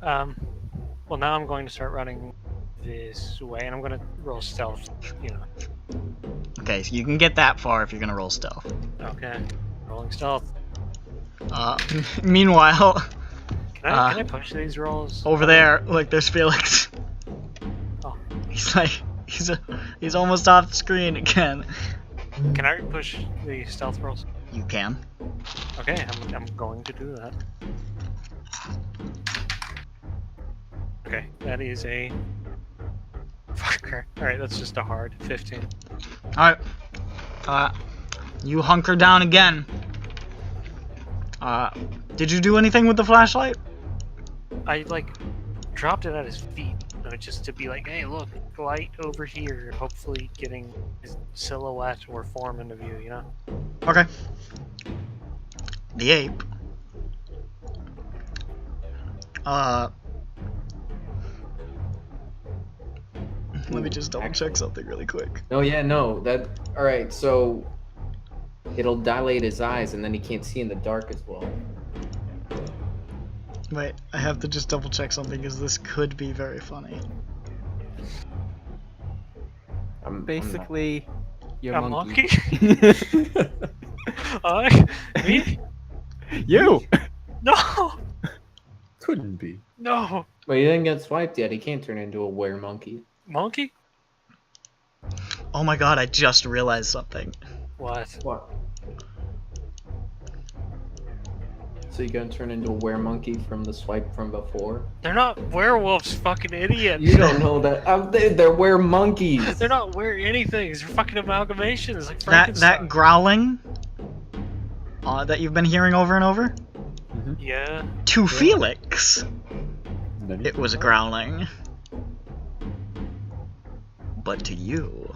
Speaker 5: Well, now I'm going to start running this way, and I'm going to roll stealth, you know.
Speaker 1: Okay, so you can get that far if you're gonna roll stealth.
Speaker 5: Okay, rolling stealth.
Speaker 1: Meanwhile,
Speaker 5: Can I push these rolls?
Speaker 1: over there, look, there's Felix.
Speaker 5: Oh.
Speaker 1: He's like, he's almost off the screen again.
Speaker 5: Can I push the stealth rolls?
Speaker 1: You can.
Speaker 5: Okay, I'm going to do that. Okay, that is a... Fucker. Alright, that's just a hard 15.
Speaker 1: Alright. You hunker down again. Did you do anything with the flashlight?
Speaker 5: I, like, dropped it at his feet, just to be like, hey, look, light over here, hopefully getting his silhouette or form into view, you know?
Speaker 1: Okay. The ape. Let me just double check something really quick.
Speaker 3: Oh yeah, no. That. All right. So it'll dilate his eyes, and then he can't see in the dark as well.
Speaker 1: Wait, I have to just double check something because this could be very funny.
Speaker 4: Basically, you're
Speaker 5: A
Speaker 4: monkey.
Speaker 5: Me?
Speaker 4: You!
Speaker 5: No!
Speaker 2: Couldn't be.
Speaker 5: No!
Speaker 3: But he didn't get swiped yet. He can't turn into a were-monkey.
Speaker 5: Monkey?
Speaker 1: Oh my god, I just realized something.
Speaker 5: What?
Speaker 3: What? So you gonna turn into a were-monkey from the swipe from before?
Speaker 5: They're not werewolves, fucking idiot!
Speaker 3: You don't know that. They're were-monkeys.
Speaker 5: They're not anything. They're fucking amalgamations, like Frankenstein.
Speaker 1: That growling that you've been hearing over and over?
Speaker 5: Yeah.
Speaker 1: To Felix,
Speaker 2: Many
Speaker 1: it was growling. But to you...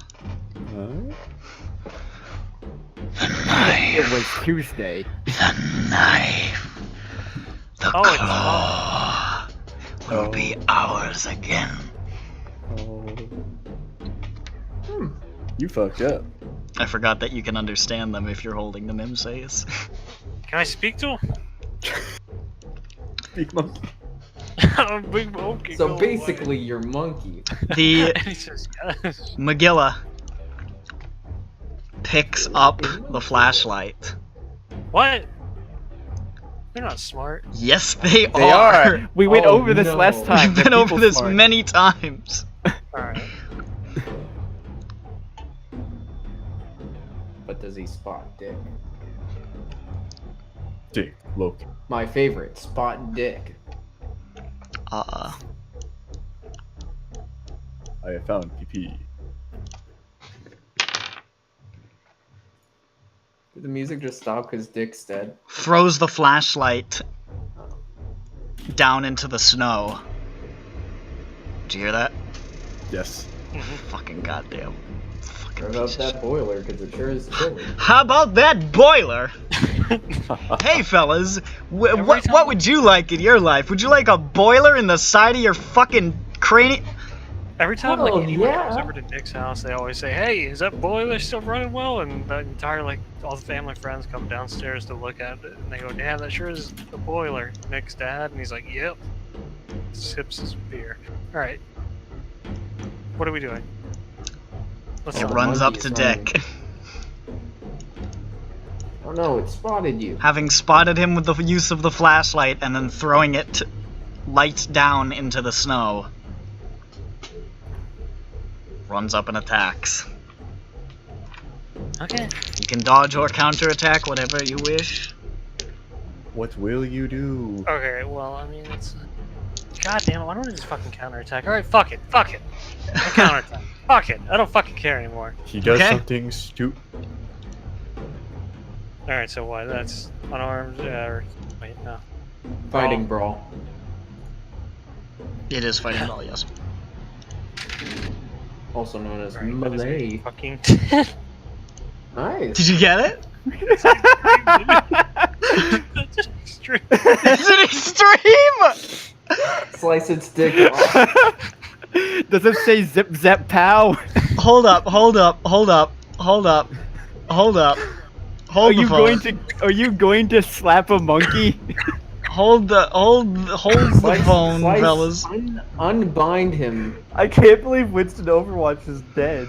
Speaker 4: It was Tuesday.
Speaker 1: The knife. The
Speaker 5: Oh,
Speaker 1: claw will be ours again.
Speaker 2: You fucked up.
Speaker 1: I forgot that you can understand them if you're holding the Mims Sahis.
Speaker 5: Can I speak to him?
Speaker 2: Big monkey.
Speaker 5: I'm a big monkey.
Speaker 3: So
Speaker 5: go
Speaker 3: basically, you're monkey.
Speaker 1: The
Speaker 5: away. He says yes.
Speaker 1: Magilla picks up the flashlight.
Speaker 5: What? They're not smart.
Speaker 1: Yes, they
Speaker 4: They are. We went
Speaker 3: Oh,
Speaker 4: over this
Speaker 3: no.
Speaker 4: last time.
Speaker 1: We've
Speaker 4: They're
Speaker 1: been over
Speaker 4: people
Speaker 1: this
Speaker 4: smart.
Speaker 1: many times.
Speaker 5: Alright.
Speaker 3: But does he spot Dick?
Speaker 2: Dick, Loki.
Speaker 3: My favorite, spot Dick.
Speaker 2: I have found PP.
Speaker 3: Did the music just stop because Dick's dead?
Speaker 1: Throws the flashlight down into the snow. Did you hear that?
Speaker 2: Yes.
Speaker 1: Fucking goddamn. Fucking
Speaker 3: Turn up
Speaker 1: piece of
Speaker 3: that boiler because it sure is chilly.
Speaker 1: How about that boiler? Hey fellas, what would you like in your life? Would you like a boiler in the side of your fucking cranium?
Speaker 5: Every time
Speaker 3: Oh,
Speaker 5: like anyone
Speaker 3: yeah.
Speaker 5: comes over to Nick's house, they always say, "Hey, is that boiler still running well?" And the entire all the family friends come downstairs to look at it, and they go, "Damn, that sure is a boiler." Nick's dad, and he's like, "Yep." Sips his beer. All right, what are we doing? Let's
Speaker 1: It
Speaker 5: go.
Speaker 1: runs up
Speaker 3: monkey
Speaker 1: to
Speaker 3: is
Speaker 1: Dick.
Speaker 3: Oh no, it spotted you.
Speaker 1: Having spotted him with the use of the flashlight and then throwing it light down into the snow. Runs up and attacks.
Speaker 5: Okay.
Speaker 1: You can dodge or counterattack, whatever you wish.
Speaker 2: What will you do?
Speaker 5: Okay. Well, I mean, it's. God damn it! Why don't I just fucking counterattack? All right, fuck it. Fuck it. I counterattack. Fuck it. I don't fucking care anymore.
Speaker 2: He does
Speaker 1: Okay.
Speaker 2: something stupid.
Speaker 5: All right. So what? That's unarmed. Wait, no.
Speaker 3: Fighting brawl.
Speaker 1: It is fighting ball, yes.
Speaker 3: Also known as
Speaker 5: Right, what is it?
Speaker 3: melee.
Speaker 5: Fucking.
Speaker 3: Nice.
Speaker 1: Did you get it?
Speaker 5: That's extreme.
Speaker 1: It's an extreme!
Speaker 3: Slice its dick off.
Speaker 4: Does it say zip zap pow?
Speaker 1: Hold up, hold up, hold up, hold up, hold up. Hold
Speaker 4: Are
Speaker 1: the
Speaker 4: you
Speaker 1: phone.
Speaker 4: Are you going to slap a monkey?
Speaker 1: Hold the phone, fellas.
Speaker 3: Unbind him.
Speaker 6: I can't believe Winston Overwatch is dead.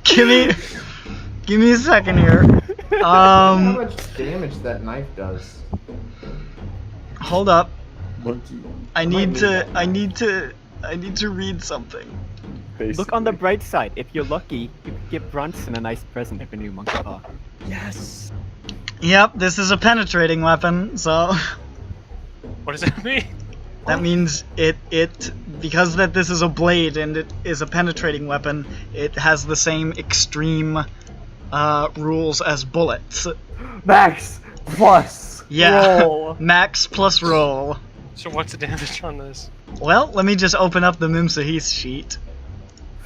Speaker 1: Give me a second here.
Speaker 3: How much damage that knife does?
Speaker 1: Hold up.
Speaker 2: Monkey.
Speaker 1: I need to read something.
Speaker 4: Look on the bright side. If you're lucky, you could give Bronson a nice present of a new monkey paw.
Speaker 3: Yes.
Speaker 1: Yep, this is a penetrating weapon, so
Speaker 5: What does that mean?
Speaker 1: that means it because that this is a blade and it is a penetrating weapon, it has the same extreme rules as bullets.
Speaker 6: Max plus
Speaker 1: Yeah.
Speaker 6: roll.
Speaker 1: Max plus roll.
Speaker 5: So what's the damage on this?
Speaker 1: Well, let me just open up the Mims Sahis sheet.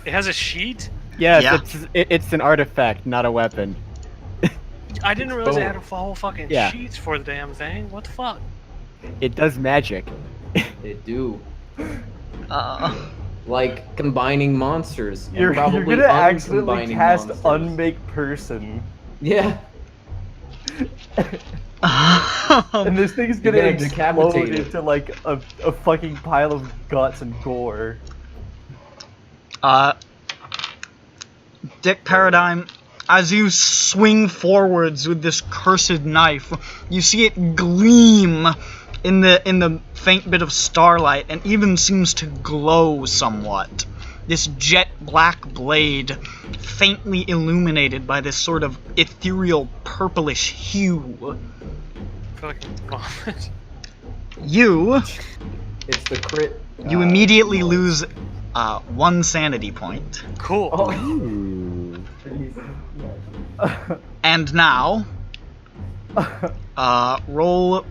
Speaker 5: It has a sheet?
Speaker 4: Yes,
Speaker 1: Yeah.
Speaker 4: it's an artifact, not a weapon.
Speaker 5: I didn't realize they
Speaker 3: Oh.
Speaker 5: had a whole fucking
Speaker 4: Yeah.
Speaker 5: sheets for the damn thing. What the fuck?
Speaker 4: It does magic.
Speaker 3: They do.
Speaker 1: Uh,
Speaker 3: Like combining monsters. And
Speaker 6: You're
Speaker 3: probably
Speaker 6: gonna accidentally
Speaker 3: uncombining
Speaker 6: cast
Speaker 3: monsters.
Speaker 6: unmake person,
Speaker 3: Yeah.
Speaker 6: and this thing's gonna
Speaker 3: gonna
Speaker 6: explode
Speaker 3: decapitate it.
Speaker 6: into like a fucking pile of guts and gore.
Speaker 1: Dick Peridime, as you swing forwards with this cursed knife, you see it gleam in the faint bit of starlight, and even seems to glow somewhat. This jet black blade, faintly illuminated by this sort of ethereal purplish hue.
Speaker 5: I feel like I'm vomit.
Speaker 1: You
Speaker 3: It's the crit.
Speaker 1: immediately
Speaker 3: noise.
Speaker 1: lose 1 sanity point.
Speaker 5: Cool.
Speaker 3: Oh,
Speaker 2: Ooh.
Speaker 1: And now, roll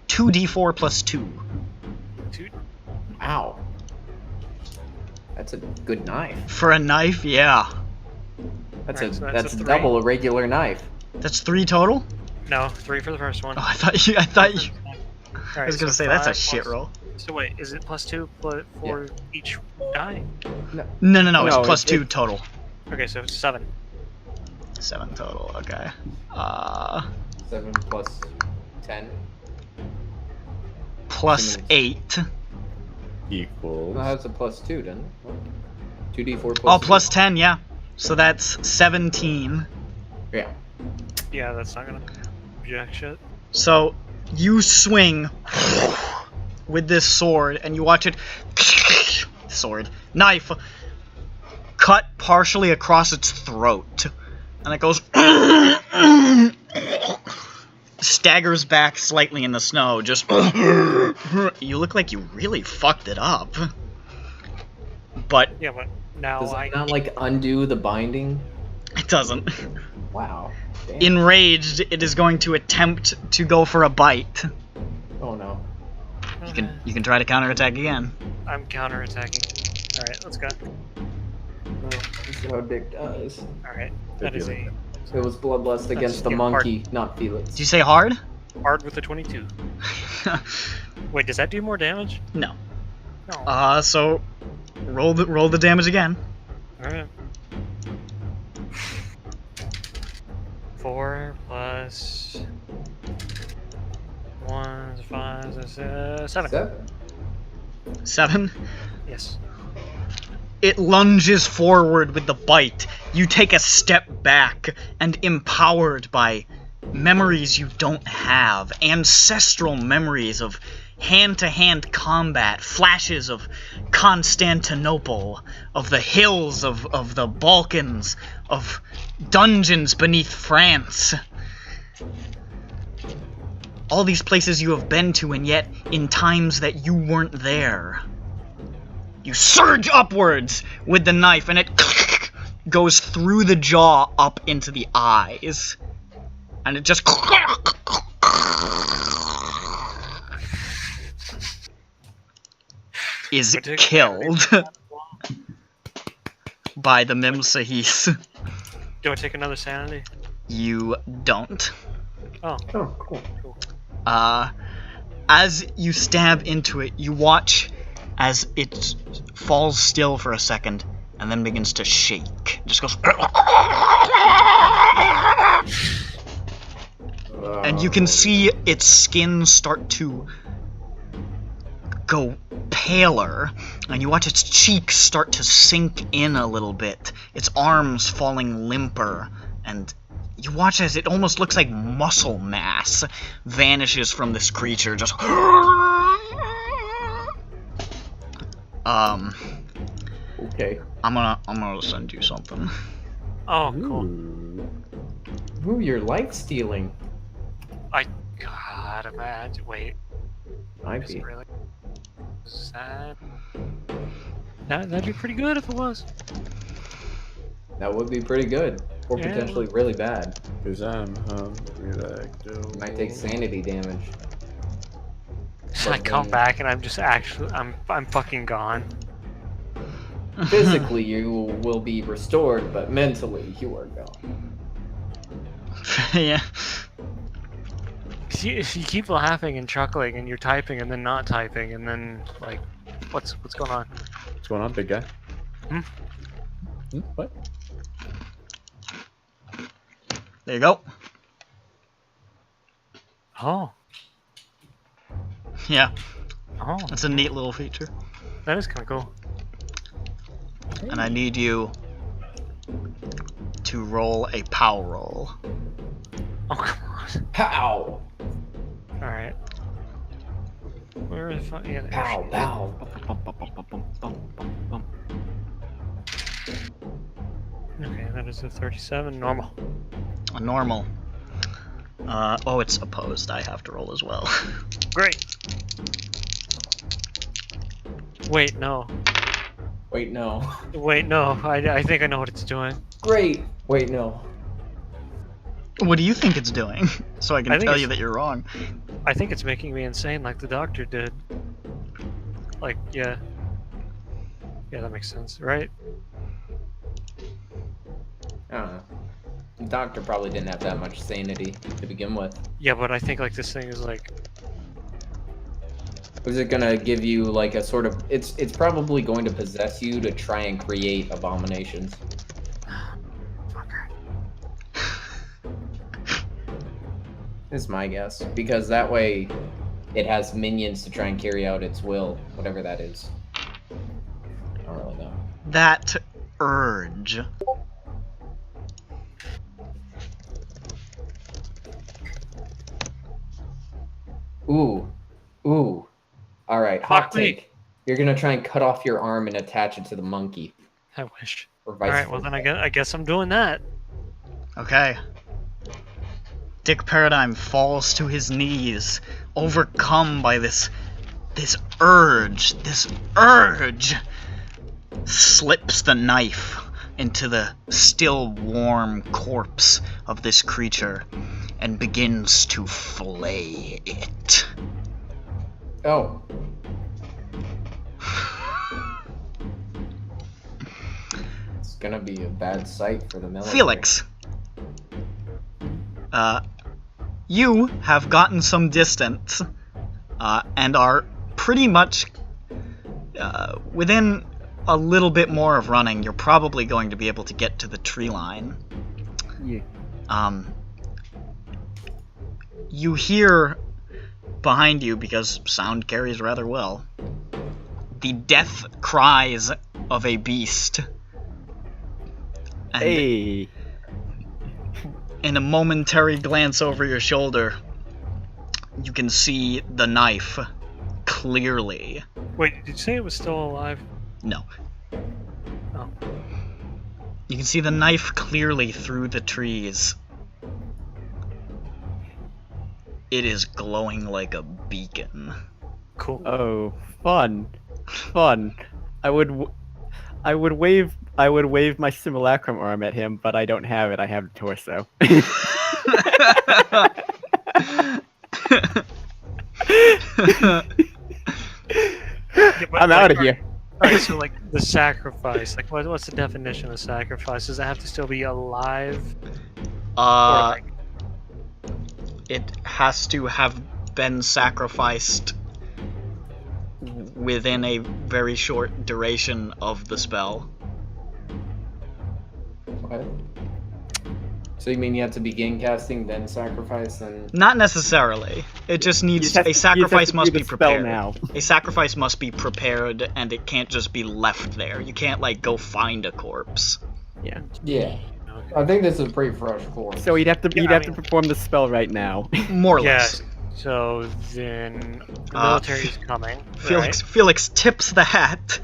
Speaker 1: 2d4 plus 2.
Speaker 5: Dude,
Speaker 3: ow. That's a good knife.
Speaker 1: For a knife, yeah.
Speaker 3: That's
Speaker 5: Alright, so
Speaker 3: a
Speaker 5: that's
Speaker 3: that's
Speaker 5: a 3.
Speaker 3: double a regular knife.
Speaker 1: That's 3 total?
Speaker 5: no, 3 for the first one.
Speaker 1: Oh, I thought you, I
Speaker 5: Alright,
Speaker 1: was gonna
Speaker 5: so
Speaker 1: say, that's a
Speaker 5: 5
Speaker 1: shit
Speaker 5: plus-
Speaker 1: roll.
Speaker 5: So wait, is it plus 2 for each die?
Speaker 1: No, it's
Speaker 4: No,
Speaker 1: plus
Speaker 4: it-
Speaker 1: 2 total.
Speaker 5: Okay, so it's 7.
Speaker 1: 7 total, okay.
Speaker 3: 7 plus 10.
Speaker 1: Plus
Speaker 3: Nice.
Speaker 1: 8.
Speaker 2: Equals.
Speaker 3: No, that's a plus 2, doesn't it? 2d4 plus
Speaker 1: Oh,
Speaker 3: 2.
Speaker 1: plus 10, yeah. So that's 17.
Speaker 3: Yeah.
Speaker 5: Yeah, that's not gonna jack shit.
Speaker 1: So, you swing with this sword, and you watch it knife cut partially across its throat, and it goes staggers back slightly in the snow. Just you look like you really fucked it up, but
Speaker 5: Yeah, but now
Speaker 3: Does
Speaker 5: I
Speaker 3: it not like undo the binding?
Speaker 1: it doesn't.
Speaker 3: Wow. Damn.
Speaker 1: Enraged, it is going to attempt to go for a bite.
Speaker 3: Oh no.
Speaker 1: You can try to counterattack again.
Speaker 5: I'm counterattacking. Alright, let's go.
Speaker 3: No, this is how Dick dies.
Speaker 5: Alright, that is a
Speaker 3: It was bloodlust against the
Speaker 5: yeah,
Speaker 3: monkey, not Felix.
Speaker 1: Did you say hard?
Speaker 5: hard with the 22. Wait, does that do more damage?
Speaker 1: No.
Speaker 5: No.
Speaker 1: So roll the damage again.
Speaker 5: Alright. 4 plus 1 is 5 is 7.
Speaker 3: 7.
Speaker 1: 7.
Speaker 5: Yes.
Speaker 1: It lunges forward with the bite. You take a step back, and empowered by memories you don't have, ancestral memories of hand-to-hand combat, flashes of Constantinople, of the hills of the Balkans, of dungeons beneath France. All these places you have been to, and yet in times that you weren't there. You surge upwards with the knife, and it goes through the jaw up into the eyes. And it just is killed. by the Mims Sahis.
Speaker 5: Do I take another sanity?
Speaker 1: You don't.
Speaker 5: Oh.
Speaker 3: Oh, cool.
Speaker 1: As you stab into it, you watch as it falls still for a second and then begins to shake. It just goes. And you can see its skin start to go paler, and you watch its cheeks start to sink in a little bit, its arms falling limper, and you watch as it almost looks like muscle mass vanishes from this creature, just
Speaker 3: Okay.
Speaker 1: I'm gonna send you something.
Speaker 5: Oh, cool.
Speaker 3: Ooh, you're life stealing.
Speaker 5: God, imagine. Wait.
Speaker 3: Might
Speaker 5: Is
Speaker 3: be.
Speaker 5: it really? Is that... That'd be pretty good if it was.
Speaker 3: That would be pretty good. Or
Speaker 5: Yeah.
Speaker 3: potentially really bad.
Speaker 2: Cause I'm hungry like the
Speaker 3: Might take sanity damage.
Speaker 5: I come back and I'm just actually... I'm fucking gone.
Speaker 3: Physically, you will be restored, but mentally, you are gone.
Speaker 1: Yeah.
Speaker 5: You keep laughing and chuckling and you're typing and then not typing and then, like, what's going on?
Speaker 2: What's going on, big guy? What?
Speaker 1: There you go.
Speaker 5: Oh.
Speaker 1: Yeah,
Speaker 5: Oh.
Speaker 1: that's a neat little feature.
Speaker 5: That is kind of cool.
Speaker 1: And I need you to roll a pow roll.
Speaker 5: Oh, come on.
Speaker 3: Pow!
Speaker 5: Alright. Where the fuck? Yeah, there
Speaker 3: Pow,
Speaker 5: she is.
Speaker 3: pow.
Speaker 5: Okay, that is a 37. Normal.
Speaker 1: A normal. Oh, it's opposed. I have to roll as well.
Speaker 5: Great. Wait, no.
Speaker 3: Wait, no.
Speaker 5: Wait, no. I think I know what it's doing.
Speaker 3: Great! Wait, no.
Speaker 1: What do you think it's doing? So I can
Speaker 5: I think
Speaker 1: tell
Speaker 5: it's-
Speaker 1: you that you're wrong.
Speaker 5: I think it's making me insane like the doctor did. Like, yeah. Yeah, that makes sense, right?
Speaker 3: I don't know. The doctor probably didn't have that much sanity to begin with.
Speaker 5: Yeah, but I think like this thing is like...
Speaker 3: Was it gonna give you like a sort of... It's probably going to possess you to try and create abominations.
Speaker 5: Fucker.
Speaker 3: Is my guess. Because that way it has minions to try and carry out its will, whatever that is. I don't really know.
Speaker 1: That urge.
Speaker 3: Ooh. Ooh. Alright, hot
Speaker 5: Fuck me.
Speaker 3: take. You're gonna try and cut off your arm and attach it to the monkey.
Speaker 5: I wish.
Speaker 3: Or vice
Speaker 5: Alright, well then I guess I'm doing that.
Speaker 1: Okay. Dick Peridime falls to his knees, overcome by this urge, slips the knife into the still warm corpse of this creature and begins to flay it.
Speaker 3: Oh. It's gonna be a bad sight for the military.
Speaker 1: Felix, you have gotten some distance and are pretty much within a little bit more of running. You're probably going to be able to get to the tree line.
Speaker 4: Yeah.
Speaker 1: You hear behind you, because sound carries rather well, the death cries of a beast. And
Speaker 4: Hey.
Speaker 1: in a momentary glance over your shoulder, you can see the knife clearly.
Speaker 5: Wait, did you say it was still alive?
Speaker 1: No.
Speaker 5: Oh.
Speaker 1: You can see the knife clearly through the trees. It is glowing like a beacon.
Speaker 5: Cool.
Speaker 4: Oh, fun. I would wave my simulacrum arm at him, but I don't have it. I have the torso.
Speaker 5: Yeah, but,
Speaker 4: I'm
Speaker 5: like,
Speaker 4: out of here.
Speaker 5: Alright, so like the sacrifice, like what's the definition of sacrifice? Does it have to still be alive? Or, like...
Speaker 1: It has to have been sacrificed within a very short duration of the spell.
Speaker 3: Okay. So you mean you have to begin casting, then sacrifice, then...
Speaker 1: Not necessarily. It just needs... A sacrifice must be prepared.
Speaker 4: Now.
Speaker 1: A sacrifice must be prepared, and it can't just be left there. You can't, like, go find a corpse.
Speaker 4: Yeah.
Speaker 3: Yeah. I think this is a pretty fresh corpse.
Speaker 4: So you'd have to perform the spell right now.
Speaker 1: More or less.
Speaker 5: So then the military's coming.
Speaker 1: Felix tips the hat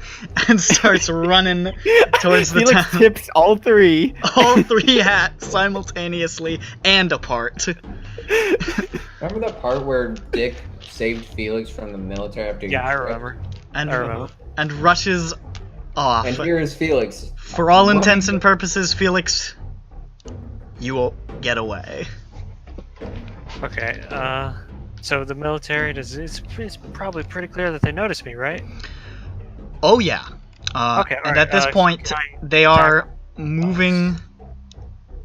Speaker 1: and starts running towards the
Speaker 4: Felix
Speaker 1: town.
Speaker 4: tips all three.
Speaker 1: All three hats simultaneously and apart.
Speaker 3: Remember that part where Dick saved Felix from the military after he...
Speaker 5: Yeah, I remember.
Speaker 1: And rushes off.
Speaker 3: And here is Felix.
Speaker 1: For all intents and purposes, Felix, you will get away.
Speaker 5: Okay, so the military, it's probably pretty clear that they noticed me, right?
Speaker 1: Oh yeah.
Speaker 5: Okay,
Speaker 1: and at this point, they are moving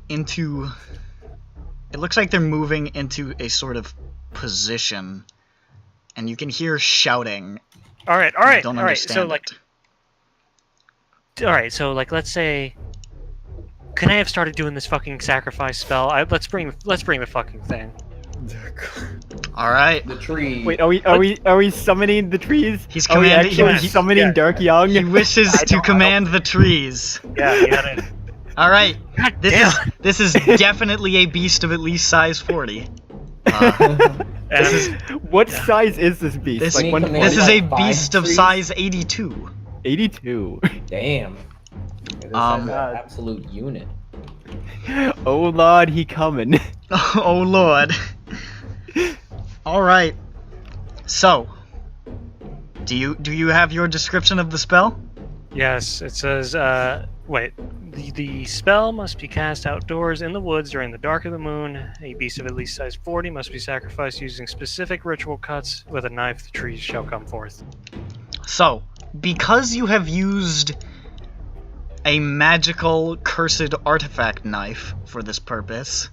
Speaker 1: into... It looks like they're moving into a sort of position. And you can hear shouting.
Speaker 5: Alright,
Speaker 1: Don't understand
Speaker 5: Alright, so like, let's say... Can I have started doing this fucking sacrifice spell? Let's bring the fucking thing.
Speaker 1: All right.
Speaker 3: The tree.
Speaker 4: Wait, are we summoning the trees?
Speaker 1: He's commanding.
Speaker 4: He's summoning Dark Young.
Speaker 1: He wishes to command the trees.
Speaker 5: Yeah, he had it.
Speaker 1: All right. This is definitely a beast of at least size 40.
Speaker 4: What size is this beast?
Speaker 1: This is a beast of size 82.
Speaker 4: 82.
Speaker 3: Damn. This is an absolute unit.
Speaker 4: Oh lord, he coming.
Speaker 1: Oh lord. Alright. So, do you have your description of the spell?
Speaker 5: Yes, it says, wait. The spell must be cast outdoors in the woods during the dark of the moon. A beast of at least size 40 must be sacrificed using specific ritual cuts. With a knife, the trees shall come forth. So,
Speaker 1: because you have used a magical cursed artifact knife for this purpose,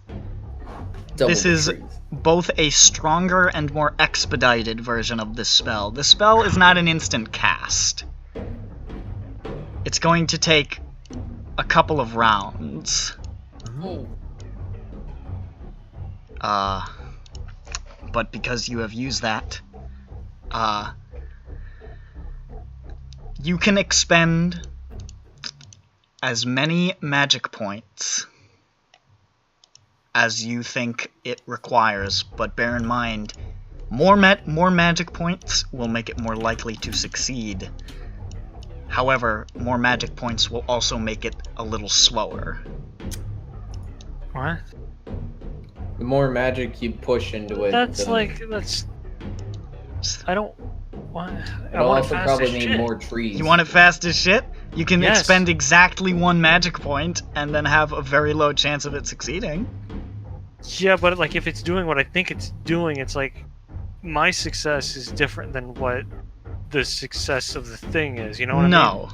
Speaker 1: this is both a stronger and more expedited version of this spell. The spell is not an instant cast. It's going to take a couple of rounds. But because you have used that, you can expend as many magic points as you think it requires, but bear in mind, more magic points will make it more likely to succeed. However, more magic points will also make it a little slower.
Speaker 5: What?
Speaker 3: The more magic you push into it,
Speaker 5: I don't... What?
Speaker 3: It'll also probably need more trees.
Speaker 1: You want it fast as shit? You can expend exactly one magic point and then have a very low chance of it succeeding.
Speaker 5: Yeah, but like if it's doing what I think it's doing, it's like my success is different than what the success of the thing is. You know what I mean?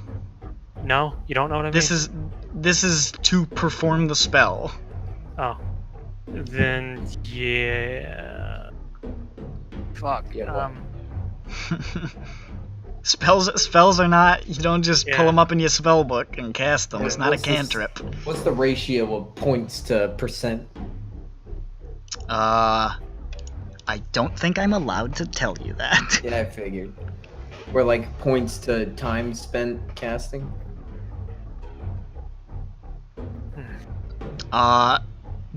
Speaker 5: No, you don't know what I mean.
Speaker 1: This is to perform the spell.
Speaker 5: Oh, then yeah. Fuck.
Speaker 3: Yeah,
Speaker 1: Spells are not, you don't just pull them up in your spell book and cast them. It's not a cantrip.
Speaker 3: What's the ratio of points to percent?
Speaker 1: I don't think I'm allowed to tell you that.
Speaker 3: Yeah, I figured. Or like points to time spent casting?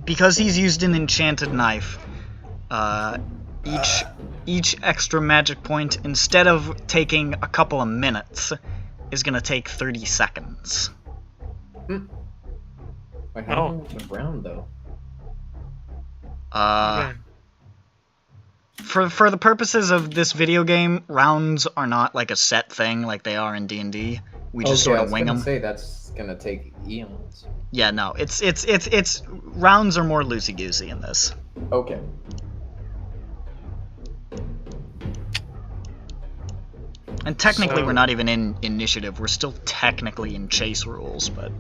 Speaker 1: Because he's used an enchanted knife, each extra magic point, instead of taking a couple of minutes, is gonna take 30 seconds.
Speaker 3: Wait, how long is a round, though?
Speaker 1: For the purposes of this video game, rounds are not like a set thing like they are in D&D. We just sort of wing them.
Speaker 3: Say that's gonna take eons.
Speaker 1: Yeah, no, it's rounds are more loosey goosey in this.
Speaker 3: Okay.
Speaker 1: And technically
Speaker 5: So-
Speaker 1: we're not even in initiative, we're still technically in chase rules, but...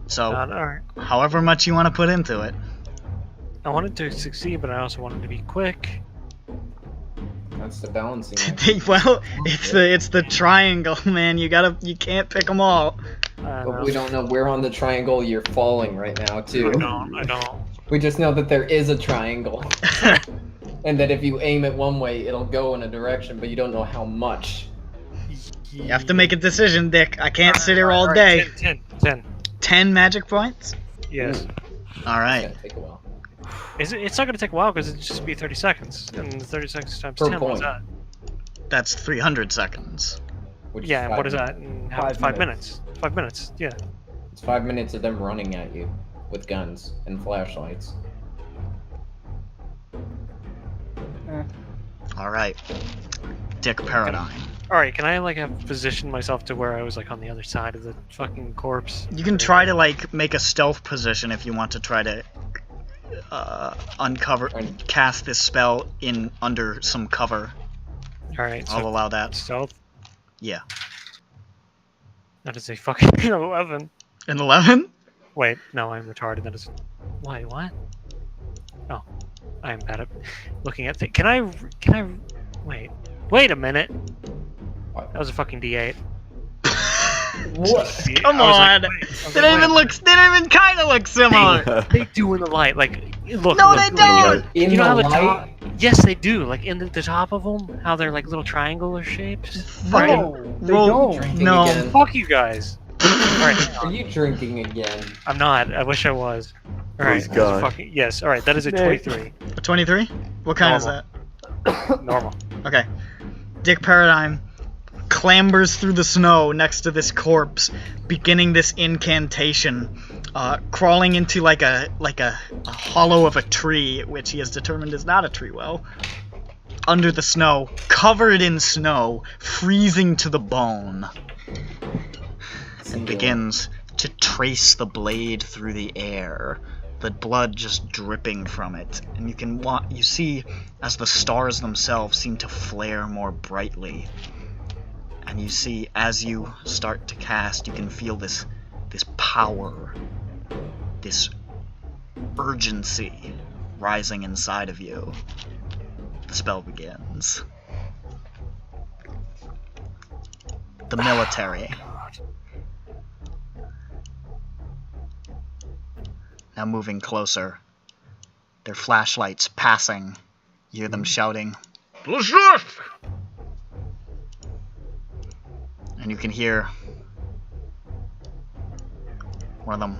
Speaker 1: So,
Speaker 5: Alright.
Speaker 1: however much you want to put into it.
Speaker 5: I wanted to succeed, but I also wanted to be quick.
Speaker 3: That's the balancing act.
Speaker 1: Well, it's the triangle, man. You can't pick them all.
Speaker 3: But we don't know where on the triangle you're falling right now, too.
Speaker 5: I don't.
Speaker 3: We just know that there is a triangle. And that if you aim it one way, it'll go in a direction, but you don't know how much.
Speaker 1: You have to make a decision, Dick. I can't sit here all day.
Speaker 5: 10.
Speaker 1: 10 magic points?
Speaker 5: Yes.
Speaker 1: Alright.
Speaker 3: It's gonna take a while.
Speaker 5: It's not going to take a while because it'd just be 30 seconds. And 30 seconds times
Speaker 3: Per
Speaker 5: 10, what's
Speaker 3: point.
Speaker 5: that?
Speaker 1: That's 300 seconds.
Speaker 3: Which
Speaker 5: Yeah,
Speaker 3: is
Speaker 5: and what is
Speaker 3: 5
Speaker 5: that?
Speaker 3: minutes.
Speaker 5: In how, 5 minutes. 5 minutes, yeah.
Speaker 3: It's 5 minutes of them running at you with guns and flashlights.
Speaker 1: Alright. Dick Peridime.
Speaker 5: Alright, can I, like, have positioned myself to where I was, like, on the other side of the fucking corpse?
Speaker 1: You can try to, like, make a stealth position if you want to try to cast this spell in under some cover.
Speaker 5: Alright, so
Speaker 1: I'll allow that.
Speaker 5: stealth.
Speaker 1: Yeah.
Speaker 5: That is a fucking 11.
Speaker 1: An 11?
Speaker 5: Wait, no, I'm retarded. That is... Wait, what? Oh. I am bad at looking at things. Can I... Wait a minute.
Speaker 3: What?
Speaker 5: That was a fucking D8.
Speaker 3: What?
Speaker 1: Come on! They don't even kind of look similar!
Speaker 5: They do in the light, like, look.
Speaker 1: No,
Speaker 5: look,
Speaker 1: they
Speaker 5: look.
Speaker 1: don't!
Speaker 3: In
Speaker 5: You know how
Speaker 3: the
Speaker 5: the
Speaker 3: light?
Speaker 5: top... Yes, they do. Like, in the top of them, how they're, like, little triangular shapes.
Speaker 1: Fucking
Speaker 6: No, they
Speaker 1: roll.
Speaker 6: don't.
Speaker 3: Drinking
Speaker 1: No.
Speaker 3: again.
Speaker 5: Fuck you guys. Alright, hang
Speaker 3: Are
Speaker 5: on.
Speaker 3: you drinking again?
Speaker 5: I'm not. I wish I was. Alright,
Speaker 2: He's gone.
Speaker 5: fucking... Yes, alright, that is a
Speaker 6: Nick.
Speaker 5: 23.
Speaker 1: A 23? What kind is
Speaker 5: Normal.
Speaker 1: that?
Speaker 5: Normal.
Speaker 1: Okay. Dick Peridime clambers through the snow next to this corpse, beginning this incantation, crawling into like a hollow of a tree, which he has determined is not a tree well, under the snow, covered in snow, freezing to the bone, and begins to trace the blade through the air, the blood just dripping from it, and you see as the stars themselves seem to flare more brightly. And you see, as you start to cast, you can feel this power, this urgency rising inside of you. The spell begins. The military. Now moving closer. Their flashlights passing. You hear them shouting, and you can hear one of them.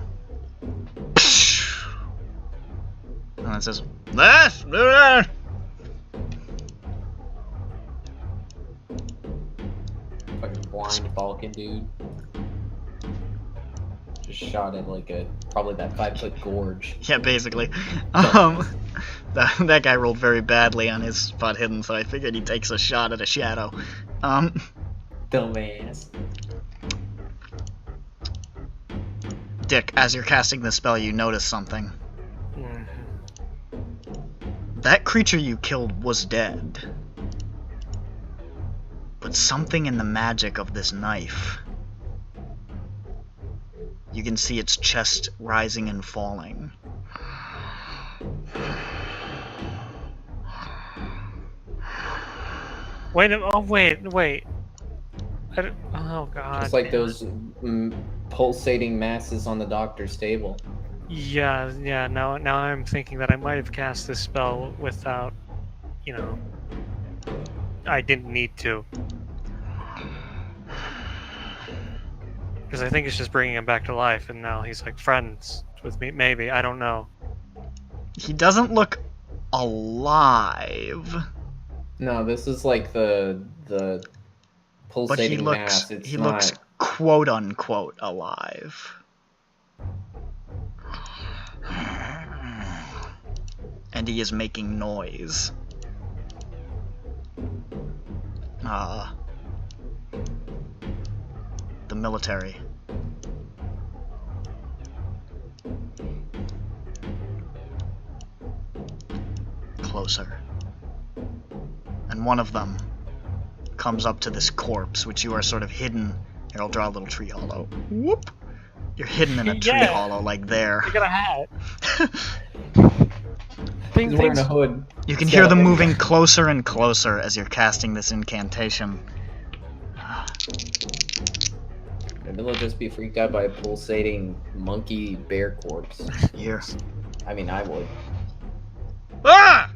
Speaker 1: And it says,
Speaker 3: Fucking blind Balkan dude. Just shot at like probably that 5-foot gorge.
Speaker 1: yeah, basically. That guy rolled very badly on his spot hidden, so I figured he takes a shot at a shadow.
Speaker 3: Dumbass.
Speaker 1: Dick, as you're casting the spell, you notice something.
Speaker 5: Mhm.
Speaker 1: That creature you killed was dead. But something in the magic of this knife. You can see its chest rising and falling.
Speaker 5: Wait, wait. Oh god.
Speaker 3: Just like those pulsating masses on the doctor's table.
Speaker 5: Yeah, now I'm thinking that I might have cast this spell without, I didn't need to. Because I think it's just bringing him back to life, and now he's like friends with me, maybe, I don't know.
Speaker 1: He doesn't look alive.
Speaker 3: No, this is like the
Speaker 1: But
Speaker 3: pulsating mass. It's
Speaker 1: he
Speaker 3: not...
Speaker 1: looks quote unquote alive. And he is making noise. The military. Closer. and one of them comes up to this corpse, which you are sort of hidden. Here, I'll draw a little tree hollow. Whoop! You're hidden in a tree
Speaker 5: Yeah.
Speaker 1: hollow, like there.
Speaker 5: I got a hat.
Speaker 3: He's wearing a hood.
Speaker 1: You can hear them moving closer and closer as you're casting this incantation.
Speaker 3: Maybe they'll just be freaked out by a pulsating monkey bear corpse.
Speaker 1: Here.
Speaker 3: I mean, I would.
Speaker 1: Ah!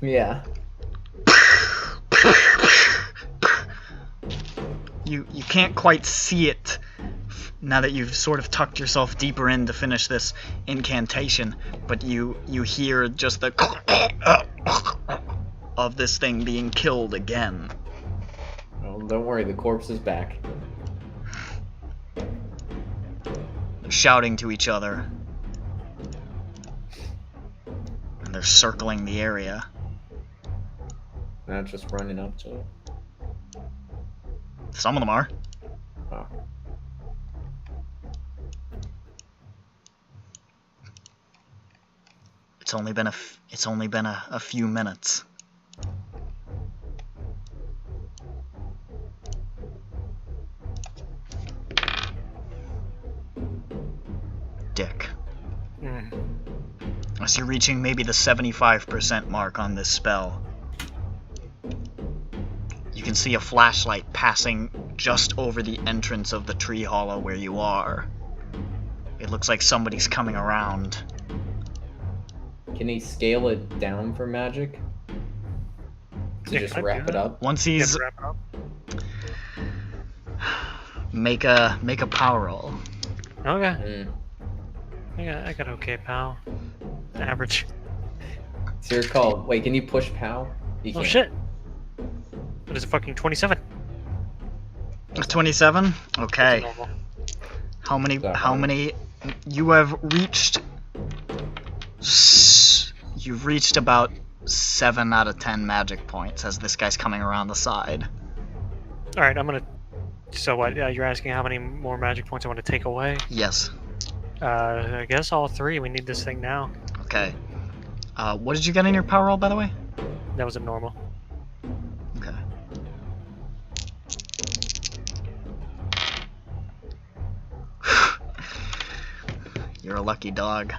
Speaker 3: Yeah.
Speaker 1: You can't quite see it now that you've sort of tucked yourself deeper in to finish this incantation, but you hear just the of this thing being killed again.
Speaker 3: Well, don't worry, the corpse is back.
Speaker 1: They're shouting to each other. And they're circling the area.
Speaker 3: Not just running up to it.
Speaker 1: Some of them are.
Speaker 3: Oh.
Speaker 1: It's only been a few minutes. Dick. As you're reaching maybe the 75% mark on this spell, you can see a flashlight passing just over the entrance of the tree hollow where you are. It looks like somebody's coming around.
Speaker 3: Can he scale it down for magic? To just wrap it up?
Speaker 1: Once he's
Speaker 5: Wrap it up.
Speaker 1: make a power roll.
Speaker 5: Okay.
Speaker 3: Mm.
Speaker 5: I got okay, pal. Average.
Speaker 3: So you're called. Wait, can you push POW? You
Speaker 5: Oh
Speaker 3: can't.
Speaker 5: shit. What is it? Fucking 27.
Speaker 1: 27? Okay.
Speaker 5: Normal.
Speaker 1: How many?
Speaker 3: That
Speaker 1: How
Speaker 3: one.
Speaker 1: many? You have reached. You've reached about 7 out of 10 magic points as this guy's coming around the side.
Speaker 5: All right, I'm gonna. So what? You're asking how many more magic points I want to take away?
Speaker 1: Yes.
Speaker 5: I guess all 3. We need this thing now.
Speaker 1: Okay. What did you get in your power roll, by the way?
Speaker 5: That was a normal.
Speaker 1: Okay. You're a lucky dog.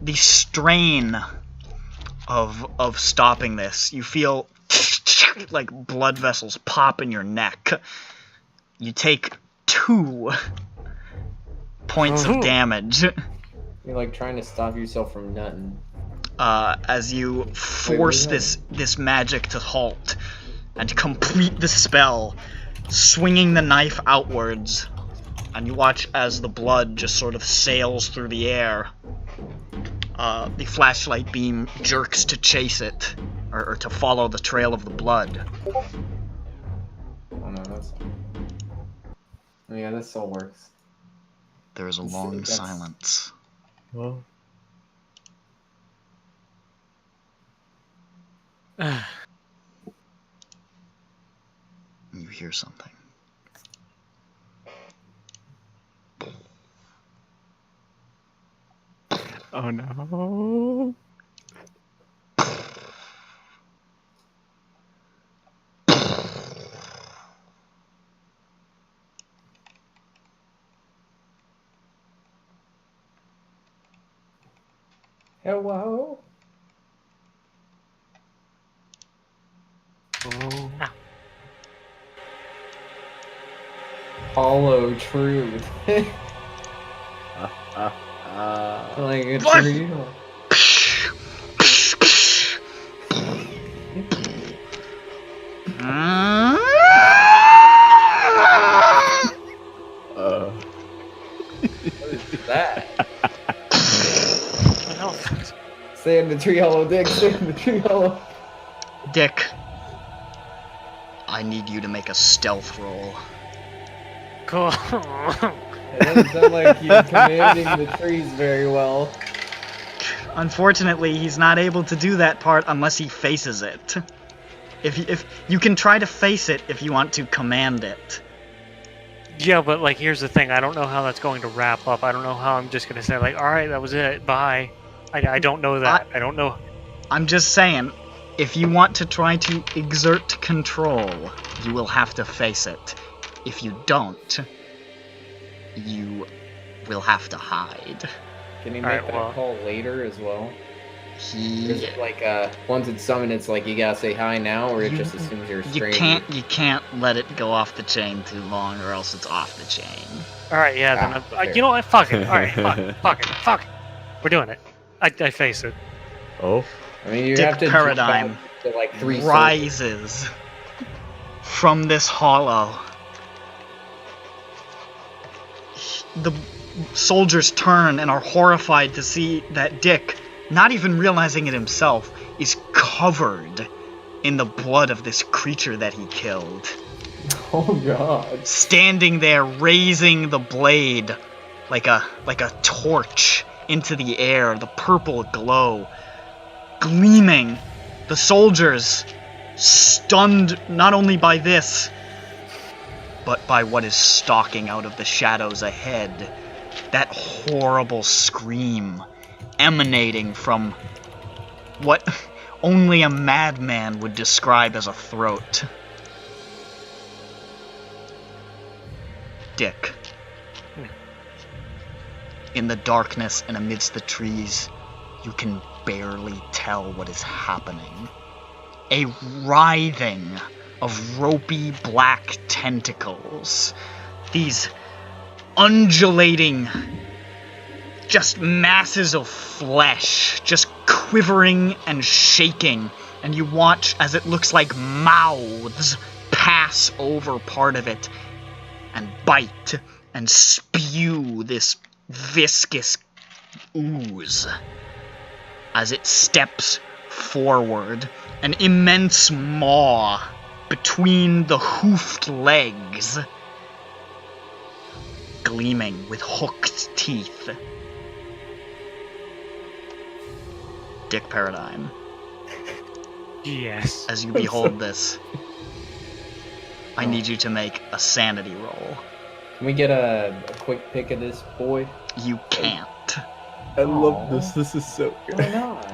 Speaker 1: The strain of stopping this, you feel like blood vessels pop in your neck. You take 2 points of damage
Speaker 3: You're like trying to stop yourself from nutting.
Speaker 1: as you force this magic to halt and complete the spell, swinging the knife outwards, and you watch as the blood just sort of sails through the air. The flashlight beam jerks to chase it, or to follow the trail of the blood.
Speaker 3: Oh no, that's. Oh, yeah, that still works.
Speaker 1: There is a
Speaker 3: That's-
Speaker 1: long
Speaker 3: that's-
Speaker 1: silence.
Speaker 2: Well,
Speaker 1: You hear something.
Speaker 4: Oh no.
Speaker 3: Hello?
Speaker 4: Oh.
Speaker 3: Hollow truth. Like a
Speaker 1: What?
Speaker 3: tree. What is that?
Speaker 5: What the hell?
Speaker 3: Stay in the tree hollow, Dick. Stay in the tree hollow.
Speaker 1: Dick, I need you to make a stealth roll.
Speaker 5: Cool.
Speaker 3: It doesn't sound like you're commanding the trees very well.
Speaker 1: Unfortunately, he's not able to do that part unless he faces it. If you can try to face it if you want to command it.
Speaker 5: Yeah, but like, here's the thing. I don't know how that's going to wrap up. I don't know how I'm just gonna say like, all right, that was it. Bye. I don't know that. I don't know.
Speaker 1: I'm just saying, If you want to try to exert control, you will have to face it. If you don't, you will have to hide.
Speaker 3: Can you make that call later as well? Is it like once it's summoned, it's like you gotta say hi now, or it just assumes you're a stranger?
Speaker 1: You can't let it go off the chain too long, or else it's off the chain.
Speaker 5: All right, yeah. Then you know what? Fuck it. All right, fuck it. We're doing it. I face it.
Speaker 2: Oh.
Speaker 3: I mean, you
Speaker 1: Dick
Speaker 3: have to
Speaker 1: Peridime
Speaker 3: to like 3
Speaker 1: rises from this hollow. The soldiers turn and are horrified to see that Dick, not even realizing it himself, is covered in the blood of this creature that he killed.
Speaker 3: Oh god.
Speaker 1: Standing there, raising the blade like a torch into the air, the purple glow gleaming. The soldiers, stunned not only by this, but by what is stalking out of the shadows ahead. That horrible scream emanating from what only a madman would describe as a throat. Dick. In the darkness and amidst the trees, you can barely tell what is happening. A writhing of ropey black tentacles. These undulating, just masses of flesh, just quivering and shaking, and you watch as it looks like mouths pass over part of it and bite and spew this viscous ooze. As it steps forward, an immense maw between the hoofed legs, gleaming with hooked teeth. Dick Peridime.
Speaker 5: Yes.
Speaker 1: As you behold this, I need you to make a sanity roll.
Speaker 3: Can we get a quick pick of this boy?
Speaker 1: You can't.
Speaker 2: I love this. This is so good.
Speaker 3: Why not?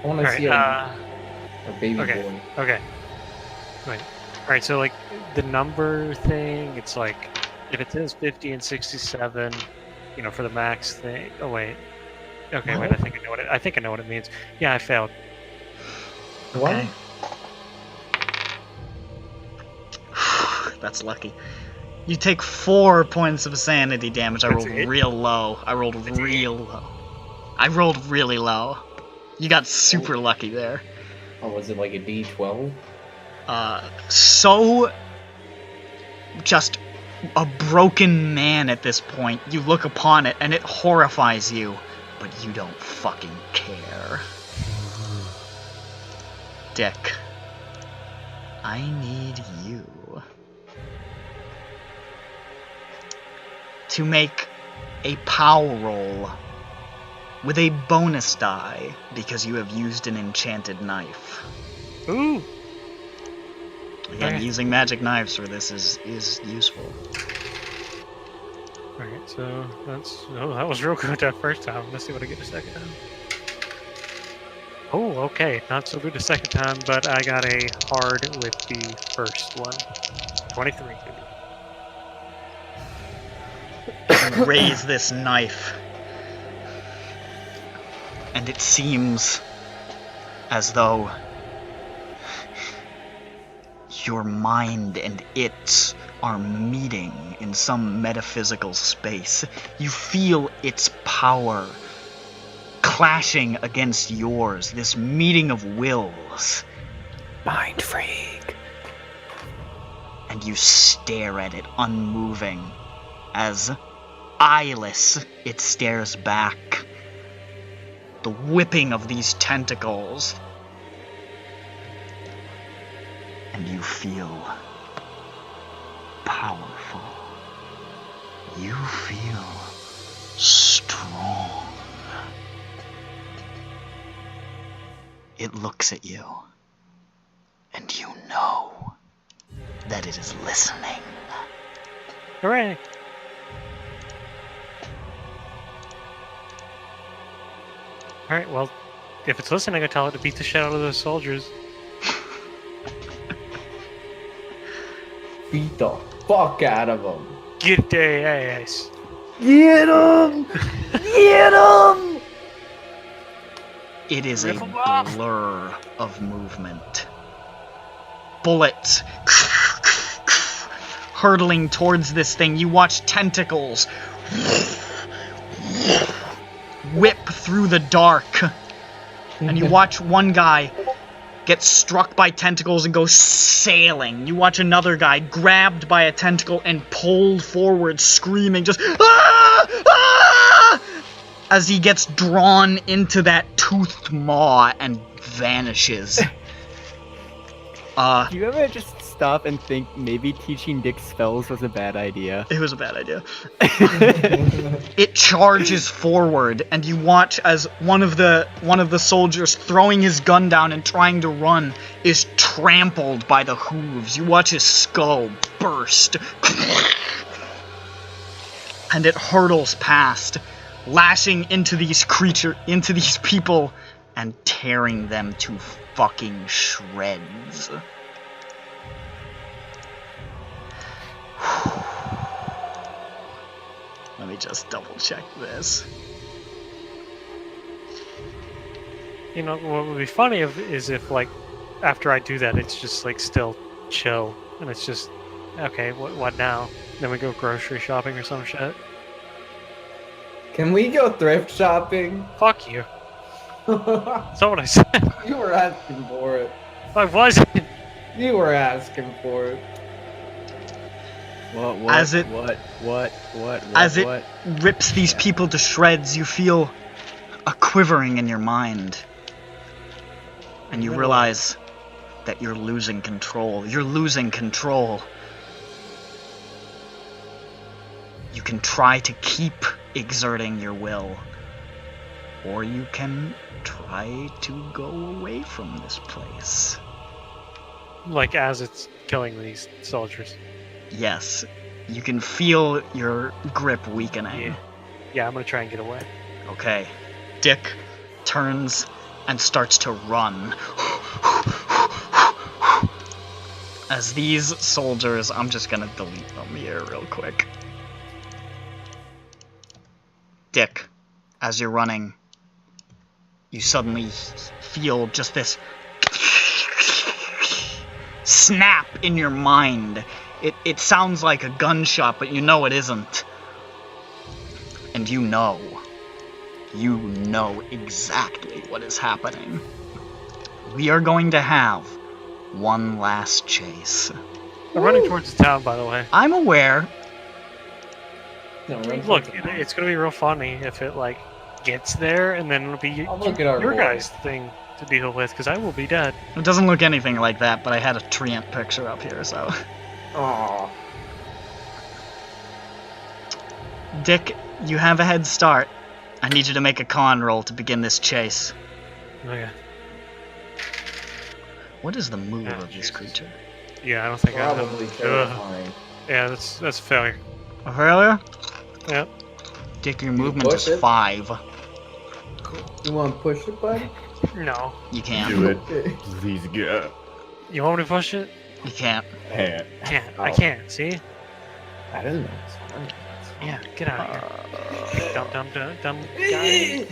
Speaker 3: I want to see a baby boy.
Speaker 5: Okay. Wait. Alright, so like the number thing, it's like if it says 50 and 67, you know, for the max thing. Oh wait. Okay, wait, I think I know what it means. Yeah, I failed.
Speaker 3: What?
Speaker 1: Okay. That's lucky. You take 4 points of sanity damage. I rolled real low. I rolled really low. You got super lucky there.
Speaker 3: Oh, was it like a D12?
Speaker 1: So just a broken man at this point. You look upon it and it horrifies you, but you don't fucking care. Dick, I need you to make a power roll with a bonus die because you have used an enchanted knife.
Speaker 5: Ooh.
Speaker 1: Again, using magic knives for this is useful.
Speaker 5: Alright, so that was real good that first time. Let's see what I get the second time. Oh, okay. Not so good the second time, but I got a hard with the first one. 23.
Speaker 1: Raise this knife, and it seems as though your mind and its are meeting in some metaphysical space. You feel its power clashing against yours, this meeting of wills.
Speaker 4: Mind freak.
Speaker 1: And you stare at it unmoving, as eyeless it stares back. The whipping of these tentacles. And you feel powerful. You feel strong. It looks at you, and you know that it is listening.
Speaker 5: Hooray! Alright, well, If it's listening, I tell it to beat the shit out of those soldiers.
Speaker 3: Beat the fuck out of them.
Speaker 5: Get their ass.
Speaker 6: Get him! Get him!
Speaker 1: It is a
Speaker 5: Rip 'em off.
Speaker 1: blur of movement. Bullets hurtling towards this thing. You watch tentacles whip through the dark. And you watch one guy get struck by tentacles and go sailing. You watch another guy grabbed by a tentacle and pulled forward, screaming, just "Ah! Ah!" as he gets drawn into that toothed maw and vanishes.
Speaker 4: Do you ever just stop and think maybe teaching Dick spells was a bad idea?
Speaker 1: It was a bad idea. It charges forward, and you watch as one of the soldiers throwing his gun down and trying to run is trampled by the hooves. You watch his skull burst, and it hurtles past, lashing into these people, and tearing them to fucking shreds. Let me just double check this.
Speaker 5: You know, what would be funny is if, like, after I do that, it's just, like, still chill. And it's just, okay, what now? Then we go grocery shopping or some shit.
Speaker 3: Can we go thrift shopping?
Speaker 5: Fuck you. That's not what I said.
Speaker 3: You were asking for it.
Speaker 5: I wasn't.
Speaker 3: You were asking for it.
Speaker 1: As it rips these people to shreds, you feel a quivering in your mind. And you realize that you're losing control. You're losing control. You can try to keep exerting your will, or you can try to go away from this place.
Speaker 5: Like, as it's killing these soldiers.
Speaker 1: Yes, you can feel your grip weakening.
Speaker 5: Yeah, I'm gonna try and get away.
Speaker 1: Okay. Dick turns and starts to run. As these soldiers, I'm just gonna delete them here real quick. Dick, as you're running, you suddenly feel just this snap in your mind. It sounds like a gunshot, but you know it isn't. And you know exactly what is happening. We are going to have one last chase.
Speaker 5: I'm running towards the town, by the way.
Speaker 1: I'm aware.
Speaker 3: No,
Speaker 5: Look, it's gonna be real funny if it, like, gets there, and then it'll be
Speaker 3: I'll look at our
Speaker 5: your
Speaker 3: board.
Speaker 5: guys' thing to deal with, because I will be dead.
Speaker 1: It doesn't look anything like that, but I had a treant picture up here, so...
Speaker 3: Aw.
Speaker 1: Dick, you have a head start. I need you to make a con roll to begin this chase.
Speaker 5: Okay.
Speaker 1: What is the move
Speaker 5: Yeah,
Speaker 1: of this
Speaker 5: Jesus.
Speaker 1: creature?
Speaker 5: Yeah, I don't think
Speaker 3: Probably
Speaker 5: I
Speaker 3: terrifying.
Speaker 5: Yeah, that's a failure.
Speaker 1: A failure?
Speaker 5: Yeah.
Speaker 1: Dick, your
Speaker 3: You
Speaker 1: movement
Speaker 3: push
Speaker 1: is
Speaker 3: it?
Speaker 1: 5.
Speaker 3: You want to push it, buddy?
Speaker 5: No.
Speaker 1: You can't.
Speaker 2: Do it.
Speaker 3: Okay.
Speaker 2: Please get.
Speaker 5: You want me to push it?
Speaker 1: You can't.
Speaker 2: Hand.
Speaker 5: Can't. I
Speaker 3: Oh.
Speaker 5: can't. See?
Speaker 3: I didn't know. It's fine.
Speaker 5: Yeah. Get out of here. Dumb guy.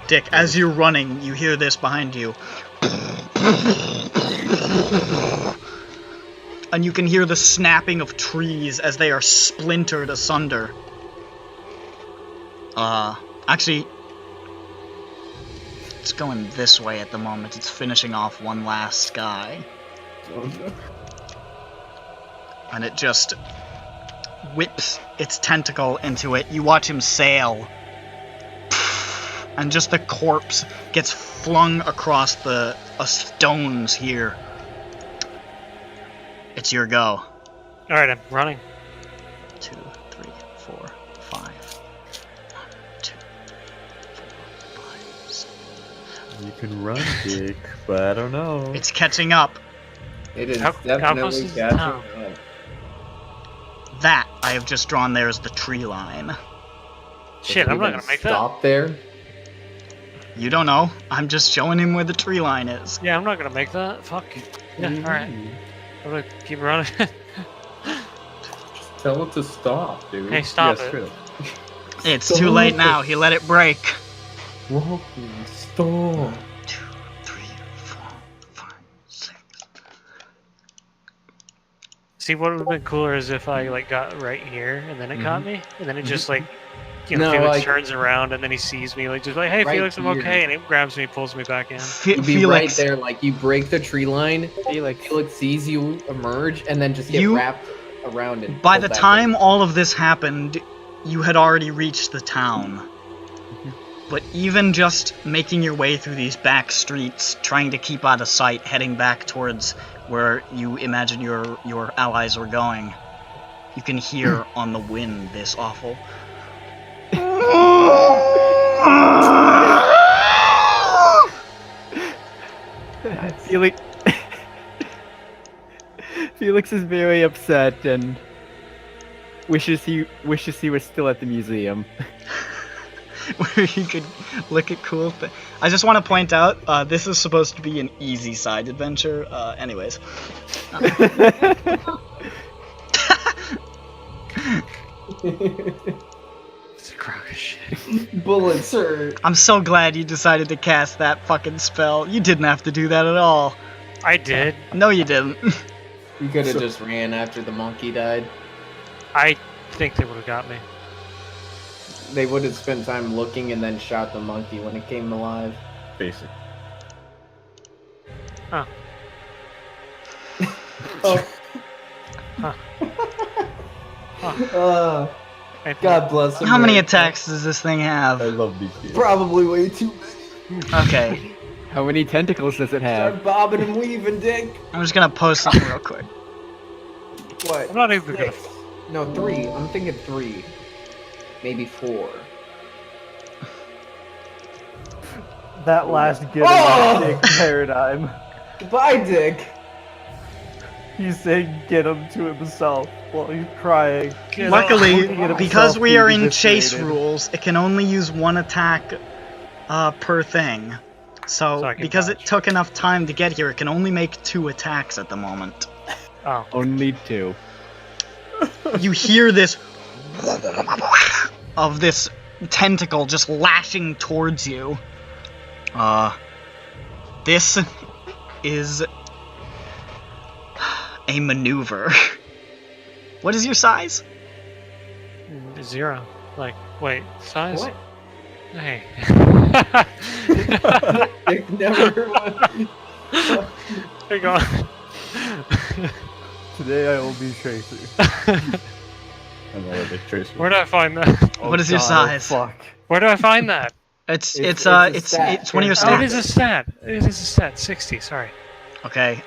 Speaker 1: Dick, as you're running, you hear this behind you. And you can hear the snapping of trees as they are splintered asunder. Actually, it's going this way at the moment. It's finishing off one last guy. And it just whips its tentacle into it. You watch him sail. And just the corpse gets flung across the stones here. It's your go.
Speaker 5: Alright, I'm running.
Speaker 1: 2, 3, 4, 5. 1, 2, 3,
Speaker 2: You can run, Dick, but I don't know.
Speaker 1: It's catching up.
Speaker 3: It is
Speaker 5: How
Speaker 3: definitely
Speaker 5: close is the
Speaker 3: catching
Speaker 5: town?
Speaker 3: up.
Speaker 1: That I have just drawn there as the tree line.
Speaker 5: Shit, I'm not gonna make that.
Speaker 3: Stop there.
Speaker 1: You don't know. I'm just showing him where the tree line is.
Speaker 5: Yeah, I'm not gonna make that. Fuck. Yeah, alright. I'm gonna keep running.
Speaker 3: Tell it to stop, dude.
Speaker 5: Hey, stop
Speaker 2: Yes,
Speaker 5: it.
Speaker 2: straight up.
Speaker 1: It's too late now. He let it break.
Speaker 3: Walking, stop.
Speaker 1: 1, 2, 3, 4, 5, 6.
Speaker 5: See, what would have been cooler is if I like got right here and then it caught me, and then it just like, you know,
Speaker 3: No,
Speaker 5: Felix
Speaker 3: like-
Speaker 5: turns around and then he sees me, like just like, hey,
Speaker 3: Right
Speaker 5: Felix, I'm
Speaker 3: here.
Speaker 5: okay, and it grabs me, pulls me back in.
Speaker 3: You'd be right
Speaker 1: Felix,
Speaker 3: there, like you break the tree line.
Speaker 4: Felix.
Speaker 3: Felix sees you emerge, and then just get
Speaker 1: You-
Speaker 3: wrapped around it.
Speaker 1: by the time all of this happened, you had already reached the town. But even just making your way through these back streets, trying to keep out of sight, heading back towards where you imagine your allies were going, you can hear on the wind this awful.
Speaker 4: Felix. Felix is very upset and wishes he was still at the museum.
Speaker 1: Where you could look at cool things. I just want to point out, this is supposed to be an easy side adventure. Anyways.
Speaker 5: It's a crock of shit.
Speaker 3: bullets hurt.
Speaker 1: I'm so glad you decided to cast that fucking spell. You didn't have to do that at all.
Speaker 5: I did.
Speaker 1: No, you didn't.
Speaker 3: You could have just ran after the monkey died.
Speaker 5: I think they would have got me.
Speaker 3: They would have spent time looking and then shot the monkey when it came alive.
Speaker 2: Basic.
Speaker 5: Huh.
Speaker 3: Oh.
Speaker 5: Huh. I think-
Speaker 3: God bless him.
Speaker 1: How many attacks does this thing
Speaker 2: I
Speaker 1: have?
Speaker 2: love these games.
Speaker 3: Probably way too many.
Speaker 1: Okay,
Speaker 4: How many tentacles does it have?
Speaker 3: Start bobbing and weaving, Dick.
Speaker 1: I'm just gonna post something real quick.
Speaker 3: What?
Speaker 5: I'm not even gonna.
Speaker 3: 6. No, 3. I'm thinking 3. Maybe 4.
Speaker 6: That last get
Speaker 3: Oh!
Speaker 6: Dick paradigm.
Speaker 3: Goodbye, Dick.
Speaker 6: He's saying get him to himself while he's crying.
Speaker 5: Get
Speaker 1: Luckily,
Speaker 6: Looking at
Speaker 1: because
Speaker 6: himself
Speaker 1: we are
Speaker 6: being
Speaker 1: in chase
Speaker 6: eviscerated.
Speaker 1: rules, it can only use one attack per thing.
Speaker 5: So
Speaker 1: So,
Speaker 5: I can
Speaker 1: because it
Speaker 5: dodge.
Speaker 1: took enough time to get here, it can only make 2 attacks at the moment.
Speaker 5: Oh,
Speaker 4: Only 2.
Speaker 1: You hear this of this tentacle just lashing towards you. This is a maneuver. What is your size?
Speaker 5: 0. Like, wait, size?
Speaker 3: What?
Speaker 5: Hey.
Speaker 3: Dick never won.
Speaker 5: Hang on.
Speaker 6: Today I will be Tracer.
Speaker 2: I'm already Tracer.
Speaker 5: Where do I find that?
Speaker 1: What is your size?
Speaker 6: Fuck.
Speaker 5: Where do I find that?
Speaker 1: It's
Speaker 3: It's a stat.
Speaker 1: it's one of your
Speaker 5: Oh, it is
Speaker 1: stats.
Speaker 5: a stat. It is a stat. 60. Sorry.
Speaker 1: Okay,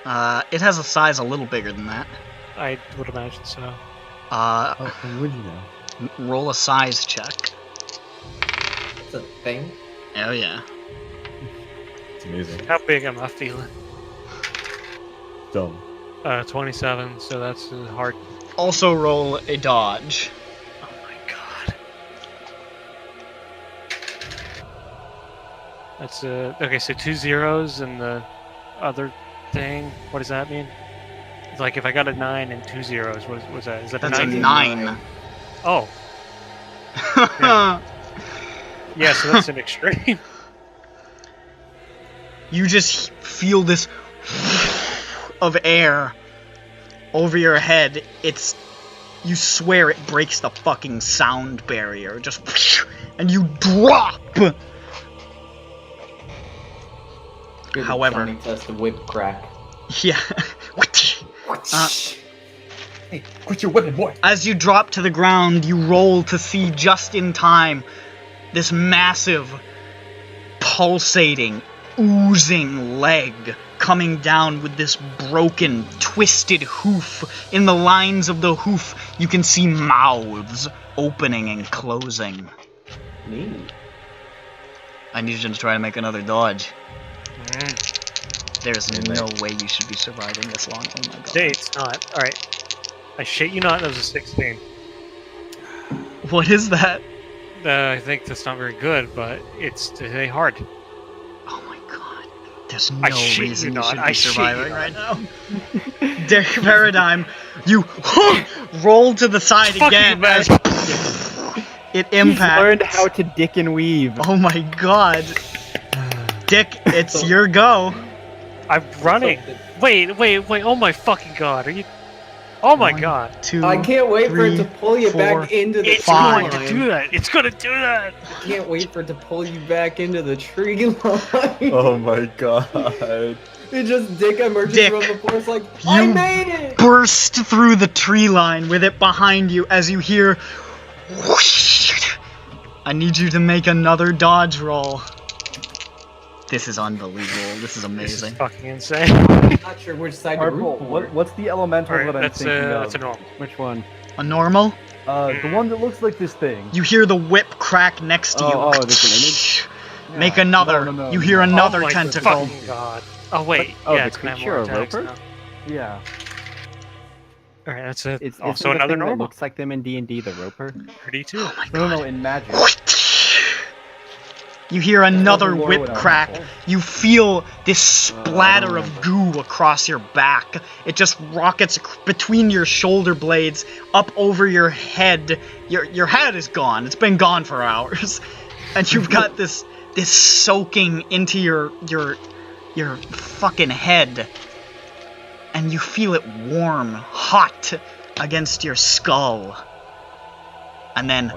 Speaker 1: it has a size a little bigger than that.
Speaker 5: I would imagine so.
Speaker 2: Oh, I'm with you now.
Speaker 1: Roll a size check.
Speaker 3: It's a thing.
Speaker 1: Oh yeah.
Speaker 2: It's amazing.
Speaker 5: How big am I feeling?
Speaker 2: Dumb.
Speaker 5: 27. So that's a hard.
Speaker 1: Also roll a dodge.
Speaker 5: Oh my god. That's okay. So 2 zeros and the other thing. What does that mean? It's like if I got a 9 and 2 zeros, what was that? Is that
Speaker 1: That's
Speaker 5: a
Speaker 1: a
Speaker 5: 9?
Speaker 1: 9.
Speaker 5: Oh, yeah. So that's an extreme.
Speaker 1: You just feel this of air over your head. You swear it breaks the fucking sound barrier. Just and you drop.
Speaker 3: Here's a
Speaker 1: However-
Speaker 3: Johnny test of whip crack.
Speaker 1: Yeah.
Speaker 2: Hey, quit your whipping, boy!
Speaker 1: As you drop to the ground, you roll to see just in time this massive, pulsating, oozing leg coming down with this broken, twisted hoof. In the lines of the hoof, you can see mouths opening and closing.
Speaker 3: Neat.
Speaker 1: I need you to try to make another dodge. There's no way you should be surviving this long. Oh my god.
Speaker 5: It's not. Alright. I shit you not, that was a 16.
Speaker 1: What is that?
Speaker 5: I think that's not very good, but it's today hard.
Speaker 1: Oh my god. There's no
Speaker 5: I shit
Speaker 1: reason
Speaker 5: you
Speaker 1: you should
Speaker 5: not.
Speaker 1: be
Speaker 5: I shit
Speaker 1: surviving
Speaker 5: you
Speaker 1: right now. Dick Peridime, you roll to the side
Speaker 5: Fuck
Speaker 1: again
Speaker 5: you, man.
Speaker 1: as it
Speaker 4: He's
Speaker 1: impacts.
Speaker 4: learned how to dick and weave.
Speaker 1: Oh my god. Dick, it's your go.
Speaker 5: I'm running. Wait, oh my fucking god, are you... Oh my
Speaker 1: 1,
Speaker 5: god.
Speaker 1: 2,
Speaker 3: I can't wait for it to
Speaker 1: 3,
Speaker 3: pull you
Speaker 1: 4,
Speaker 3: back into the
Speaker 5: It's
Speaker 3: tree
Speaker 5: going
Speaker 3: line.
Speaker 5: to do that. It's gonna do that.
Speaker 3: I can't wait for it to pull you back into the tree line.
Speaker 2: Oh my god.
Speaker 3: It just Dick emerges
Speaker 1: Dick,
Speaker 3: from the forest like, I
Speaker 1: you
Speaker 3: made it!
Speaker 1: burst through the tree line with it behind you as you hear whoosh. I need you to make another dodge roll. This is unbelievable. This is
Speaker 5: This is
Speaker 1: amazing.
Speaker 5: fucking insane.
Speaker 3: I'm not sure which side to
Speaker 6: Purple.
Speaker 3: root for.
Speaker 6: What's the elemental
Speaker 5: Alright,
Speaker 6: that I'm
Speaker 5: that's
Speaker 6: thinking
Speaker 5: a
Speaker 6: of?
Speaker 5: normal.
Speaker 4: Which one?
Speaker 1: A normal?
Speaker 6: The one that looks like this thing.
Speaker 1: You hear the whip crack next to you.
Speaker 6: Oh, there's an image?
Speaker 1: Make
Speaker 6: Yeah.
Speaker 1: another.
Speaker 6: No,
Speaker 1: You hear
Speaker 5: Oh
Speaker 1: another
Speaker 5: my
Speaker 1: tentacle.
Speaker 5: fucking god. Oh wait,
Speaker 4: Oh,
Speaker 5: yeah,
Speaker 4: the
Speaker 5: it's gonna have
Speaker 4: creature,
Speaker 5: more
Speaker 4: a
Speaker 5: attacks
Speaker 4: roper?
Speaker 5: now.
Speaker 6: Yeah.
Speaker 5: Alright, that's it.
Speaker 4: It's
Speaker 5: Also
Speaker 4: the
Speaker 5: another
Speaker 4: thing that
Speaker 5: normal.
Speaker 4: looks like them in D&D, the roper.
Speaker 5: Pretty too.
Speaker 1: Oh my
Speaker 6: No,
Speaker 1: god.
Speaker 6: no, in magic.
Speaker 1: You hear another
Speaker 6: Overlord
Speaker 1: whip
Speaker 6: without
Speaker 1: crack.
Speaker 6: control.
Speaker 1: You feel this splatter of goo across your back. It just rockets between your shoulder blades, up over your head. Your head is gone. It's been gone for hours, and you've got this soaking into your fucking head, and you feel it warm, hot against your skull, and then.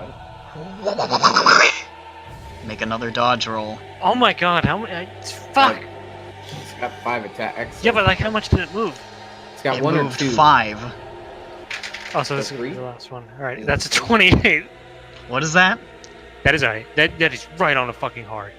Speaker 1: Make another dodge roll.
Speaker 5: Oh my god, how many? Fuck!
Speaker 3: It's got 5 attacks.
Speaker 5: Yeah, but like, how much did it move?
Speaker 3: It's got
Speaker 1: It
Speaker 3: 1 or
Speaker 1: moved
Speaker 3: 2.
Speaker 1: 5.
Speaker 5: Oh, so this is
Speaker 3: Three?
Speaker 5: the last one. Alright, that's a 28.
Speaker 1: What is that?
Speaker 5: That is alright. That is right on the fucking hard.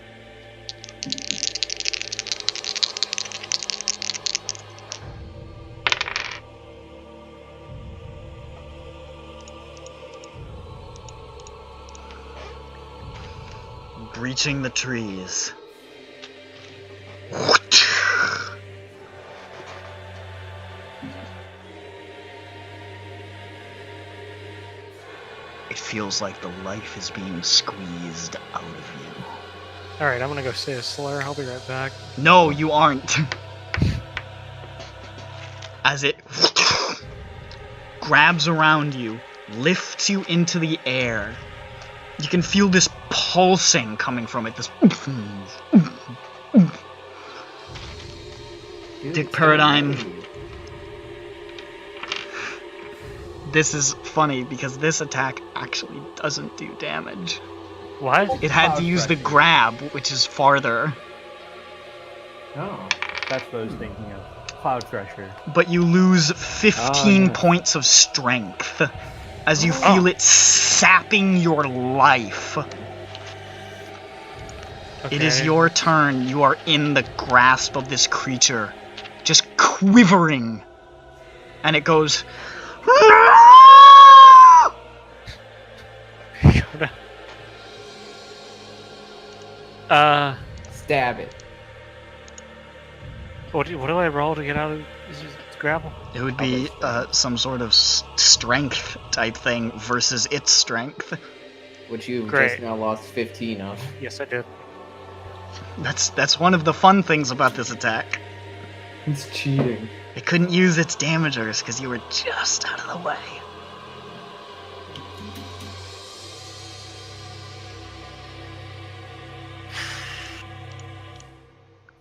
Speaker 1: Breaching the trees. It feels like the life is being squeezed out of you.
Speaker 5: Alright, I'm gonna go say a slur. I'll be right back.
Speaker 1: No, you aren't. As it grabs around you, lifts you into the air. You can feel this pulsing coming from it. This. Dick Peridime. This is funny because this attack actually doesn't do damage.
Speaker 5: What?
Speaker 1: It had to use the grab, which is farther.
Speaker 3: Oh.
Speaker 6: That's what I was thinking of. Cloud Thresher.
Speaker 1: But you lose 15
Speaker 6: yeah.
Speaker 1: points of strength as you feel it sapping your life. It is
Speaker 5: Okay.
Speaker 1: your turn. You are in the grasp of this creature, just quivering. And it goes.
Speaker 3: Stab it.
Speaker 5: What do I roll to get out of this grapple?
Speaker 1: It would be some sort of strength type thing versus its strength.
Speaker 3: Which you've
Speaker 5: Great.
Speaker 3: just now lost 15 of.
Speaker 5: Yes, I did.
Speaker 1: That's one of the fun things about this attack.
Speaker 3: It's cheating.
Speaker 1: It couldn't use its damagers because you were just out of the way.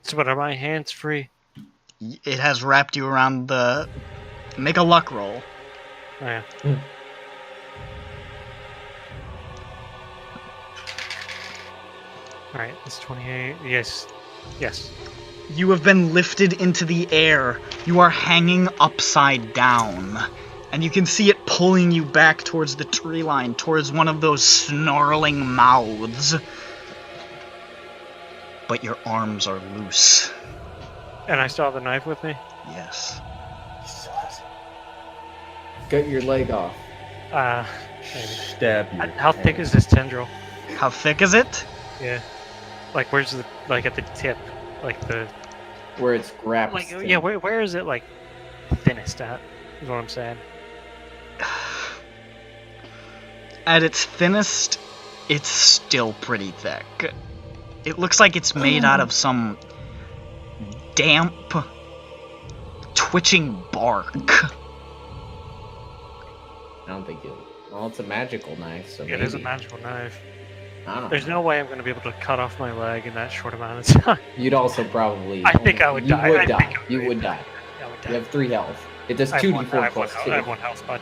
Speaker 5: So, but are my hands free?
Speaker 1: It has wrapped you around the. Make a luck roll.
Speaker 5: Oh, yeah. Alright, it's 28. Yes. Yes.
Speaker 1: You have been lifted into the air. You are hanging upside down. And you can see it pulling you back towards the tree line, towards one of those snarling mouths. But your arms are loose.
Speaker 5: And I still have the knife with me?
Speaker 1: Yes.
Speaker 3: Got your leg off.
Speaker 5: Maybe.
Speaker 6: Stab you.
Speaker 5: How thick is this tendril?
Speaker 1: How thick is it?
Speaker 5: Yeah. Like, where's the, like, at the tip? Like the
Speaker 3: Where it's grabbed.
Speaker 5: like yeah, where is it like thinnest at? Is what I'm saying.
Speaker 1: At its thinnest, it's still pretty thick. It looks like it's made out of some damp, twitching bark.
Speaker 3: I don't think it. Well, it's a magical knife, so
Speaker 5: It is a magical knife.
Speaker 3: I don't
Speaker 5: There's
Speaker 3: know.
Speaker 5: no way I'm going to be able to cut off my leg in that short amount of time.
Speaker 3: You'd also probably.
Speaker 5: I think I would die.
Speaker 3: You would
Speaker 5: I
Speaker 3: die.
Speaker 5: think I
Speaker 3: You
Speaker 5: would.
Speaker 3: would die.
Speaker 5: I would
Speaker 3: You
Speaker 5: die.
Speaker 3: have 3 health. It does
Speaker 5: I have
Speaker 3: 2d4
Speaker 5: I
Speaker 3: plus 2.
Speaker 5: have one health, bud.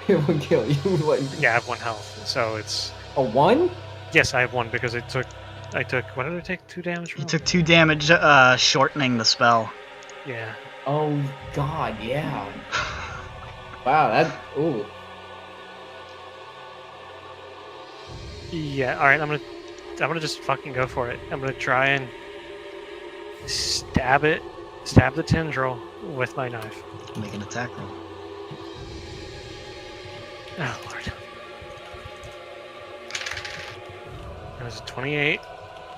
Speaker 3: It would kill you. What?
Speaker 5: Yeah, I have 1 health. So it's
Speaker 3: A 1?
Speaker 5: yes, I have 1 because I took what did I take? 2 damage from?
Speaker 1: You took 2 damage, shortening the spell.
Speaker 5: Yeah.
Speaker 3: Oh God, yeah. Wow, that. Ooh.
Speaker 5: Yeah. All right. I'm gonna just fucking go for it. I'm gonna try and stab the tendril with my knife.
Speaker 1: Make an attack roll.
Speaker 5: Oh lord. That was a 28,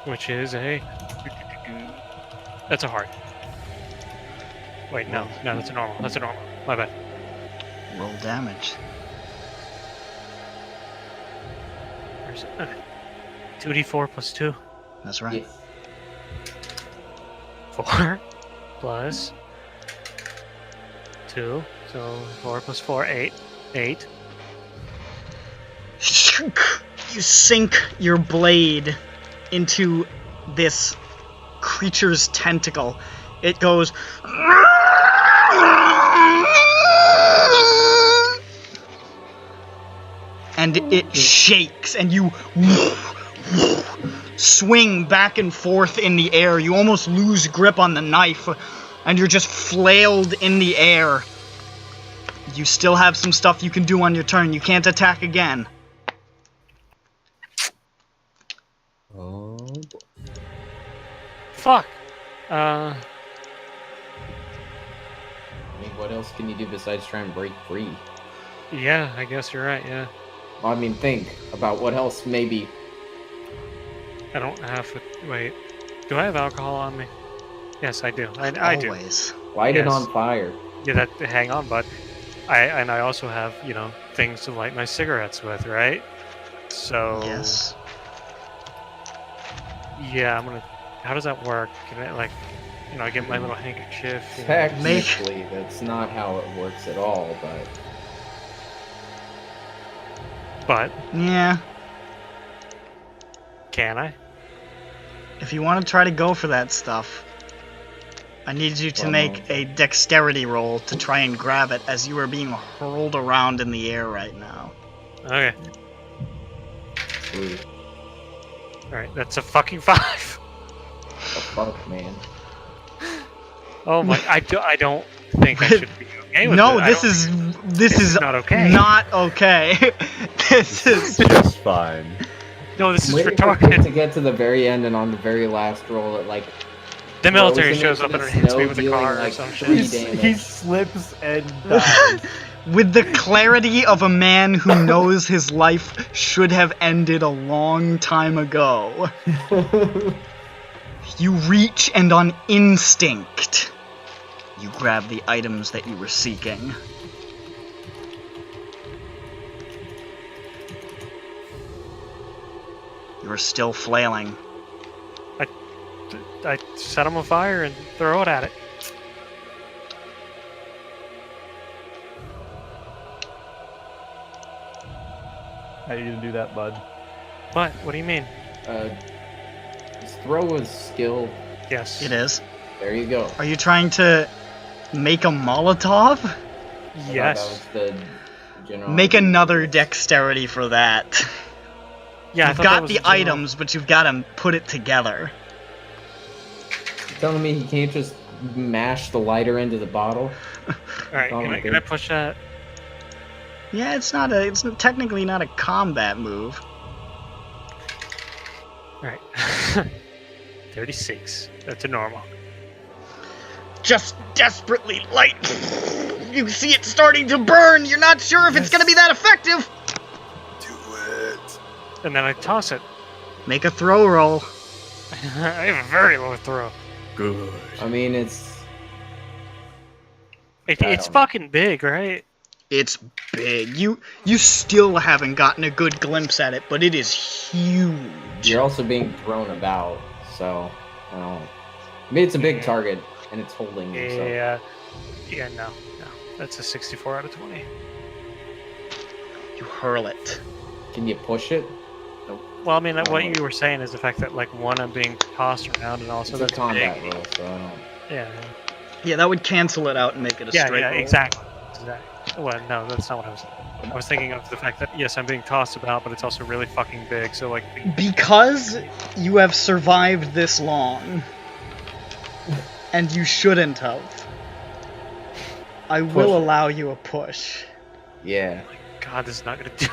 Speaker 5: which is a. That's a heart. Wait, no, that's a normal. That's a normal. My bad.
Speaker 1: Roll damage.
Speaker 5: Where's it? Okay. 2d4 plus 2.
Speaker 1: That's right.
Speaker 3: Yes.
Speaker 5: 4 plus 2. So 4 plus 4, 8. 8.
Speaker 1: You sink your blade into this creature's tentacle. It goes. And it shakes, and you swing back and forth in the air. You almost lose grip on the knife, and you're just flailed in the air. You still have some stuff you can do on your turn. You can't attack again.
Speaker 2: Oh, boy.
Speaker 5: Fuck!
Speaker 3: I mean, what else can you do besides try and break free?
Speaker 5: Yeah, I guess you're right, yeah.
Speaker 3: Well, I mean, think about what else maybe.
Speaker 5: I don't have to. Wait. Do I have alcohol on me? Yes, I do. I do.
Speaker 1: Always.
Speaker 3: Light it
Speaker 5: Yes.
Speaker 3: on fire.
Speaker 5: Yeah, hang on, bud. I also have, things to light my cigarettes with, right? So.
Speaker 1: Yes.
Speaker 5: Yeah, I'm gonna. How does that work? Can I, I get my little handkerchief?
Speaker 3: Technically, that's not how it works at all, but.
Speaker 5: But,
Speaker 1: Yeah.
Speaker 5: can I?
Speaker 1: If you want to try to go for that stuff, I need you to
Speaker 3: Well,
Speaker 1: make a dexterity roll to try and grab it as you are being hurled around in the air right now.
Speaker 5: Okay.
Speaker 3: Ooh,
Speaker 5: Alright, that's a fucking 5.
Speaker 3: the fuck, man.
Speaker 5: Oh my, I don't think I should be okay with
Speaker 1: No,
Speaker 5: it.
Speaker 1: this is
Speaker 5: not okay.
Speaker 1: Not okay. This is
Speaker 2: Just fine.
Speaker 5: No, this is
Speaker 3: Waiting for Pete
Speaker 5: retarded.
Speaker 3: to get to the very end, and on the very last roll, it
Speaker 5: The military
Speaker 3: throws him
Speaker 5: shows
Speaker 3: into
Speaker 5: up
Speaker 3: the
Speaker 5: and hits me
Speaker 3: snow,
Speaker 5: with a
Speaker 3: dealing,
Speaker 5: car or
Speaker 3: like,
Speaker 5: some
Speaker 3: 3
Speaker 5: shit.
Speaker 3: damage.
Speaker 6: He slips and dies.
Speaker 1: with the clarity of a man who knows his life should have ended a long time ago. You reach and on instinct, you grab the items that you were seeking. You are still flailing.
Speaker 5: I set him on fire and throw it at it.
Speaker 6: How you gonna do that, bud?
Speaker 5: What? What do you mean?
Speaker 3: His throw is skill.
Speaker 5: Yes.
Speaker 1: It is.
Speaker 3: There you go.
Speaker 1: Are you trying to make a Molotov?
Speaker 3: I thought
Speaker 5: Yes.
Speaker 3: That was the general.
Speaker 1: Make another dexterity for that.
Speaker 5: Yeah, I
Speaker 1: You've
Speaker 5: thought that
Speaker 1: got
Speaker 5: was
Speaker 1: the
Speaker 5: a general-
Speaker 1: items, but you've got to put it together.
Speaker 3: You're telling me he can't just mash the lighter into the bottle?
Speaker 5: Alright,
Speaker 3: Oh,
Speaker 5: can I push that?
Speaker 1: Yeah, it's technically not a combat move.
Speaker 5: Alright. 36. That's a normal.
Speaker 1: Just desperately light. You see it starting to burn. You're not sure if it's going to be that effective.
Speaker 2: Do it.
Speaker 5: And then I toss it.
Speaker 1: Make a throw roll.
Speaker 5: I have a very low throw.
Speaker 2: good.
Speaker 3: I mean, it's
Speaker 5: It's fucking big, right?
Speaker 1: It's big. You still haven't gotten a good glimpse at it, but it is huge.
Speaker 3: you're also being thrown about, so I don't know. I mean, it's a big target, and it's holding you. So.
Speaker 5: Yeah, no. That's a 64 out of 20.
Speaker 1: You hurl it.
Speaker 3: Can you push it?
Speaker 5: Well, I mean, what you were saying is the fact that, like, one, I'm being tossed around, and also
Speaker 3: It's a
Speaker 5: that's
Speaker 3: combat
Speaker 5: big.
Speaker 3: roll, so I don't.
Speaker 5: Yeah.
Speaker 1: Yeah, that would cancel it out and make it a straight roll.
Speaker 5: Exactly. Well, no, that's not what I was saying. I was thinking of the fact that, yes, I'm being tossed about, but it's also really fucking big, so, like...
Speaker 1: Because you have survived this long, and you shouldn't have, I will allow you a push.
Speaker 3: Yeah.
Speaker 5: God, this is not gonna do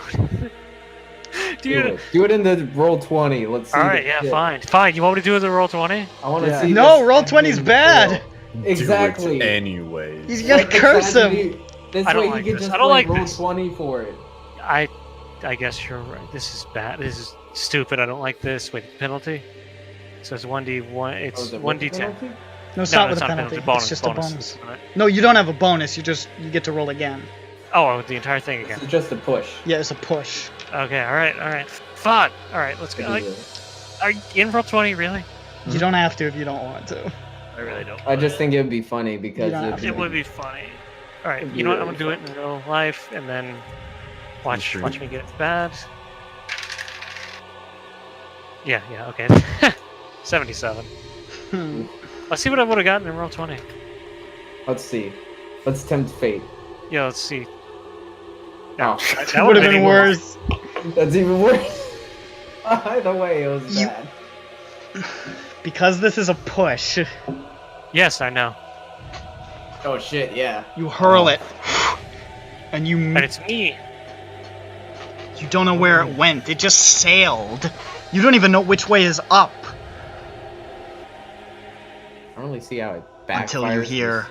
Speaker 5: it.
Speaker 3: Do it in the roll 20. Let's see.
Speaker 5: Alright, yeah, fine. Fine, you want me to do the roll 20?
Speaker 3: I want to see.
Speaker 1: No,
Speaker 3: this
Speaker 1: roll 20's
Speaker 3: ending
Speaker 1: bad.
Speaker 3: fail. Exactly.
Speaker 2: Do it anyways.
Speaker 1: He's gonna curse him.
Speaker 3: This
Speaker 5: I don't
Speaker 3: way
Speaker 5: like
Speaker 3: he can
Speaker 5: this.
Speaker 3: just
Speaker 5: I don't like
Speaker 3: roll
Speaker 5: this.
Speaker 3: 20 for it.
Speaker 5: I guess you're right. This is bad. This is stupid. I don't like this. Wait, penalty? So it's 1d1. It's 1d10.
Speaker 1: No, it's not with a
Speaker 5: not
Speaker 1: penalty.
Speaker 5: Bonus,
Speaker 1: it's just
Speaker 5: bonus.
Speaker 1: a bonus. No, you don't have a bonus. You get to roll again.
Speaker 5: Oh, the entire thing again.
Speaker 3: It's just a push.
Speaker 1: Yeah, it's a push.
Speaker 5: Okay, alright. Fuck! Alright, let's go. Are you in roll 20, really?
Speaker 1: You don't have to if you don't want to.
Speaker 5: I really don't.
Speaker 3: I just think it would be funny because
Speaker 5: It would be funny. Alright, you know what? I'm gonna do it in real life and then watch me get it bad. Yeah, okay. 77. Let's see what I would have gotten in roll 20.
Speaker 3: Let's see. Let's tempt fate.
Speaker 5: Yeah, let's see. No,
Speaker 3: Oh.
Speaker 1: That would have been worse.
Speaker 3: That's even worse. Either way, it was bad.
Speaker 1: Because this is a push,
Speaker 5: Yes, I know.
Speaker 3: Oh shit, yeah.
Speaker 1: you hurl it, and
Speaker 5: And it's me.
Speaker 1: you don't know where it went. It just sailed. You don't even know which way is up
Speaker 3: I don't really see how it backfires.
Speaker 1: until you hear.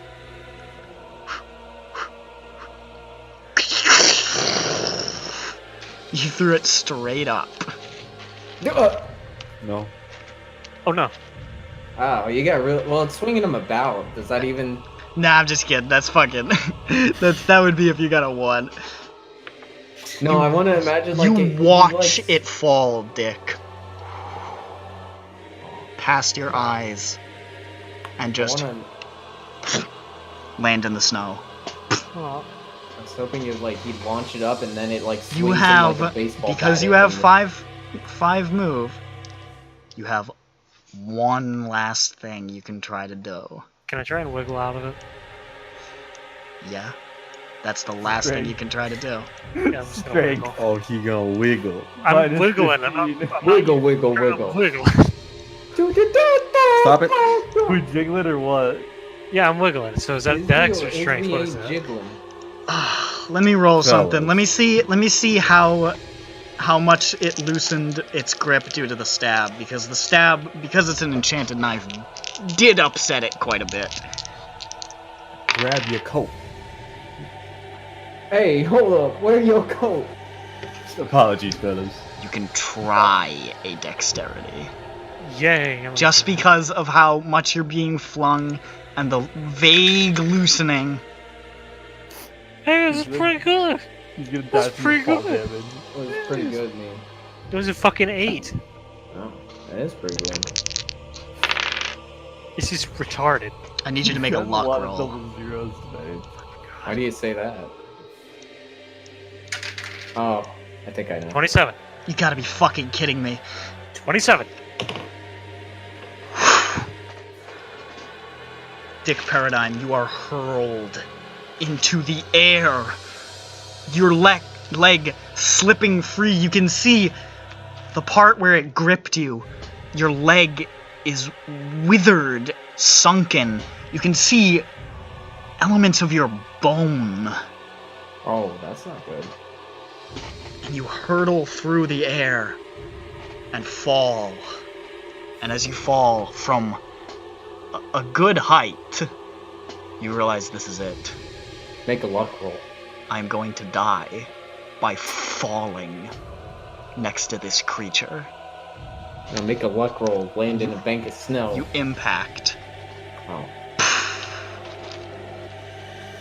Speaker 1: You threw it straight up.
Speaker 2: No.
Speaker 5: Oh no.
Speaker 3: Oh, you got real. Well, it's swinging them about. Does that even?
Speaker 1: Nah, I'm just kidding. That's fucking. that would be if you got a 1.
Speaker 3: No, I want to imagine like
Speaker 1: You watch it fall, Dick. Past your eyes. And just land in the snow.
Speaker 5: Oh.
Speaker 3: I was hoping he'd launch it up and then it swings
Speaker 1: You
Speaker 3: him
Speaker 1: have,
Speaker 3: like a baseball
Speaker 1: because
Speaker 3: bat
Speaker 1: you
Speaker 3: at
Speaker 1: have
Speaker 3: him.
Speaker 1: five move, you have one last thing you can try to do.
Speaker 5: Can I try and wiggle out of it?
Speaker 1: Yeah? That's the last thing you can try to do.
Speaker 5: Yeah, I'm just gonna
Speaker 6: Strength.
Speaker 5: wiggle.
Speaker 2: Oh, he gonna wiggle.
Speaker 5: I'm
Speaker 6: Minus
Speaker 5: wiggling. I'm
Speaker 6: 15.
Speaker 3: Wiggle, wiggle, wiggle.
Speaker 5: Wiggle.
Speaker 2: Stop it.
Speaker 6: We jiggle it or what?
Speaker 5: Yeah, I'm wiggling. So is that dex or strength? What is that?
Speaker 3: Jiggling.
Speaker 1: Let me roll something.
Speaker 2: Fellas.
Speaker 1: Let me see how much it loosened its grip due to the stab, because the stab, because it's an enchanted knife, did upset it quite a bit.
Speaker 2: Grab your coat.
Speaker 3: Hey, hold up. Where's your coat?
Speaker 2: Apologies, fellas.
Speaker 1: You can try a dexterity.
Speaker 5: Yay.
Speaker 1: Just because of how much you're being flung and the vague loosening.
Speaker 5: Hey, this is pretty good.
Speaker 6: He's gonna die
Speaker 5: That's
Speaker 6: from
Speaker 5: pretty
Speaker 6: fall
Speaker 5: good.
Speaker 6: damage.
Speaker 3: It was pretty good, man.
Speaker 5: It was a fucking 8.
Speaker 3: Oh, that is pretty good.
Speaker 5: This is retarded.
Speaker 1: I need you to make a
Speaker 6: There's
Speaker 1: luck
Speaker 6: lot of
Speaker 1: roll.
Speaker 6: double zeros tonight.
Speaker 3: Why do you say that? Oh, I think I know.
Speaker 5: 27.
Speaker 1: You gotta be fucking kidding me.
Speaker 5: 27.
Speaker 1: Dick Peridime, you are hurled into the air. Your leg slipping free. You can see the part where it gripped you. Your leg is withered, sunken. You can see elements of your bone.
Speaker 3: Oh, that's not good.
Speaker 1: And you hurtle through the air and fall. And as you fall from a good height, you realize this is it.
Speaker 3: Make a luck roll.
Speaker 1: I'm going to die by falling next to this creature.
Speaker 3: Now make a luck roll. Land in a bank of snow.
Speaker 1: You impact
Speaker 3: Oh.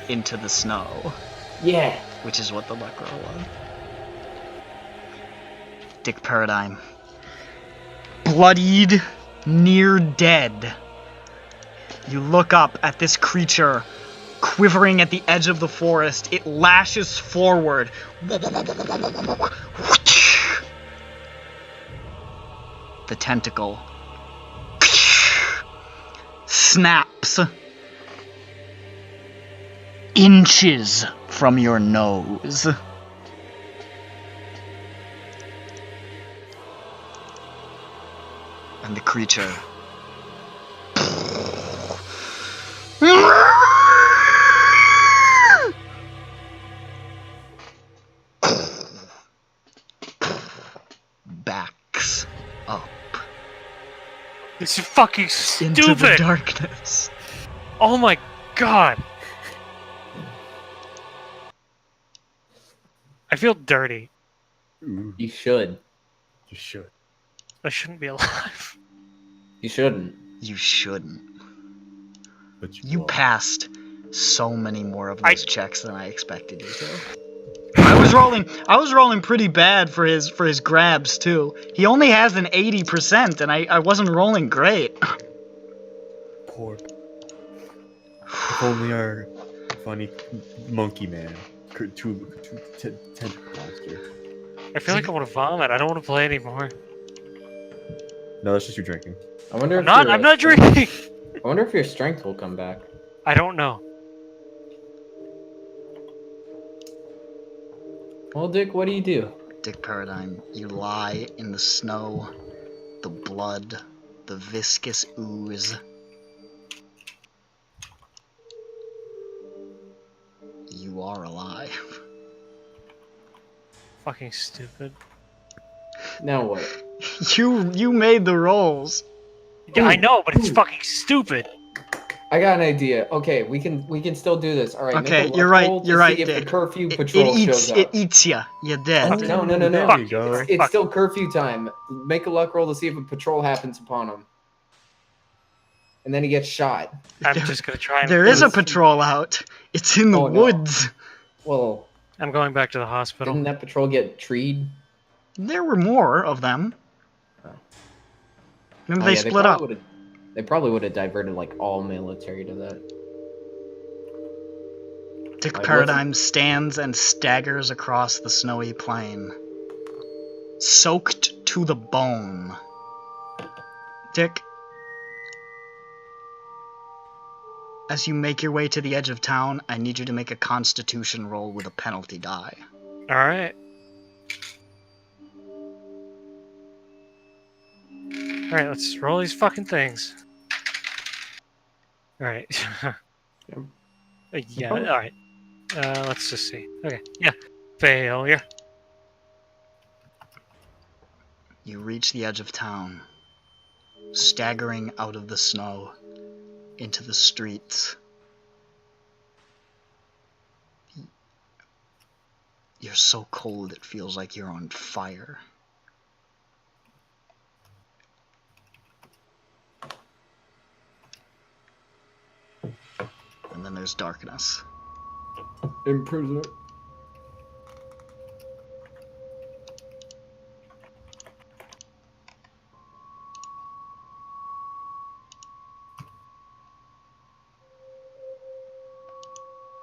Speaker 1: into the snow.
Speaker 3: Yeah.
Speaker 1: Which is what the luck roll was. Dick Peridime. Bloodied, near dead. You look up at this creature quivering at the edge of the forest. It lashes forward. The tentacle snaps inches from your nose. And the creature backs up
Speaker 5: This is fucking stupid!
Speaker 1: into the darkness.
Speaker 5: Oh my god! I feel dirty.
Speaker 2: Ooh,
Speaker 3: You should.
Speaker 2: you should.
Speaker 5: I shouldn't be alive.
Speaker 3: You shouldn't.
Speaker 1: You shouldn't.
Speaker 2: But
Speaker 1: You
Speaker 2: will.
Speaker 1: passed so many more of those checks than I expected you to. I was rolling pretty bad for his grabs too. He only has an 80%, and I wasn't rolling great.
Speaker 2: Poor. If only our funny monkey man could tentacle monster.
Speaker 5: I feel like I want to vomit. I don't want to play anymore.
Speaker 2: No, that's just you drinking.
Speaker 3: I wonder if
Speaker 5: I'm not drinking!
Speaker 3: I wonder if your strength will come back.
Speaker 5: I don't know.
Speaker 3: Well, Dick, what do you do?
Speaker 1: Dick Peridime, you lie in the snow, the blood, the viscous ooze. You are alive.
Speaker 5: Fucking stupid.
Speaker 3: Now what?
Speaker 1: You made the rolls.
Speaker 5: Yeah, I know, but it's fucking stupid.
Speaker 3: I got an idea. Okay, we can still do this. All right.
Speaker 1: Okay,
Speaker 3: make a
Speaker 1: you're
Speaker 3: luck
Speaker 1: right.
Speaker 3: roll to
Speaker 1: You're right,
Speaker 3: see if
Speaker 1: Dick.
Speaker 3: the curfew patrol shows up.
Speaker 1: It eats ya. You're dead.
Speaker 3: Oh, no, no, no, no.
Speaker 2: There you go.
Speaker 3: It's still curfew time. Make a luck roll to see if a patrol happens upon him. And then he gets shot.
Speaker 5: I'm just gonna try and...
Speaker 1: There is a patrol out. It's in the
Speaker 3: Oh, no.
Speaker 1: woods.
Speaker 3: Well,
Speaker 5: I'm going back to the hospital.
Speaker 3: didn't that patrol get treed?
Speaker 1: There were more of them.
Speaker 3: Oh.
Speaker 1: Remember
Speaker 3: Oh,
Speaker 1: they
Speaker 3: yeah,
Speaker 1: split up.
Speaker 3: They probably would have diverted like all military to that.
Speaker 1: Dick
Speaker 3: Like,
Speaker 1: Peridime stands and staggers across the snowy plain, soaked to the bone. Dick, as you make your way to the edge of town, I need you to make a constitution roll with a penalty die.
Speaker 5: Alright. Alright, let's roll these fucking things. Alright. Yeah, alright. Let's just see. Okay, yeah. Failure.
Speaker 1: You reach the edge of town, staggering out of the snow into the streets. You're so cold it feels like you're on fire. And then there's darkness.
Speaker 3: Imprisonment.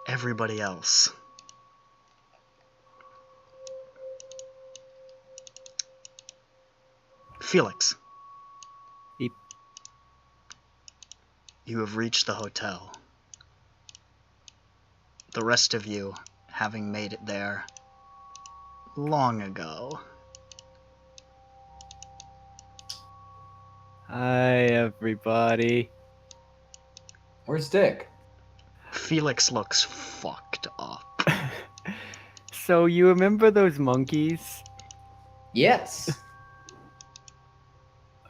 Speaker 1: Everybody else. Felix.
Speaker 4: Beep.
Speaker 1: You have reached the hotel. The rest of you, having made it there long ago.
Speaker 4: Hi, everybody.
Speaker 3: Where's Dick?
Speaker 1: Felix looks fucked up.
Speaker 4: So, you remember those monkeys?
Speaker 3: Yes.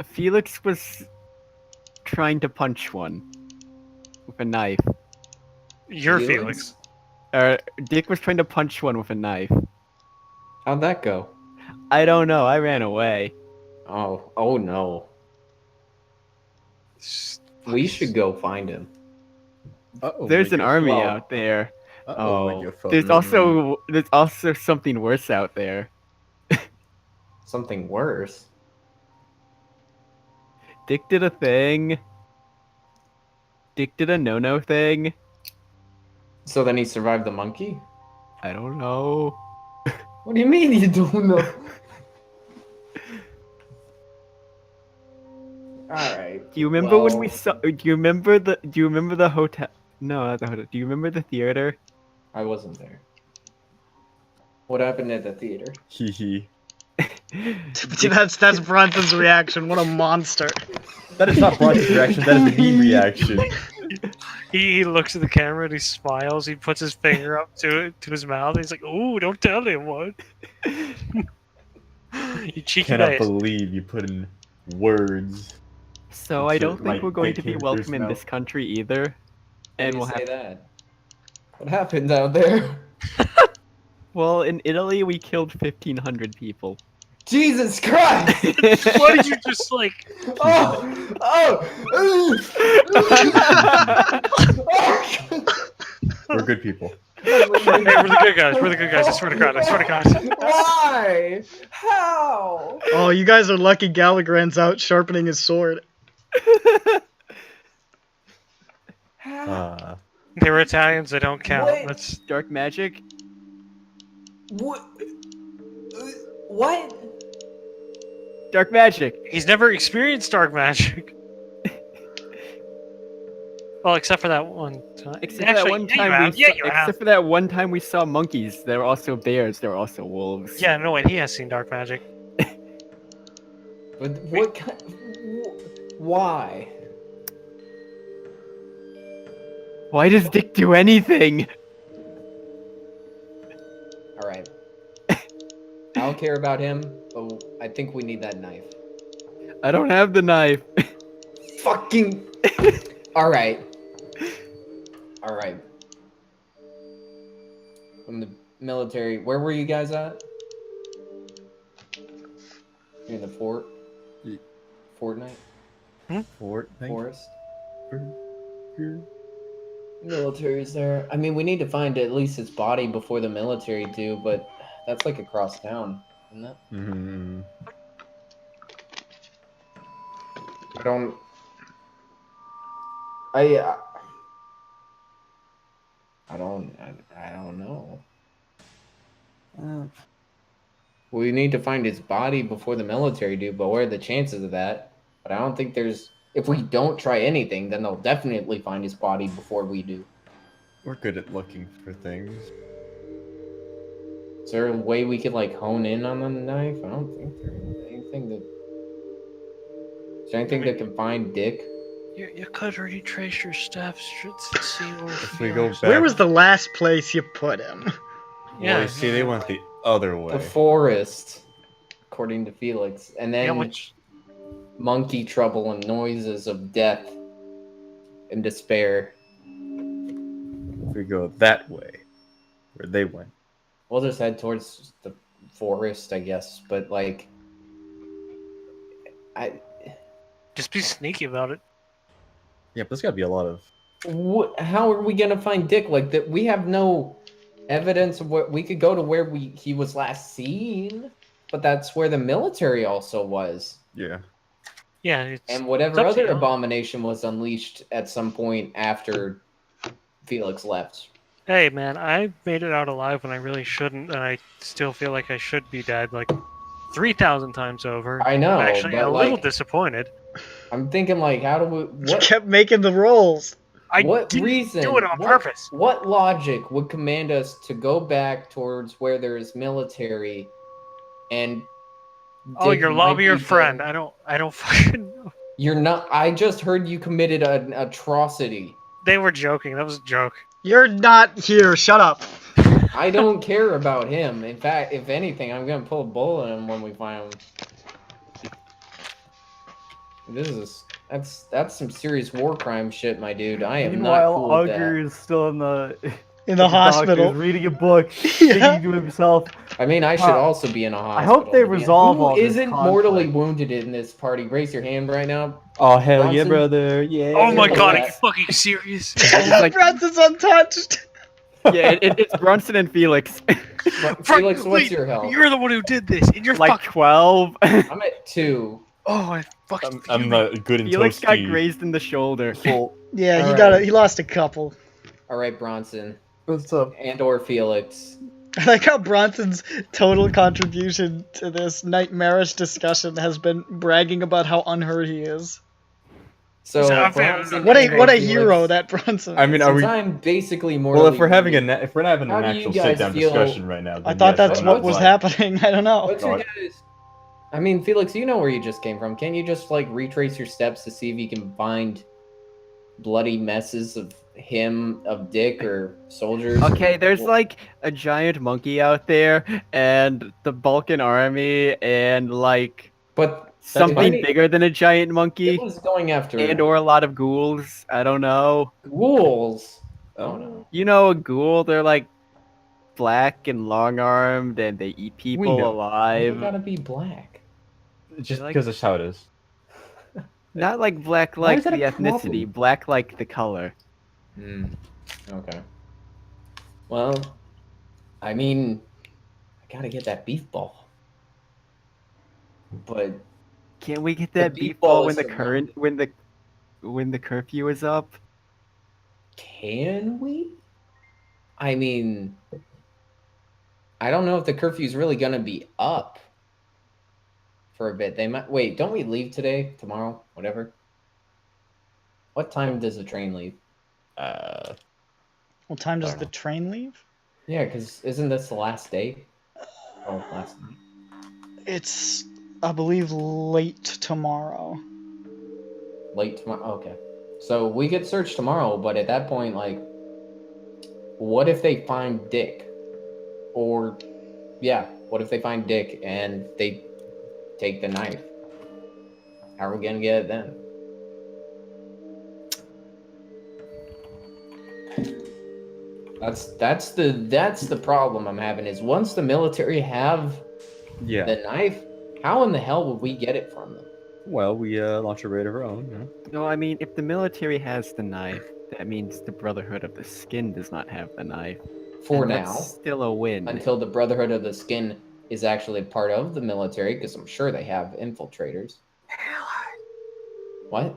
Speaker 4: Felix was trying to punch one with a knife.
Speaker 5: You're
Speaker 3: Felix?
Speaker 5: Felix.
Speaker 4: Dick was trying to punch one with a knife.
Speaker 3: How'd that go?
Speaker 4: I don't know, I ran away.
Speaker 3: Oh no. We should go find him.
Speaker 4: There's an army
Speaker 6: well-
Speaker 4: out there.
Speaker 2: Oh,
Speaker 4: There's also something worse out there.
Speaker 3: Something worse.
Speaker 4: Dick did a thing. Dick did a no-no thing.
Speaker 3: So then he survived the monkey?
Speaker 4: I don't know.
Speaker 3: What do you mean you don't know? Alright.
Speaker 4: Do you remember when
Speaker 3: well,
Speaker 4: we saw? Do you remember the hotel? No, not the hotel. Do you remember the theater?
Speaker 3: I wasn't there. What happened at the theater?
Speaker 2: Hee.
Speaker 1: That's Bronson's reaction. What a monster.
Speaker 2: That is not Bronson's reaction, that is the meme reaction.
Speaker 5: He looks at the camera and he smiles. He puts his finger up to his mouth. He's like, "Ooh, don't tell him what." You cheeky
Speaker 2: Cannot
Speaker 5: face.
Speaker 2: believe you put in words.
Speaker 4: So I don't think
Speaker 2: Like,
Speaker 4: we're going to
Speaker 2: big
Speaker 4: be
Speaker 2: characters
Speaker 4: welcome in
Speaker 2: now.
Speaker 4: this country either.
Speaker 3: Why
Speaker 4: And
Speaker 3: do you
Speaker 4: we'll
Speaker 3: say
Speaker 4: have.
Speaker 3: that? What happened out there?
Speaker 4: Well, in Italy we killed 1,500 people.
Speaker 3: Jesus Christ!
Speaker 5: Why did you just like?
Speaker 2: We're good people.
Speaker 5: Hey, we're the good guys. We're the good guys. I swear to God. I swear to God.
Speaker 3: Why? How?
Speaker 1: Oh, you guys are lucky Gallagher's out sharpening his sword.
Speaker 5: They were Italians. They don't count.
Speaker 3: What?
Speaker 5: That's
Speaker 4: Dark magic?
Speaker 3: What? What?
Speaker 4: Dark magic!
Speaker 5: he's never experienced dark magic. Well, except for that one time.
Speaker 4: Except
Speaker 5: Actually,
Speaker 4: for that one
Speaker 5: yeah,
Speaker 4: time
Speaker 5: you have.
Speaker 4: we
Speaker 5: Yeah,
Speaker 4: saw,
Speaker 5: you have.
Speaker 4: except for that one time we saw monkeys. There were also bears. There were also wolves.
Speaker 5: Yeah, no wait. He has seen dark magic.
Speaker 3: But what kind? Why?
Speaker 4: Why does Dick do anything?
Speaker 3: All right. I don't care about him, but I think we need that knife.
Speaker 4: I don't have the knife.
Speaker 3: Fucking. All right. All right. From the military, where were you guys at? In the fort. Fortnite. Forest. Military's there. I mean, we need to find at least his body before the military do, but that's like across town, isn't it?
Speaker 2: Mm-hmm.
Speaker 3: I don't know. We need to find his body before the military do, but what are the chances of that? But I don't think there's. If we don't try anything, then they'll definitely find his body before we do.
Speaker 2: We're good at looking for things.
Speaker 3: Is there a way we could like hone in on the knife? I don't think there's anything that. Is there anything that can find Dick?
Speaker 5: You could retrace your steps to see where.
Speaker 2: If we go back,
Speaker 1: Where was the last place you put him?
Speaker 5: Yeah.
Speaker 2: Well, you see, they went the other way.
Speaker 3: The forest, according to Felix, and then
Speaker 5: Yeah, which
Speaker 3: monkey trouble and noises of death and despair.
Speaker 2: If we go that way, where they went.
Speaker 3: We'll just head towards the forest, I guess. But like,
Speaker 5: just be sneaky about it.
Speaker 2: Yeah, but there's gotta be a lot of.
Speaker 3: how are we gonna find Dick? Like that, we have no evidence of what we could go to where he was last seen, but that's where the military also was.
Speaker 2: Yeah.
Speaker 5: Yeah,
Speaker 3: And
Speaker 5: it's
Speaker 3: whatever
Speaker 5: up to
Speaker 3: other
Speaker 5: you.
Speaker 3: abomination was unleashed at some point after Felix left.
Speaker 5: Hey man, I made it out alive when I really shouldn't, and I still feel like I should be dead like 3,000 times over.
Speaker 3: I know,
Speaker 5: I'm actually
Speaker 3: but
Speaker 5: a little
Speaker 3: like,
Speaker 5: disappointed.
Speaker 3: I'm thinking like, how do we?
Speaker 1: You
Speaker 3: What?
Speaker 1: kept making the rolls.
Speaker 5: I
Speaker 3: What
Speaker 5: didn't
Speaker 3: reason?
Speaker 5: do it on
Speaker 3: what,
Speaker 5: purpose.
Speaker 3: What logic would command us to go back towards where there is military, and?
Speaker 5: Oh,
Speaker 3: Dick
Speaker 5: your
Speaker 3: might
Speaker 5: lobby or
Speaker 3: be
Speaker 5: friend?
Speaker 3: dead?
Speaker 5: I don't fucking know.
Speaker 3: You're not. I just heard you committed an atrocity.
Speaker 5: They were joking. That was a joke.
Speaker 1: You're not here. Shut up.
Speaker 3: I don't care about him. In fact, if anything, I'm gonna pull a bullet in him when we find him. That's some serious war crime shit, my dude. I am not
Speaker 6: Meanwhile,
Speaker 3: cool with
Speaker 6: Augur is still in the.
Speaker 1: in the hospital.
Speaker 6: Doctor's reading a book,
Speaker 1: Yeah.
Speaker 6: thinking to himself.
Speaker 3: I mean, I should also be in a hospital.
Speaker 6: I hope they resolve
Speaker 3: Who
Speaker 6: all this
Speaker 3: isn't
Speaker 6: conflict.
Speaker 3: mortally wounded in this party? Raise your hand right now.
Speaker 2: Oh hell yeah,
Speaker 3: Bronson?
Speaker 2: brother! Yeah.
Speaker 5: Oh my
Speaker 3: Yeah.
Speaker 5: god, are you fucking serious?
Speaker 4: like,
Speaker 1: Bronson's untouched.
Speaker 4: yeah, it's Bronson and Felix.
Speaker 3: Felix, what's
Speaker 5: wait,
Speaker 3: your health?
Speaker 5: You're the one who did this, and you're
Speaker 4: like
Speaker 5: fucking.
Speaker 4: 12.
Speaker 3: I'm at 2.
Speaker 5: Oh, I fucking.
Speaker 2: I'm not good in
Speaker 4: Felix got
Speaker 2: toasty.
Speaker 4: grazed in the shoulder.
Speaker 1: Yeah, he
Speaker 3: Alright.
Speaker 1: he lost a couple.
Speaker 3: All right, Bronson
Speaker 2: What's up?
Speaker 3: and/or Felix.
Speaker 1: I like how Bronson's total contribution to this nightmarish discussion has been bragging about how unhurt he is.
Speaker 3: So,
Speaker 5: So I'm
Speaker 3: Bronson
Speaker 1: What
Speaker 3: and/or
Speaker 1: a
Speaker 3: Felix,
Speaker 1: hero that Bronson
Speaker 2: I
Speaker 1: is.
Speaker 2: mean, are we?
Speaker 3: Since I'm basically mortally
Speaker 2: Well, if we're having
Speaker 3: wounded,
Speaker 2: if we're not having
Speaker 3: How
Speaker 2: an
Speaker 3: do you
Speaker 2: actual
Speaker 3: guys
Speaker 2: sit-down
Speaker 3: feel-
Speaker 2: discussion right now,
Speaker 1: I
Speaker 2: then
Speaker 1: thought
Speaker 2: yes,
Speaker 1: that's
Speaker 2: I'm
Speaker 1: what
Speaker 2: not
Speaker 1: was
Speaker 2: lying.
Speaker 1: happening. I don't know.
Speaker 3: what's your guys? I mean, Felix, you know where you just came from. Can't you just like retrace your steps to see if you can find bloody messes of Dick, or soldiers?
Speaker 4: Okay, there's like a giant monkey out there, and the Balkan army, and like
Speaker 3: But
Speaker 4: something
Speaker 3: fine.
Speaker 4: bigger than a giant monkey,
Speaker 3: it was going after
Speaker 4: and or a lot of ghouls. I don't know.
Speaker 3: ghouls. Oh no.
Speaker 4: You know, a ghoul, they're like black and long-armed, and they eat people
Speaker 2: know.
Speaker 3: You
Speaker 4: alive.
Speaker 3: gotta be black.
Speaker 2: Just
Speaker 4: Like-
Speaker 2: because that's how it is.
Speaker 4: Not like black
Speaker 2: Why
Speaker 4: like
Speaker 2: is that
Speaker 4: the
Speaker 2: a
Speaker 4: ethnicity,
Speaker 2: problem?
Speaker 4: black like the color.
Speaker 3: Okay. Well, I mean, I gotta get that beef ball. But
Speaker 4: Can't we get
Speaker 3: The
Speaker 4: that
Speaker 3: beef
Speaker 4: beef
Speaker 3: ball
Speaker 4: ball when
Speaker 3: is
Speaker 4: the
Speaker 3: the
Speaker 4: current when the curfew is up?
Speaker 3: can we? I mean, I don't know if the curfew's really gonna be up for a bit. They might wait. Don't we leave today, tomorrow, whatever? What time does the train leave?
Speaker 1: What time does
Speaker 3: Fair
Speaker 1: the
Speaker 3: enough.
Speaker 1: train leave?
Speaker 3: Yeah, because isn't this the last day? Oh, last night.
Speaker 1: It's, I believe, late tomorrow.
Speaker 3: Late tomorrow. Okay. So we could search tomorrow, but at that point, like, what if they find Dick? Or, yeah, what if they find Dick and they take the knife? How are we gonna get it then? That's the problem I'm having is once the military have
Speaker 2: Yeah.
Speaker 3: the knife, how in the hell would we get it from them?
Speaker 2: Well, we launch a raid of our own. You know?
Speaker 4: No, I mean, if the military has the knife, that means the Brotherhood of the Skin does not have the knife.
Speaker 3: For
Speaker 4: and
Speaker 3: now,
Speaker 4: that's still a win.
Speaker 3: until the Brotherhood of the Skin is actually part of the military, because I'm sure they have infiltrators. What?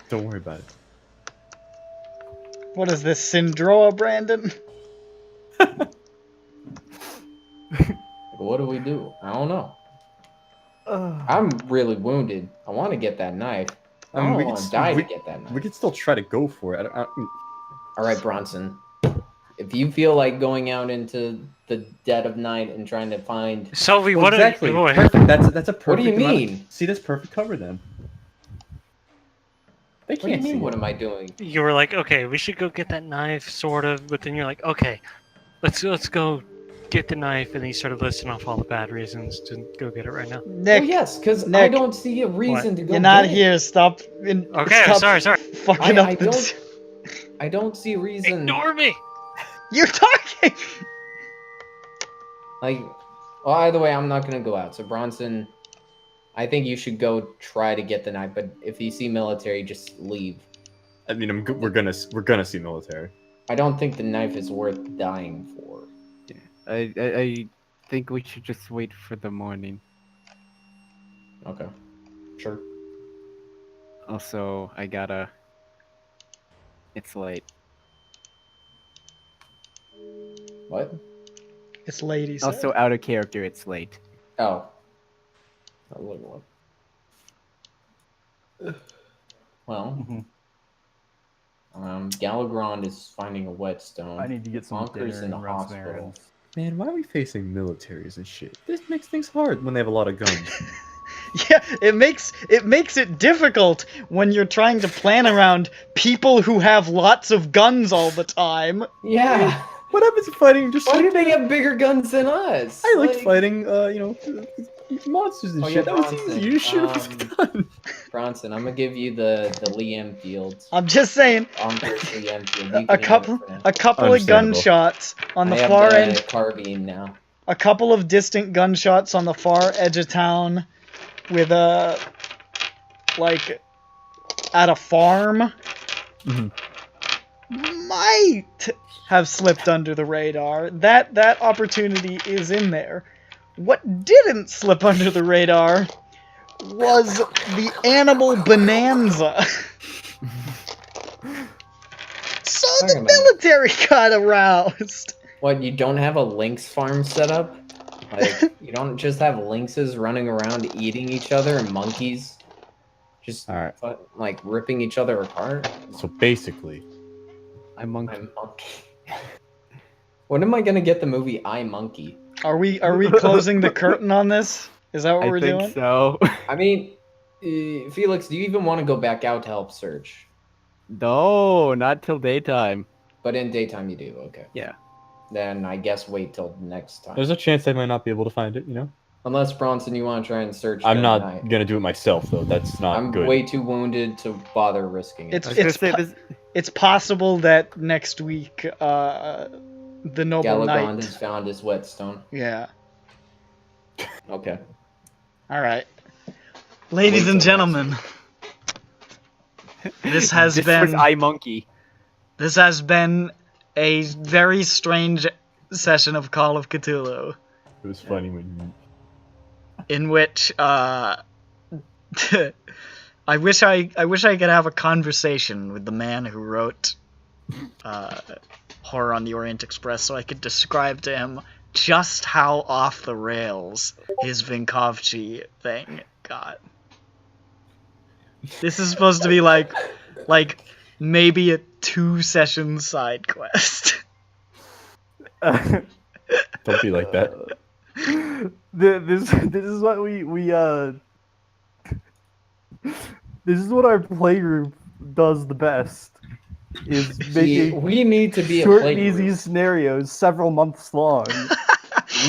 Speaker 2: Don't worry about it.
Speaker 1: What is this, Syndroa, Brandon?
Speaker 3: What do we do? I don't know. I'm really wounded. I want to get that knife. I don't want to die to get that knife.
Speaker 2: We could still try to go for it.
Speaker 3: All right, Bronson. If you feel like going out into the dead of night and trying to find...
Speaker 5: Sylvie,
Speaker 2: Well,
Speaker 5: what
Speaker 2: exactly.
Speaker 5: are you doing?
Speaker 2: Perfect. That's a perfect.
Speaker 3: What do you
Speaker 2: amount of-
Speaker 3: mean?
Speaker 2: See, that's perfect cover then. They
Speaker 3: What do you
Speaker 2: can't see.
Speaker 3: mean, what am I doing?
Speaker 5: You were like, okay, we should go get that knife, sort of, but then you're like, okay, let's go get the knife, and then you started listing off all the bad reasons to go get it right now.
Speaker 1: Nick,
Speaker 3: Oh, yes, because I
Speaker 1: Nick.
Speaker 3: don't see a reason to go
Speaker 1: you're not
Speaker 3: get it.
Speaker 1: here. Stop.
Speaker 5: Okay,
Speaker 1: stop
Speaker 5: sorry.
Speaker 1: Fucking
Speaker 3: I
Speaker 1: up the...
Speaker 3: I don't see a reason.
Speaker 5: Ignore me!
Speaker 1: You're talking!
Speaker 3: Like, well, either way, I'm not gonna go out. So Bronson, I think you should go try to get the knife. But if you see military, just leave.
Speaker 2: I mean, we're gonna see military.
Speaker 3: I don't think the knife is worth dying for.
Speaker 4: I think we should just wait for the morning.
Speaker 3: Okay, sure.
Speaker 4: Also, I gotta... It's late.
Speaker 3: What?
Speaker 1: It's ladies.
Speaker 4: Also, out of character, it's late.
Speaker 3: Oh. Oh, look. Well, Galagrand is finding a whetstone.
Speaker 6: I need to get some
Speaker 3: Bonkers
Speaker 6: dinner
Speaker 3: in the
Speaker 6: and run some
Speaker 3: hospital.
Speaker 6: errands.
Speaker 2: Man, why are we facing militaries and shit? This makes things hard when they have a lot of guns.
Speaker 1: Yeah, it makes it difficult when you're trying to plan around people who have lots of guns all the time.
Speaker 3: Yeah.
Speaker 2: What happens to fighting just
Speaker 3: Why
Speaker 2: like
Speaker 3: do they have bigger guns than us?
Speaker 2: I liked fighting, monsters and
Speaker 3: Oh,
Speaker 2: shit.
Speaker 3: yeah,
Speaker 2: That was
Speaker 3: Bronson.
Speaker 2: easy. You shoot them with a gun.
Speaker 3: Bronson, I'm gonna give you the Liam Fields.
Speaker 1: I'm just saying.
Speaker 3: Liam Field. You
Speaker 1: A
Speaker 3: can have it
Speaker 1: couple
Speaker 3: for now.
Speaker 1: of gunshots on the
Speaker 3: I have
Speaker 1: far
Speaker 3: the
Speaker 1: end.
Speaker 3: carbine now.
Speaker 1: A couple of distant gunshots on the far edge of town, with a like at a farm. Might have slipped under the radar. That opportunity is in there. What didn't slip under the radar was the animal bonanza. So the military got aroused.
Speaker 3: What, you don't have a lynx farm set up? Like, you don't just have lynxes running around eating each other and monkeys just like ripping each other apart?
Speaker 2: So basically,
Speaker 4: I'm monkey.
Speaker 3: When am I gonna get the movie I, Monkey?
Speaker 1: Are we closing the curtain on this? Is that what we're doing?
Speaker 4: I think so.
Speaker 3: I mean, Felix, do you even want to go back out to help search?
Speaker 4: No, not till daytime.
Speaker 3: But in daytime you do, okay.
Speaker 4: Yeah.
Speaker 3: Then I guess wait till next time.
Speaker 2: there's a chance I might not be able to find it, you know?
Speaker 3: Unless, Bronson, you want to try and search
Speaker 2: I'm not
Speaker 3: night.
Speaker 2: gonna do it myself, though. That's not
Speaker 3: I'm
Speaker 2: good.
Speaker 3: way too wounded to bother risking it.
Speaker 1: It's possible that next week, the noble
Speaker 3: Galagond
Speaker 1: knight
Speaker 3: has found his whetstone.
Speaker 1: Yeah.
Speaker 3: Okay.
Speaker 1: All right, ladies and gentlemen, this has
Speaker 4: this
Speaker 1: been
Speaker 4: was I, Monkey.
Speaker 1: This has been a very strange session of Call of Cthulhu.
Speaker 2: It was funny when
Speaker 1: in which I wish I could have a conversation with the man who wrote Horror on the Orient Express, so I could describe to him just how off the rails his Vinkovci thing got. This is supposed to be like maybe a 2-session side quest.
Speaker 2: Don't be like that.
Speaker 6: This is what this is what our playgroup does the best. Is making
Speaker 3: we need to be
Speaker 6: short
Speaker 3: a
Speaker 6: and easy scenarios several months long.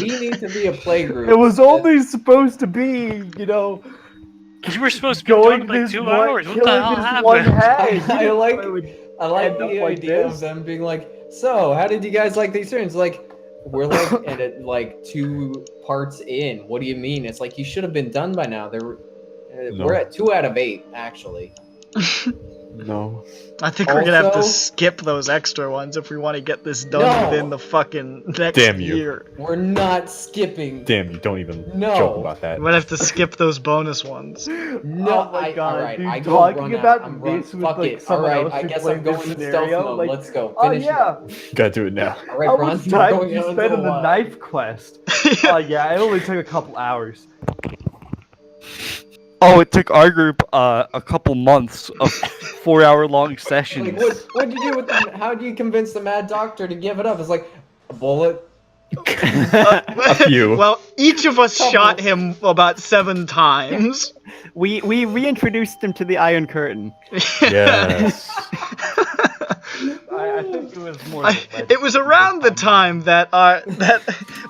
Speaker 3: We need to be a playgroup.
Speaker 6: It was only supposed to be, you know,
Speaker 5: you were supposed to be going in like 2 hours. What the hell happened?
Speaker 3: I like the idea of them being like, so how did you guys like these turns? Like, we're like at like 2 parts in. What do you mean? It's like you should have been done by now. We're at 2 out of 8 actually.
Speaker 2: No.
Speaker 1: I think we're gonna have to skip those extra ones if we want to get this done within the fucking next year.
Speaker 3: We're not skipping.
Speaker 2: Damn you! Don't even joke about that.
Speaker 1: We might have to skip those bonus ones.
Speaker 3: No,
Speaker 6: oh my god,
Speaker 3: alright,
Speaker 6: dude,
Speaker 3: I go
Speaker 6: talking
Speaker 3: run
Speaker 6: about
Speaker 3: out.
Speaker 6: this with
Speaker 3: Fuck
Speaker 6: like
Speaker 3: it.
Speaker 6: someone
Speaker 3: Alright,
Speaker 6: else
Speaker 3: I guess
Speaker 6: playing
Speaker 3: I'm going
Speaker 6: this
Speaker 3: in
Speaker 6: scenario,
Speaker 3: stealth mode.
Speaker 6: like,
Speaker 3: Let's go.
Speaker 6: Oh
Speaker 3: Finish
Speaker 6: yeah.
Speaker 2: Gotta do it now.
Speaker 3: Alright,
Speaker 6: How
Speaker 3: Bronson,
Speaker 6: much time
Speaker 3: going
Speaker 6: did you
Speaker 3: on
Speaker 6: spend
Speaker 3: until
Speaker 6: in the
Speaker 3: what?
Speaker 6: knife quest? Oh yeah, it only took a couple hours.
Speaker 7: Oh, it took our group a couple months of 4-hour-long sessions.
Speaker 3: Like, what'd you do with how do you convince the Mad Doctor to give it up? It's like a bullet.
Speaker 2: A few.
Speaker 1: Well, each of us shot him about 7 times.
Speaker 4: We reintroduced him to the Iron Curtain.
Speaker 2: Yes.
Speaker 6: I think it was more.
Speaker 1: It was around the time that that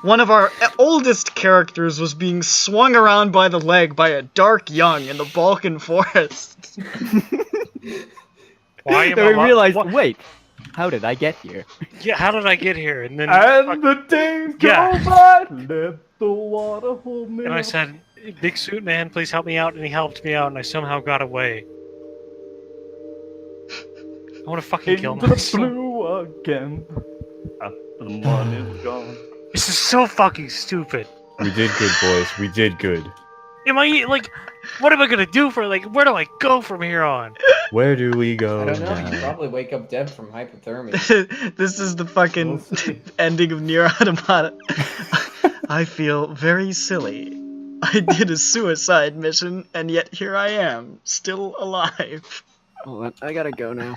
Speaker 1: one of our oldest characters was being swung around by the leg by a dark young in the Balkan forest.
Speaker 5: Why am
Speaker 4: Then we
Speaker 5: I
Speaker 4: realized, wait, how did I get here?
Speaker 5: Yeah, how did I get here? And then
Speaker 6: the days go by, let the water hold me.
Speaker 5: and I said, "Big suit man, please help me out," and he helped me out, and I somehow got away. I want to fucking kill
Speaker 6: into the
Speaker 5: myself.
Speaker 6: blue again. After the money's gone.
Speaker 5: This is so fucking stupid.
Speaker 2: We did good, boys. We did good.
Speaker 5: Am I like, what am I gonna do for like? Where do I go from here on?
Speaker 2: Where do we go
Speaker 3: I don't know.
Speaker 2: now?
Speaker 3: You probably wake up dead from hypothermia.
Speaker 1: This is the fucking ending of Nier Automata. I feel very silly. I did a suicide mission, and yet here I am, still alive.
Speaker 4: Hold on, I gotta go now.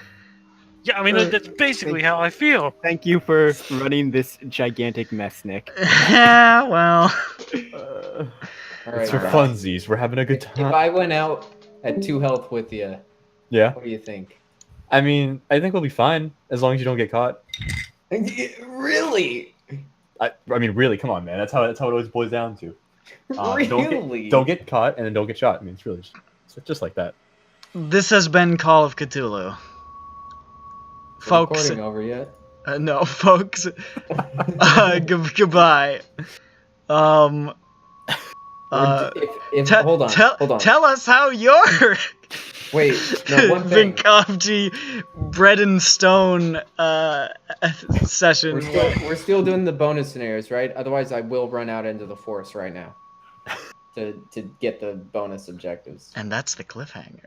Speaker 5: Yeah, I mean that's basically how I feel.
Speaker 4: Thank you for running this gigantic mess, Nick.
Speaker 1: Yeah, well.
Speaker 3: Alright,
Speaker 2: It's for
Speaker 3: Bron.
Speaker 2: funsies. We're having a good
Speaker 3: If
Speaker 2: time.
Speaker 3: I went out at 2 health with you,
Speaker 2: Yeah.
Speaker 3: what do you think?
Speaker 2: I mean, I think we'll be fine as long as you don't get caught.
Speaker 3: Really?
Speaker 2: I mean, really, come on, man. That's how it always boils down to.
Speaker 3: Really?
Speaker 2: Don't get caught and then don't get shot. I mean, it's really just So just like that.
Speaker 1: This has been Call of Cthulhu.
Speaker 3: The
Speaker 1: Folks.
Speaker 3: recording over yet?
Speaker 1: No, folks. Goodbye.
Speaker 3: Hold on.
Speaker 1: Tell us how your
Speaker 3: Wait, no, one thing.
Speaker 1: Vinkovji bread and stone session.
Speaker 3: We're still doing the bonus scenarios, right? Otherwise, I will run out into the forest right now to get the bonus objectives.
Speaker 1: And that's the cliffhanger.